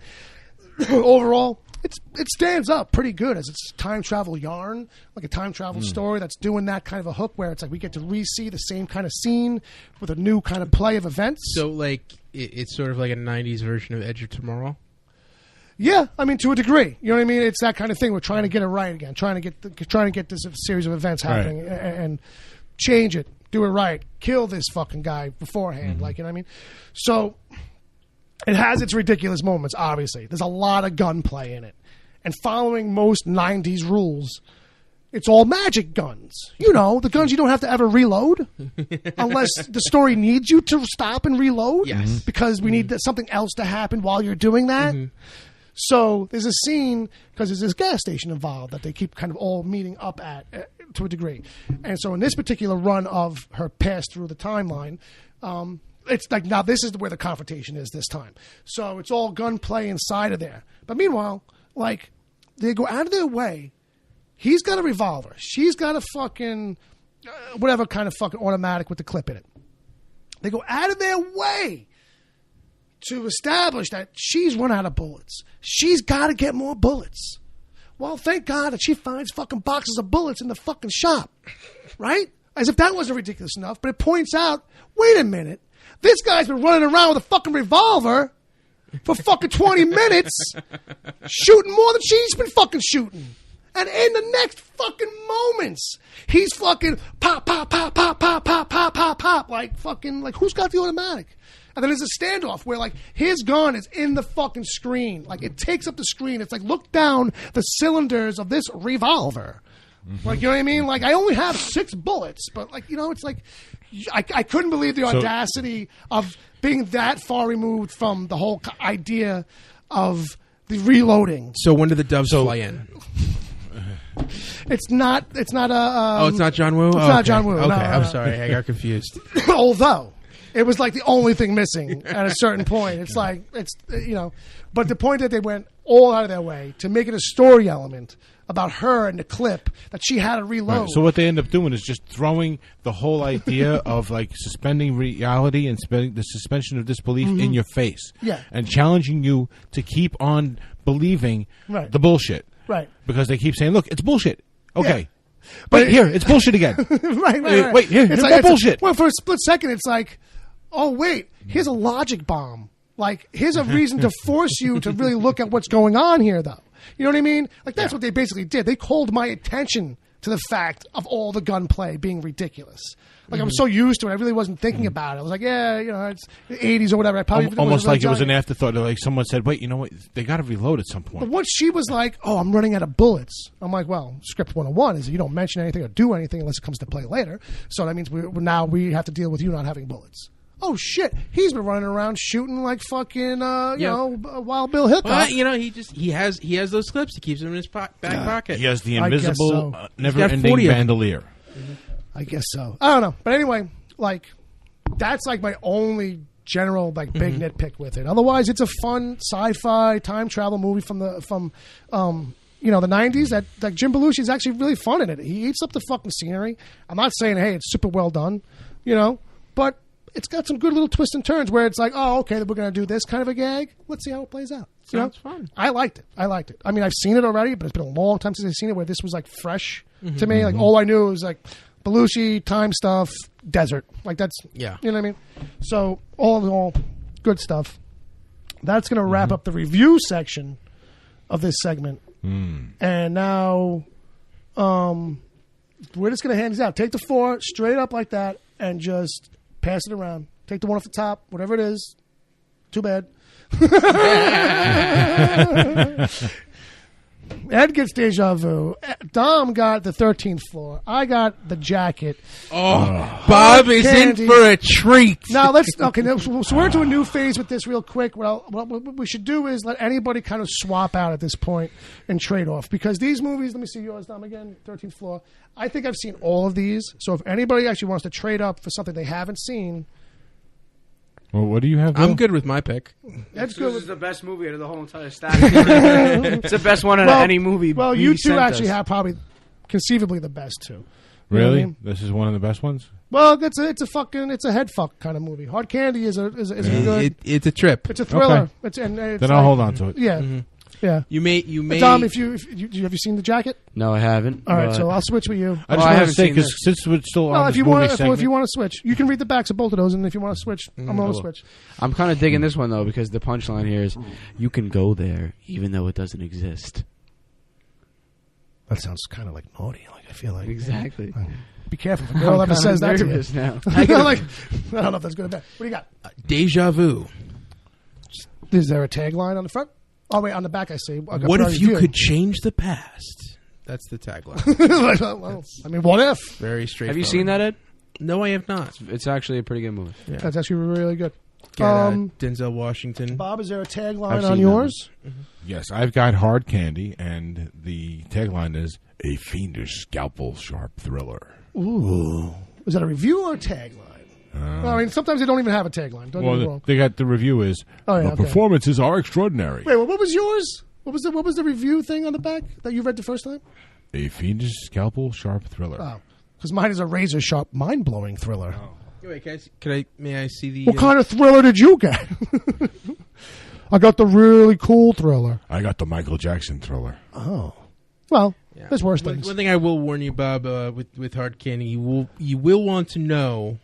overall, it stands up pretty good as it's time travel yarn, like a time travel story that's doing that kind of a hook where it's like we get to re-see the same kind of scene with a new kind of play of events. So, like, it's sort of like a 90s version of Edge of Tomorrow? Yeah, I mean, to a degree. You know what I mean? It's that kind of thing. We're trying to get it right again, trying to get this series of events happening and change it, do it right, kill this fucking guy beforehand. Like, you know what I mean? So it has its ridiculous moments, obviously. There's a lot of gunplay in it. And following most 90s rules, it's all magic guns. You know, the guns you don't have to ever reload unless the story needs you to stop and reload. Yes. Because we need something else to happen while you're doing that. So there's a scene, because there's this gas station involved that they keep kind of all meeting up at to a degree. And so in this particular run of her pass through the timeline, it's like, now this is where the confrontation is this time. So it's all gunplay inside of there. But meanwhile, like, they go out of their way. He's got a revolver. She's got a fucking, whatever kind of fucking automatic with the clip in it. They go out of their way to establish that she's run out of bullets. She's got to get more bullets. Well, thank God that she finds fucking boxes of bullets in the fucking shop. Right? As if that wasn't ridiculous enough. But it points out, wait a minute. This guy's been running around with a fucking revolver for fucking 20 minutes, shooting more than she's been fucking shooting. And in the next fucking moments, he's fucking pop, pop, pop, pop, pop, pop, pop, pop, pop. Like, fucking, like, who's got the automatic? And then there's a standoff where, like, his gun is in the fucking screen. Like, it takes up the screen. It's like, look down the cylinders of this revolver. Like, you know what I mean? Like, I only have 6 bullets. But, like, you know, it's like, I couldn't believe the audacity of being that far removed from the whole idea of the reloading. So when do the doves fly in? It's not a... it's not John Woo? It's not John Woo. Okay, No, I'm sorry. I got confused. Although, it was like the only thing missing at a certain point. It's like, it's, you know... But the point that they went all out of their way to make it a story element about her and the clip that she had to reload. Right. So what they end up doing is just throwing the whole idea of, like, suspending reality and the suspension of disbelief in your face. Yeah. And challenging you to keep on believing the bullshit. Right. Because they keep saying, look, it's bullshit. Okay. Yeah. But here, it's bullshit again. right. Wait, here, it's more bullshit. Well, for a split second, it's like, oh, wait, here's a logic bomb. Like, here's a reason to force you to really look at what's going on here, though. You know what I mean? Like, that's what they basically did. They called my attention to the fact of all the gunplay being ridiculous. Like, I'm so used to it, I really wasn't thinking about it. I was like, yeah, it's the 80s or whatever. I probably almost like it was an afterthought. Like someone said, wait, you know what? They got to reload at some point. But once she was like, oh, I'm running out of bullets, I'm like, well, script 101 is you don't mention anything or do anything unless it comes to play later. So that means now we have to deal with you not having bullets. Oh, shit. He's been running around shooting like fucking, Wild Bill Hickok. Well, he has those clips. He keeps them in his back pocket. He has the invisible, never-ending bandolier. I guess so. I don't know. But anyway, like, that's like my only general like big nitpick with it. Otherwise, it's a fun sci-fi time travel movie from the 90s. That like Jim Belushi is actually really fun in it. He eats up the fucking scenery. I'm not saying, hey, it's super well done, but it's got some good little twists and turns where it's like, oh, okay, we're going to do this kind of a gag. Let's see how it plays out. Sounds fun. I liked it. I mean, I've seen it already, but it's been a long time since I've seen it where this was like fresh to me. Like all I knew was like Belushi, time stuff, desert. Like that's, you know what I mean? So all in all, good stuff. That's going to wrap up the review section of this segment. And now we're just going to hand these out. Take the 4 straight up like that and just pass it around. Take the one off the top, whatever it is. Too bad. Ed gets Deja Vu. Dom got the 13th floor. I got the jacket. Oh, Bob is in for a treat. Now so we're into a new phase with this real quick. Well, what we should do is let anybody kind of swap out at this point and trade off. Because these movies, let me see yours, Dom, again, 13th floor. I think I've seen all of these. So if anybody actually wants to trade up for something they haven't seen. Well, what do you have, Bill? I'm good with my pick. That's good. This is the best movie out of the whole entire stack. It's the best one out of any movie. Well, you two actually have probably conceivably the best two. Really? You know what I mean? This is one of the best ones? Well, it's a head fuck kind of movie. Hard Candy is a good. It's a trip. It's a thriller. Okay. Then I'll hold on to it. Yeah. Yeah. You may. Dom, have you seen the jacket? No, I haven't. All right, so I'll switch with you. I just want to say, because since we're still on if you want to switch, you can read the backs of both of those, and if you want to switch, I'm going to switch. I'm kind of digging this one though, because the punchline here is, "You can go there even though it doesn't exist." That sounds kind of like naughty. Like I feel like exactly. Be careful if a girl ever says that to you. Now. I don't know if that's good or bad. What do you got? Deja Vu. Is there a tagline on the front? Oh, wait, on the back I see. What if you could change the past? That's the tagline. Well, I mean, what if? Very straightforward. Have you seen that, Ed? No, I have not. It's actually a pretty good movie. Yeah. That's actually really good. Denzel Washington. Bob, is there a tagline on yours? Yes, I've got Hard Candy, and the tagline is a fiendish scalpel sharp thriller. Ooh. Is that a review or a tagline? Well, I mean, sometimes they don't even have a tagline. Don't get me wrong. They got the review is, the performances are extraordinary. Wait, what was yours? What was the review thing on the back that you read the first time? A fiendish scalpel sharp thriller. Oh, because mine is a razor sharp, mind blowing thriller. Oh. Wait, may I see the? What kind of thriller did you get? I got the really cool thriller. I got the Michael Jackson thriller. Oh, well, there's worse things. One thing I will warn you, Bob, with Hard Candy, you will want to know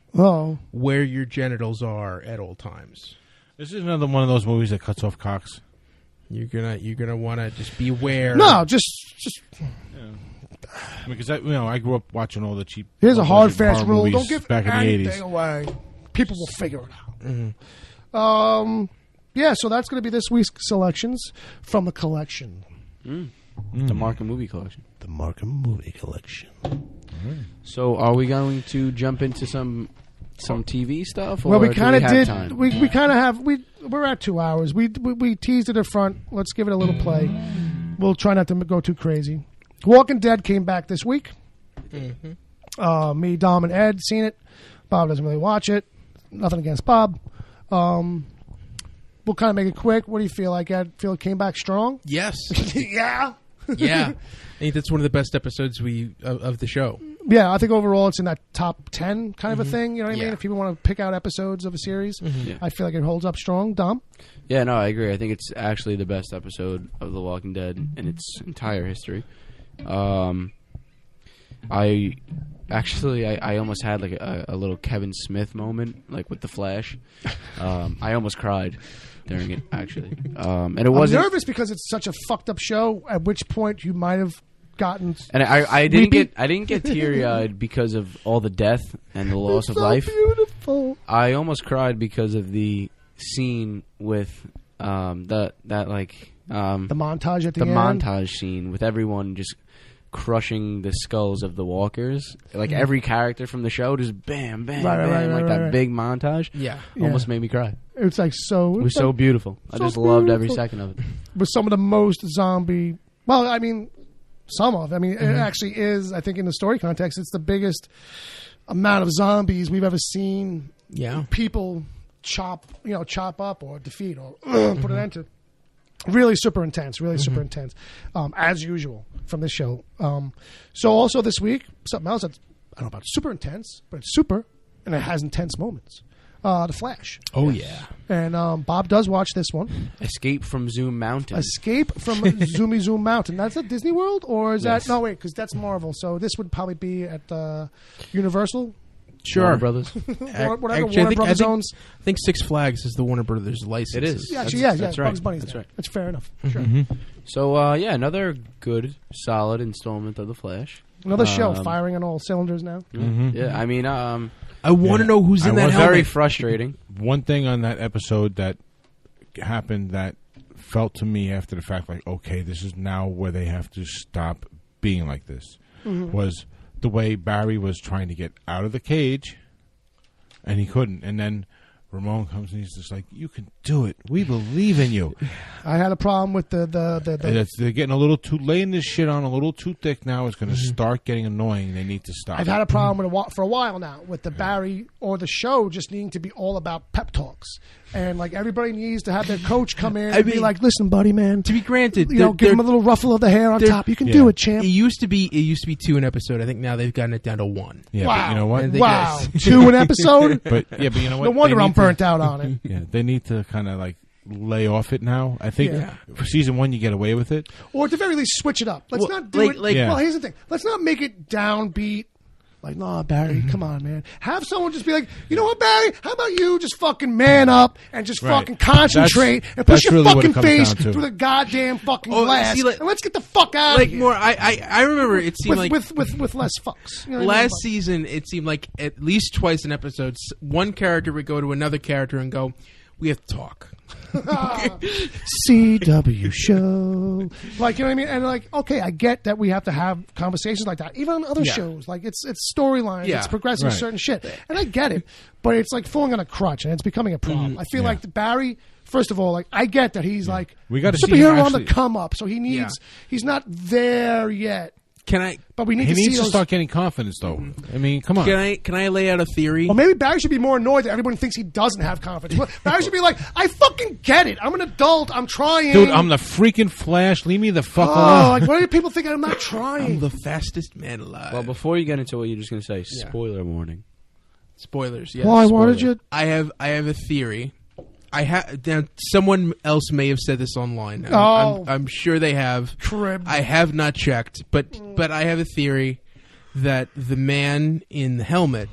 where your genitals are at all times. This is another one of those movies that cuts off cocks. You're gonna want to just be aware. No, just. Because I grew up watching all the cheap. Here's a hard fast rule: don't give back in anything the 80s. away. People will figure it out. Yeah, so that's going to be this week's selections from the collection. The MAKHAM Movie Collection. The MAKHAM Movie Collection. So, are we going to jump into some TV stuff? Or Well, we kind of did. Time? We kind of have. We're at 2 hours. We teased it in front. Let's give it a little play. We'll try not to go too crazy. Walking Dead came back this week. Me, Dom, and Ed seen it. Bob doesn't really watch it. Nothing against Bob. We'll kind of make it quick. What do you feel like, Ed? Feel it came back strong? Yes. Yeah. Yeah. I think that's one of the best episodes of the show. Yeah, I think overall it's in that top 10 kind of a thing. You know what I mean? If people want to pick out episodes of a series, I feel like it holds up strong. Dom? Yeah, no, I agree. I think it's actually the best episode of The Walking Dead in its entire history. I almost had like a little Kevin Smith moment, like with the Flash. I almost cried during it, actually. And it wasn't. I'm nervous because it's such a fucked up show. At which point you might have gotten. And I didn't weepy. get teary eyed because of all the death and the loss of so life. Beautiful. I almost cried because of the scene with the montage at the end. montage scene with everyone just crushing the skulls of the walkers. Like every character from the show just bam, bam, bam, that big montage. Yeah. Almost made me cry. It's like so. It was so beautiful. I just loved every second of it. With some of the most zombie. Well, I mean, some of. I mean, it actually is. I think in the story context, it's the biggest amount of zombies we've ever seen. Yeah. People chop up or defeat or put an end to. Really super intense. Really super intense. As usual from this show. So also this week, something else that's I don't know about super intense, but it's super and it has intense moments. The Flash. Oh yeah. And Bob does watch this one. Escape from Zoom Mountain. Escape from Zoomy Zoom Mountain. That's at Disney World, or is that? No, wait, because that's Marvel. So this would probably be at Universal. Sure. Warner Brothers. Whatever Actually, Warner Brothers owns. I think Six Flags is the Warner Brothers license. It is. Yeah, actually, That's right. Bugs Bunny's That's there. right. That's fair enough. Sure. So another good, solid installment of The Flash. Another show firing on all cylinders now. Yeah, I mean, I want to know who's in that was helmet. very frustrating. One thing on that episode that happened that felt to me after the fact like, okay, this is now where they have to stop being like this, was the way Barry was trying to get out of the cage, and he couldn't. And then Ramon comes and he's just like, you can do it. We believe in you. I had a problem with the They're getting a little too, laying this shit on a little too thick now. It's going to start getting annoying. They need to stop. I've had a problem with for a while now with the Barry or the show just needing to be all about pep talks. And like everybody needs to have their coach come in and be like, listen, buddy, man. To be granted, give him a little ruffle of the hair on top. You can do it, champ. It used to be 2 an episode. I think now they've gotten it down to 1. Yeah, wow. But you know what? Wow. 2 an episode? But you know what? No wonder I'm burnt out on it. Yeah, they need to kind of like lay off it now. I think for season 1 you get away with it. Or at the very least, switch it up. Let's not do it. Well, here's the thing. Let's not make it downbeat. Like, nah, Barry, come on, man. Have someone just be like, you know what, Barry? How about you just fucking man up and just fucking concentrate and push your really fucking face through the goddamn fucking glass and let's get the fuck out of here. More, I remember it seemed with less fucks. You know last season, it seemed like at least twice an episode, one character would go to another character and go, we have to talk. CW show, like, you know what I mean, and like, okay, I get that we have to have conversations like that, even on other shows, like it's storylines, it's progressing certain shit, and I get it, but it's like falling on a crutch, and it's becoming a problem. I feel like Barry, first of all, like I get that he's like we got to see superhero him on the come up, so he needs he's not there yet. But we need he to needs see to start getting confidence, though. I mean, come on. Can I lay out a theory? Well, maybe Barry should be more annoyed that everyone thinks he doesn't have confidence. Well, Barry should be like, I fucking get it. I'm an adult. I'm trying. Dude, I'm the freaking Flash. Leave me the fuck alone. Like, what do people think? I'm not trying. I'm the fastest man alive. Well, before you get into what you're just going to say, spoiler warning. Spoilers, yes. Why? Why did you? I have a theory. Now, someone else may have said this online. I'm sure they have. Crib. I have not checked, but I have a theory that the man in the helmet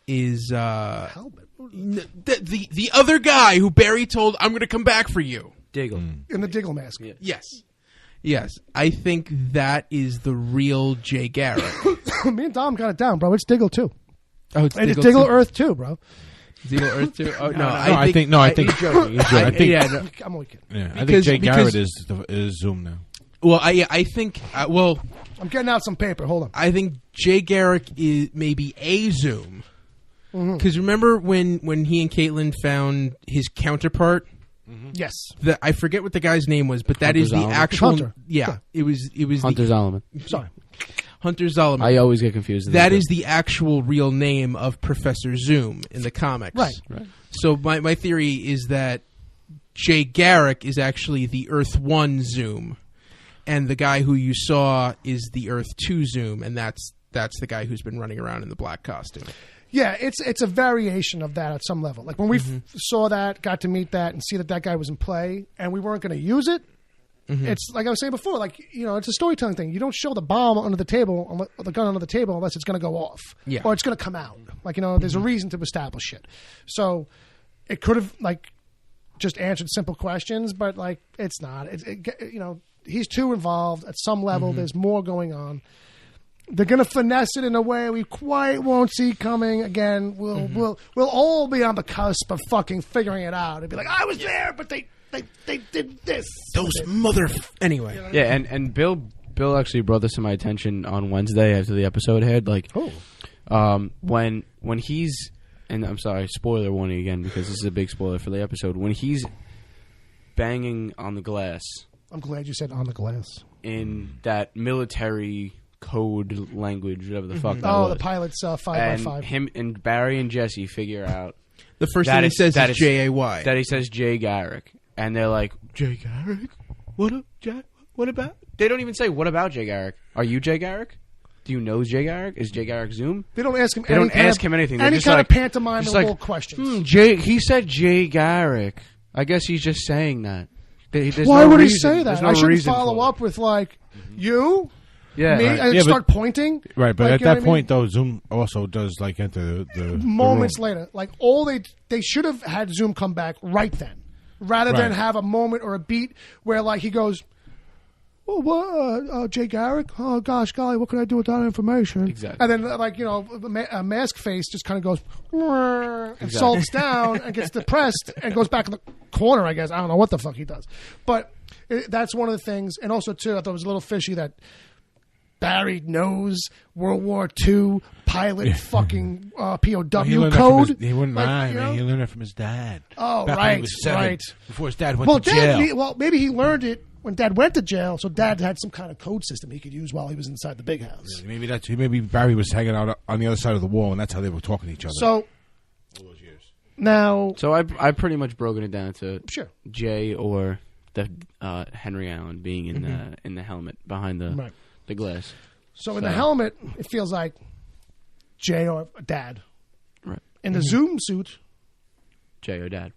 is Helmet? the other guy who Barry told, "I'm going to come back for you." Diggle. In the Diggle mask. Yeah. Yes. I think that is the real Jay Garrick. Me and Dom got it down, bro. It's Diggle too. Oh, it's and it's Diggle too? Earth too, bro. Diggle Earth too? Oh no, I think He's joking. I'm only kidding. Yeah, I think Jay Garrett is Zoom now. Well, I think I'm getting out some paper. Hold on. I think Jay Garrick is maybe a Zoom. Because remember when he and Caitlin found his counterpart? Yes. I forget what the guy's name was, but that Hunter is the Zolomon. actual. Hunter. Yeah, it was Hunter Zolomon. Sorry. Hunter Zolomon. I always get confused. That is the actual real name of Professor Zoom in the comics. Right. So my theory is that Jay Garrick is actually the Earth 1 Zoom, and the guy who you saw is the Earth 2 Zoom, and that's the guy who's been running around in the black costume. Yeah, it's a variation of that at some level. Like when we saw that, got to meet that, and see that guy was in play, and we weren't going to use it. It's like I was saying before, like, you know, it's a storytelling thing. You don't show the bomb under the table, or the gun under the table, unless it's going to go off, or it's going to come out. Like, you know, there's a reason to establish it. So it could have like just answered simple questions, but like it's not. You know, he's too involved at some level. There's more going on. They're going to finesse it in a way we quite won't see coming. Again, we'll all be on the cusp of fucking figuring it out. It'd be like, I was there, but they did this. Anyway. Yeah, and Bill actually brought this to my attention on Wednesday after the episode had when he's, and I'm sorry, spoiler warning again because this is a big spoiler for the episode. When he's banging on the glass, I'm glad you said on the glass in that military code language, whatever the fuck that was. The pilot's 5x5. Him and Barry and Jesse figure out The first thing he says is J-A-Y. That he says Jay Garrick. And they're like, Jay Garrick? What about? They don't even say, what about Jay Garrick? Are you Jay Garrick? Do you know Jay Garrick? Is Jay Garrick Zoom? They don't ask him. They don't ask him anything. Any kind of pantomime questions. He said Jay Garrick. I guess he's just saying that. Why would he say that? I shouldn't follow up with you. Yeah, me, right. and start pointing. Right, but at that point, though, Zoom also does enter the moments later. Like they should have had Zoom come back right then, rather than have a moment or a beat where he goes, "Oh, what, Jay Garrick? Oh gosh, golly, what can I do with that information?" Exactly. And then a mask face just kind of goes and sulks down and gets depressed and goes back in the corner. I guess I don't know what the fuck he does, but that's one of the things. And also too, I thought it was a little fishy that Barry knows World War II pilot fucking POW code. He wouldn't mind, man. He learned it from his dad. Oh, back right, when he was 7, right. Before his dad went to jail. Maybe he learned it when Dad went to jail, so Dad had some kind of code system he could use while he was inside the big house. Yeah, maybe Barry was hanging out on the other side of the wall, and that's how they were talking to each other. So all those years. Now, I pretty much broken it down to Jay or the Henry Allen being in the helmet behind the glass. So in the helmet, it feels like Jay or Dad. Right. In the Zoom suit, Jay or Dad.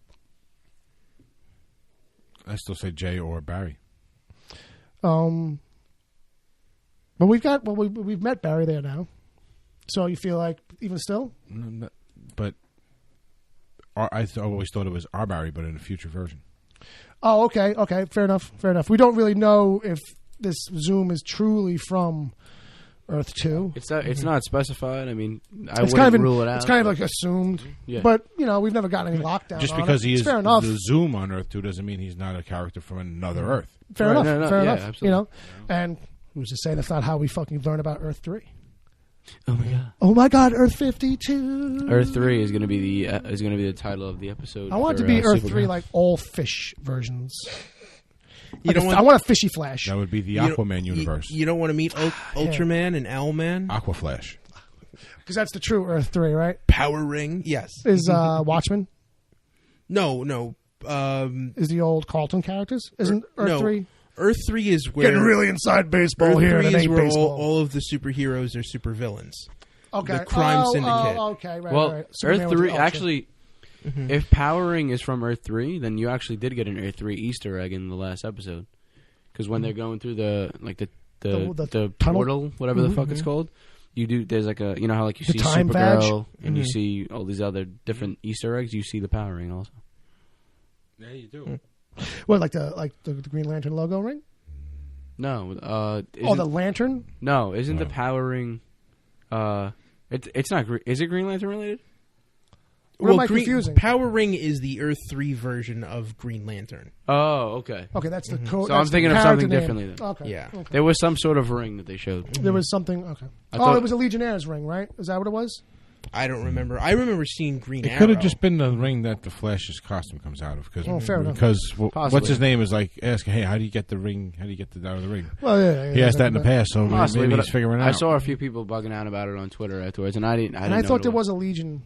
I still say Jay or Barry. But we've met Barry there now. So you feel like even still? But I always thought it was our Barry, but in a future version. Oh, okay, fair enough. We don't really know if this Zoom is truly from Earth 2. It's not specified. I mean, I wouldn't wouldn't rule it out. It's kind of assumed. Yeah. But, we've never gotten any lockdown Just on because it. he is fair enough. the Zoom on Earth 2 doesn't mean he's not a character from another Earth. Fair enough. Fair enough. Absolutely. And who's to say that's not how we fucking learn about Earth 3? Oh my god. Oh my god, Earth 52. Earth 3 is going to be the title of the episode. I want it to be Earth 3 like all fish versions. I want a fishy Flash. That would be the Aquaman universe. You don't want to meet Ultraman and Owlman? Aquaflash. Because that's the true Earth 3, right? Power Ring, yes. Is Watchmen? No. Is the old Carlton characters? Isn't Earth 3? Earth 3 is where... Getting really inside baseball Earth here. 3 and it is ain't where baseball. all of the superheroes are supervillains. Okay. The crime syndicate. Okay, right, Well, right. Earth 3, actually, if Power Ring is from Earth 3, then you actually did get an Earth 3 Easter egg in the last episode. Because when they're going through the tunnel? portal, whatever the fuck it's called, there's like a, how like you see time Supergirl and you see all these other different Easter eggs, you see the Power Ring also. Yeah, you do. What, like the Green Lantern logo ring? No. The lantern? No, isn't the Power Ring... it's not... Is it Green Lantern related? Or am I confusing? Power Ring is the Earth 3 version of Green Lantern. Oh, okay. Okay, that's the code. So I'm thinking of something differently then. Okay. Yeah. Okay. There was some sort of ring that they showed. There was something... Okay. thought- it was a Legionnaire's ring, right? Is that what it was? I don't remember. I remember seeing Green Arrow. It could have just been the ring that the Flash's costume comes out of. Fair enough. Because Possibly. what's his name is asking, hey, how do you get the ring? How do you get out of the ring? Well, yeah. He asked that in the past, so Possibly, maybe but he's figuring it out. I saw a few people bugging out about it on Twitter afterwards, and I didn't And I know thought what there it was a Legion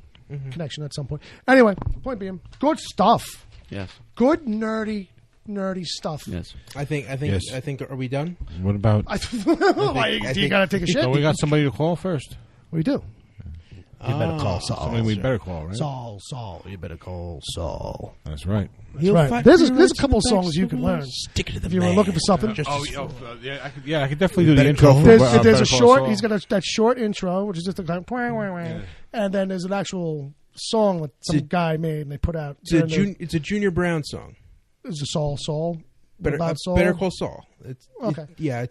connection at some point. Anyway, point being, good stuff. Yes. Good nerdy stuff. Yes. I think. Are we done? What about... Do you got to take a shit? Oh, we got somebody to call first. We do. You better call Saul. Somebody we better call, right? Saul. You better call Saul. That's right. That's right. There's a couple songs you can learn. Stick it to the if you were looking for something. I could definitely do the intro. There's a short. He's got that short intro, which is just and then there's an actual song that some guy made and they put out. It's a Junior Brown song. Is it Saul? about Saul? Better Call Saul. It's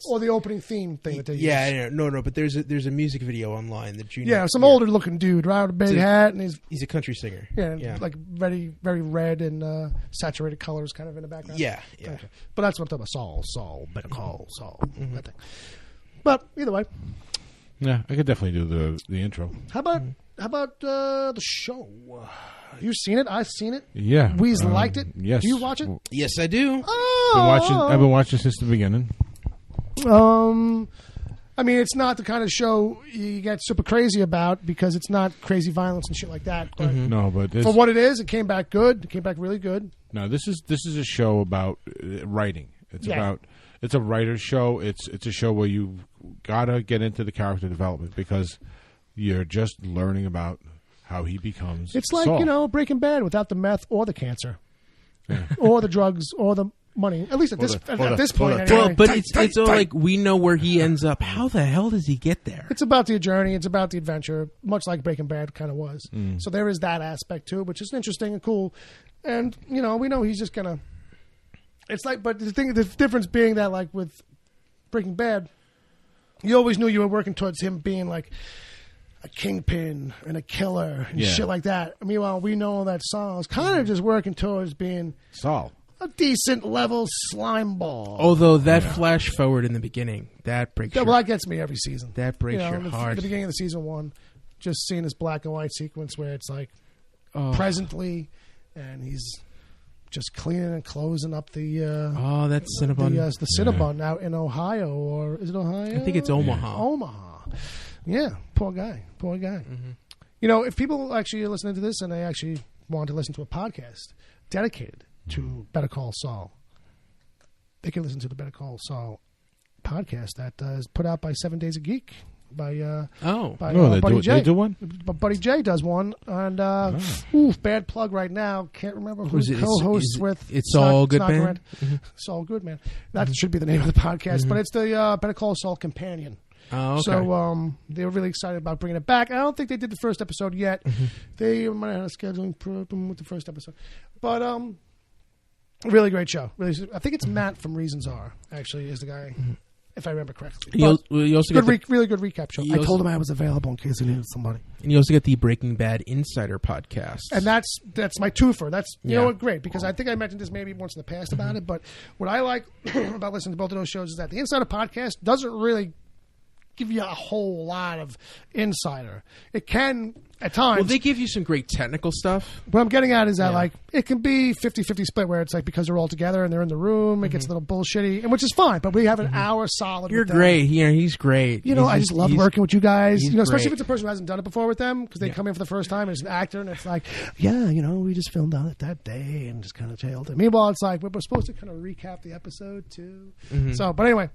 or the opening theme thing that they use. Yeah, no, but there's a music video online that Junior. Yeah, some older looking dude, right, with a big hat, and he's a country singer. Yeah, like very very red and saturated colors, kind of in the background. Yeah. Okay. But that's what I'm talking about. Saul, Better Call Saul. That thing. But either way, Yeah, I could definitely do the intro. how about the show? You've seen it. I've seen it. Yeah. We's liked it. Yes. Do you watch it? Yes, I do. Oh, I've been watching since the beginning. I mean, it's not the kind of show you get super crazy about because it's not crazy violence and shit like that. But No, but for what it is, it came back good. It came back really good. No, this is a show about writing. It's it's a writer's show. It's a show where you gotta get into the character development because you're just learning about how he becomes. It's like Saul. Breaking Bad without the meth or the cancer, or the drugs or the money. At least at this point. Well, Anyway. but it's all like we know where he ends up. How the hell does he get there? It's about the journey. It's about the adventure, much like Breaking Bad kind of was. So there is that aspect too, which is interesting and cool. And we know he's just gonna. It's like, but the difference being that, like with Breaking Bad, you always knew you were working towards him being like a kingpin and a killer and shit like that. Meanwhile, we know that Saul is kind of just working towards being Saul. a decent level slime ball. Although that flash forward in the beginning, that breaks. Well, that gets me every season. That breaks your heart. At the beginning of the season 1, just seeing this black and white sequence where it's like presently, and he's just cleaning and closing up the that's Cinnabon. the Cinnabon out in Ohio, or is it Ohio? I think it's Omaha. Omaha. Yeah, poor guy. If people actually are listening to this and they actually want to listen to a podcast dedicated to Better Call Saul, they can listen to the Better Call Saul podcast that is put out by 7 Days a Geek by Buddy J. They do one? Buddy J does one, and bad plug right now. Can't remember who co-hosts with. It's All Good Man. It's All Good Man. That should be the name of the podcast, but it's the Better Call Saul companion. Oh, okay. So they were really excited about bringing it back. I don't think they did the first episode yet. They might have a scheduling problem with the first episode, but really great show. Really, I think it's Matt from Reasons Are actually is the guy. If I remember correctly. You also get really good recap show. I told him I was available in case he needed somebody. And you also get the Breaking Bad Insider podcast. And that's my twofer. That's great, because I think I mentioned this maybe once in the past about it, but what I like about listening to both of those shows is that the Insider podcast doesn't really give you a whole lot of insider. It can at times. Well, they give you some great technical stuff. What I'm getting at is that like it can be 50-50 split where it's like because they're all together and they're in the room, it gets a little bullshitty, and which is fine. But we have an hour solid. You're with them. great. Yeah, he's great. I just love working with you guys. Especially great. if it's a person who hasn't done it before with them, because they come in for the first time and it's an actor, and it's like, we just filmed on it that day and just kind of tailed it. Meanwhile, it's like we're supposed to kind of recap the episode too. So, but anyway.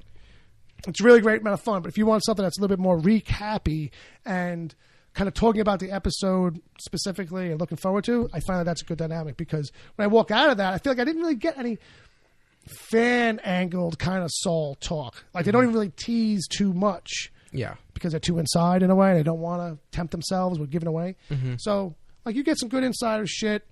It's really great amount of fun, but if you want something that's a little bit more recappy and kind of talking about the episode specifically and looking forward to, I find that's a good dynamic, because when I walk out of that, I feel like I didn't really get any fan-angled kind of Saul talk. Like, they don't even really tease too much. Yeah. Because they're too inside in a way. They don't want to tempt themselves with giving away. So, like, you get some good insider shit.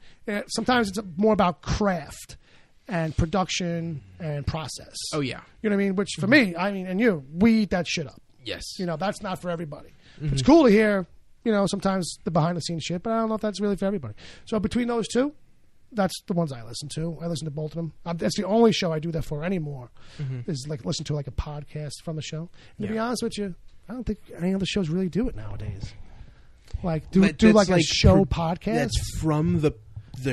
Sometimes it's more about craft and production and process. Oh, yeah. You know what I mean? Which for me, and you, we eat that shit up. Yes. That's not for everybody. It's cool to hear, sometimes the behind the scenes shit, but I don't know if that's really for everybody. So between those two, that's the ones I listen to. I listen to both of them. That's the only show I do that for anymore. Is like listen to like a podcast from the show. And to be honest with you, I don't think any other shows really do it nowadays. Like do like a show podcast. That's from the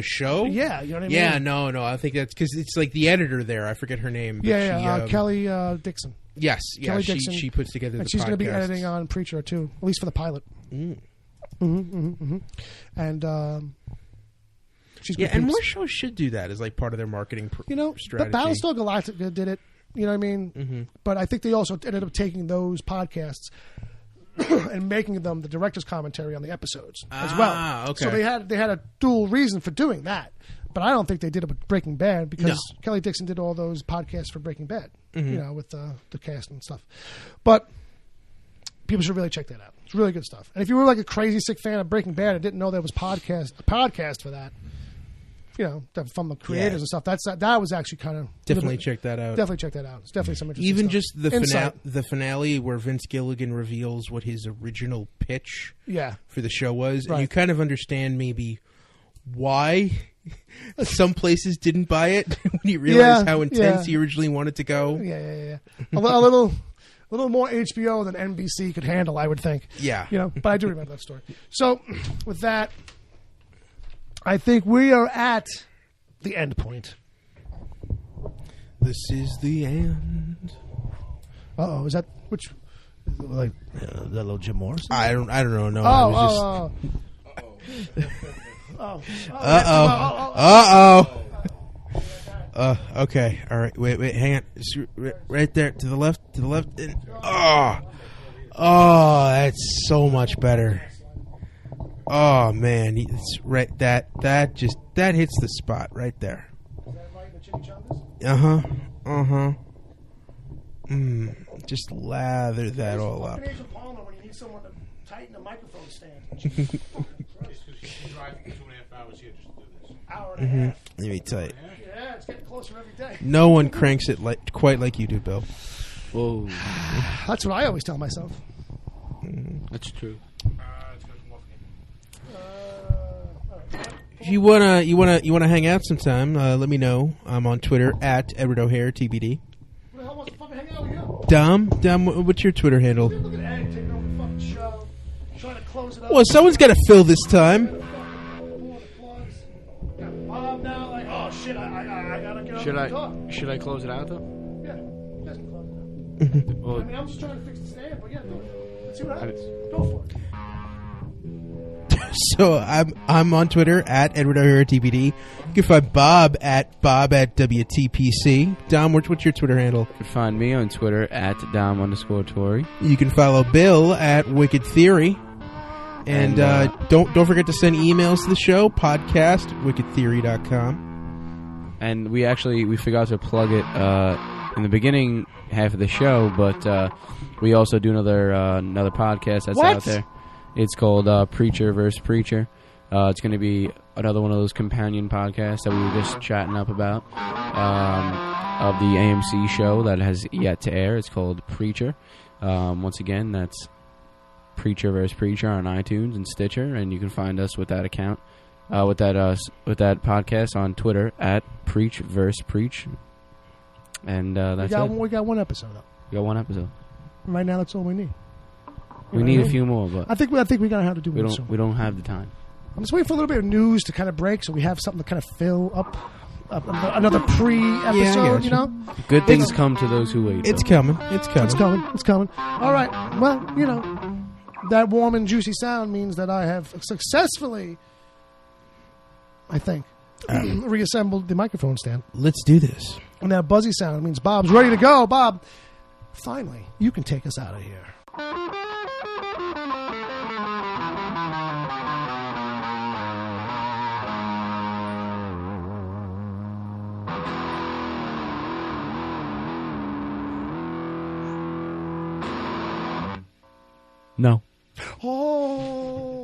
show? Yeah, you know what I mean? Yeah, no, I think that's because it's like the editor there. I forget her name. But Kelly Dixon. Yes, Kelly Dixon. She puts together the podcast. And she's going to be editing on Preacher too, at least for the pilot. And she's and more shows should do that as like part of their marketing strategy. Battlestar Galactica did it. You know what I mean? But I think they also ended up taking those podcasts and making them the director's commentary on the episodes as well. Okay. So they had a dual reason for doing that. But I don't think they did it with Breaking Bad, because Kelly Dixon did all those podcasts for Breaking Bad, with the cast and stuff. But people should really check that out. It's really good stuff. And if you were like a crazy sick fan of Breaking Bad and didn't know there was a podcast for that, from the creators and stuff. That was actually kind of Definitely check that out. Definitely check that out. It's definitely some interesting Even stuff. just the finale where Vince Gilligan reveals what his original pitch for the show was, and you kind of understand maybe why some places didn't buy it when you realize how intense he originally wanted to go. Yeah. A little more HBO than NBC could handle, I would think. Yeah. But I do remember that story. So, with that, I think we are at the end point. This is the end. Uh-oh, is that which? Like that little Jim Morrison? I don't know. No. Okay. All right. Wait. Hang on. It's right there to the left. And, that's so much better. Oh man, it's right. That hits the spot right there. Is that right in the chimichangas? Just lather that all up. When you need someone to tighten a microphone stand. Hour and a half. Let me tell you. Yeah, it's getting closer every day. No one cranks it quite like you do, Bill. Whoa. That's what I always tell myself. That's true. If you wanna hang out sometime, let me know. I'm on Twitter at Edward O'Hare TBD. Who the hell wants to fucking hang out with you? Dom, what's your Twitter handle? Look at Ed taking over the fucking show, trying to close it up. Well, someone's got to fill this time. Bob now, like, oh shit, I gotta get Should up and talk. Should I close it out though? Yeah, you guys can close it out. Well, I mean, I'm just trying to fix the stand, but yeah, let's see what happens. Go for it. So I'm on Twitter at Edward O'Hare TBD. You can find Bob at WTPC. Dom, what's your Twitter handle? you can find me on Twitter at Dom_Tory. You can follow Bill at Wicked Theory. And don't forget to send emails to the show, podcast@wickedtheory.com. And we forgot to plug it in the beginning half of the show, but we also do another podcast that's out there. It's called Preacher vs. Preacher. It's going to be another one of those companion podcasts that we were just chatting up about of the AMC show that has yet to air. It's called Preacher. Once again, that's Preacher vs. Preacher on iTunes and Stitcher, and you can find us with that account, with that podcast on Twitter at Preach vs. Preach. And that's it. We got one episode up. We got one episode. Right now, that's all we need. We need a few more, but I think we gotta have to do it. We don't have the time. I'm just waiting for a little bit of news to kind of break, so we have something to kind of fill up another pre-episode. Good things come to those who wait. It's coming. It's coming. All right. Well, that warm and juicy sound means that I have successfully, I think, reassembled the microphone stand. Let's do this. And that buzzy sound means Bob's ready to go. Bob, finally, you can take us out of here. No. Oh.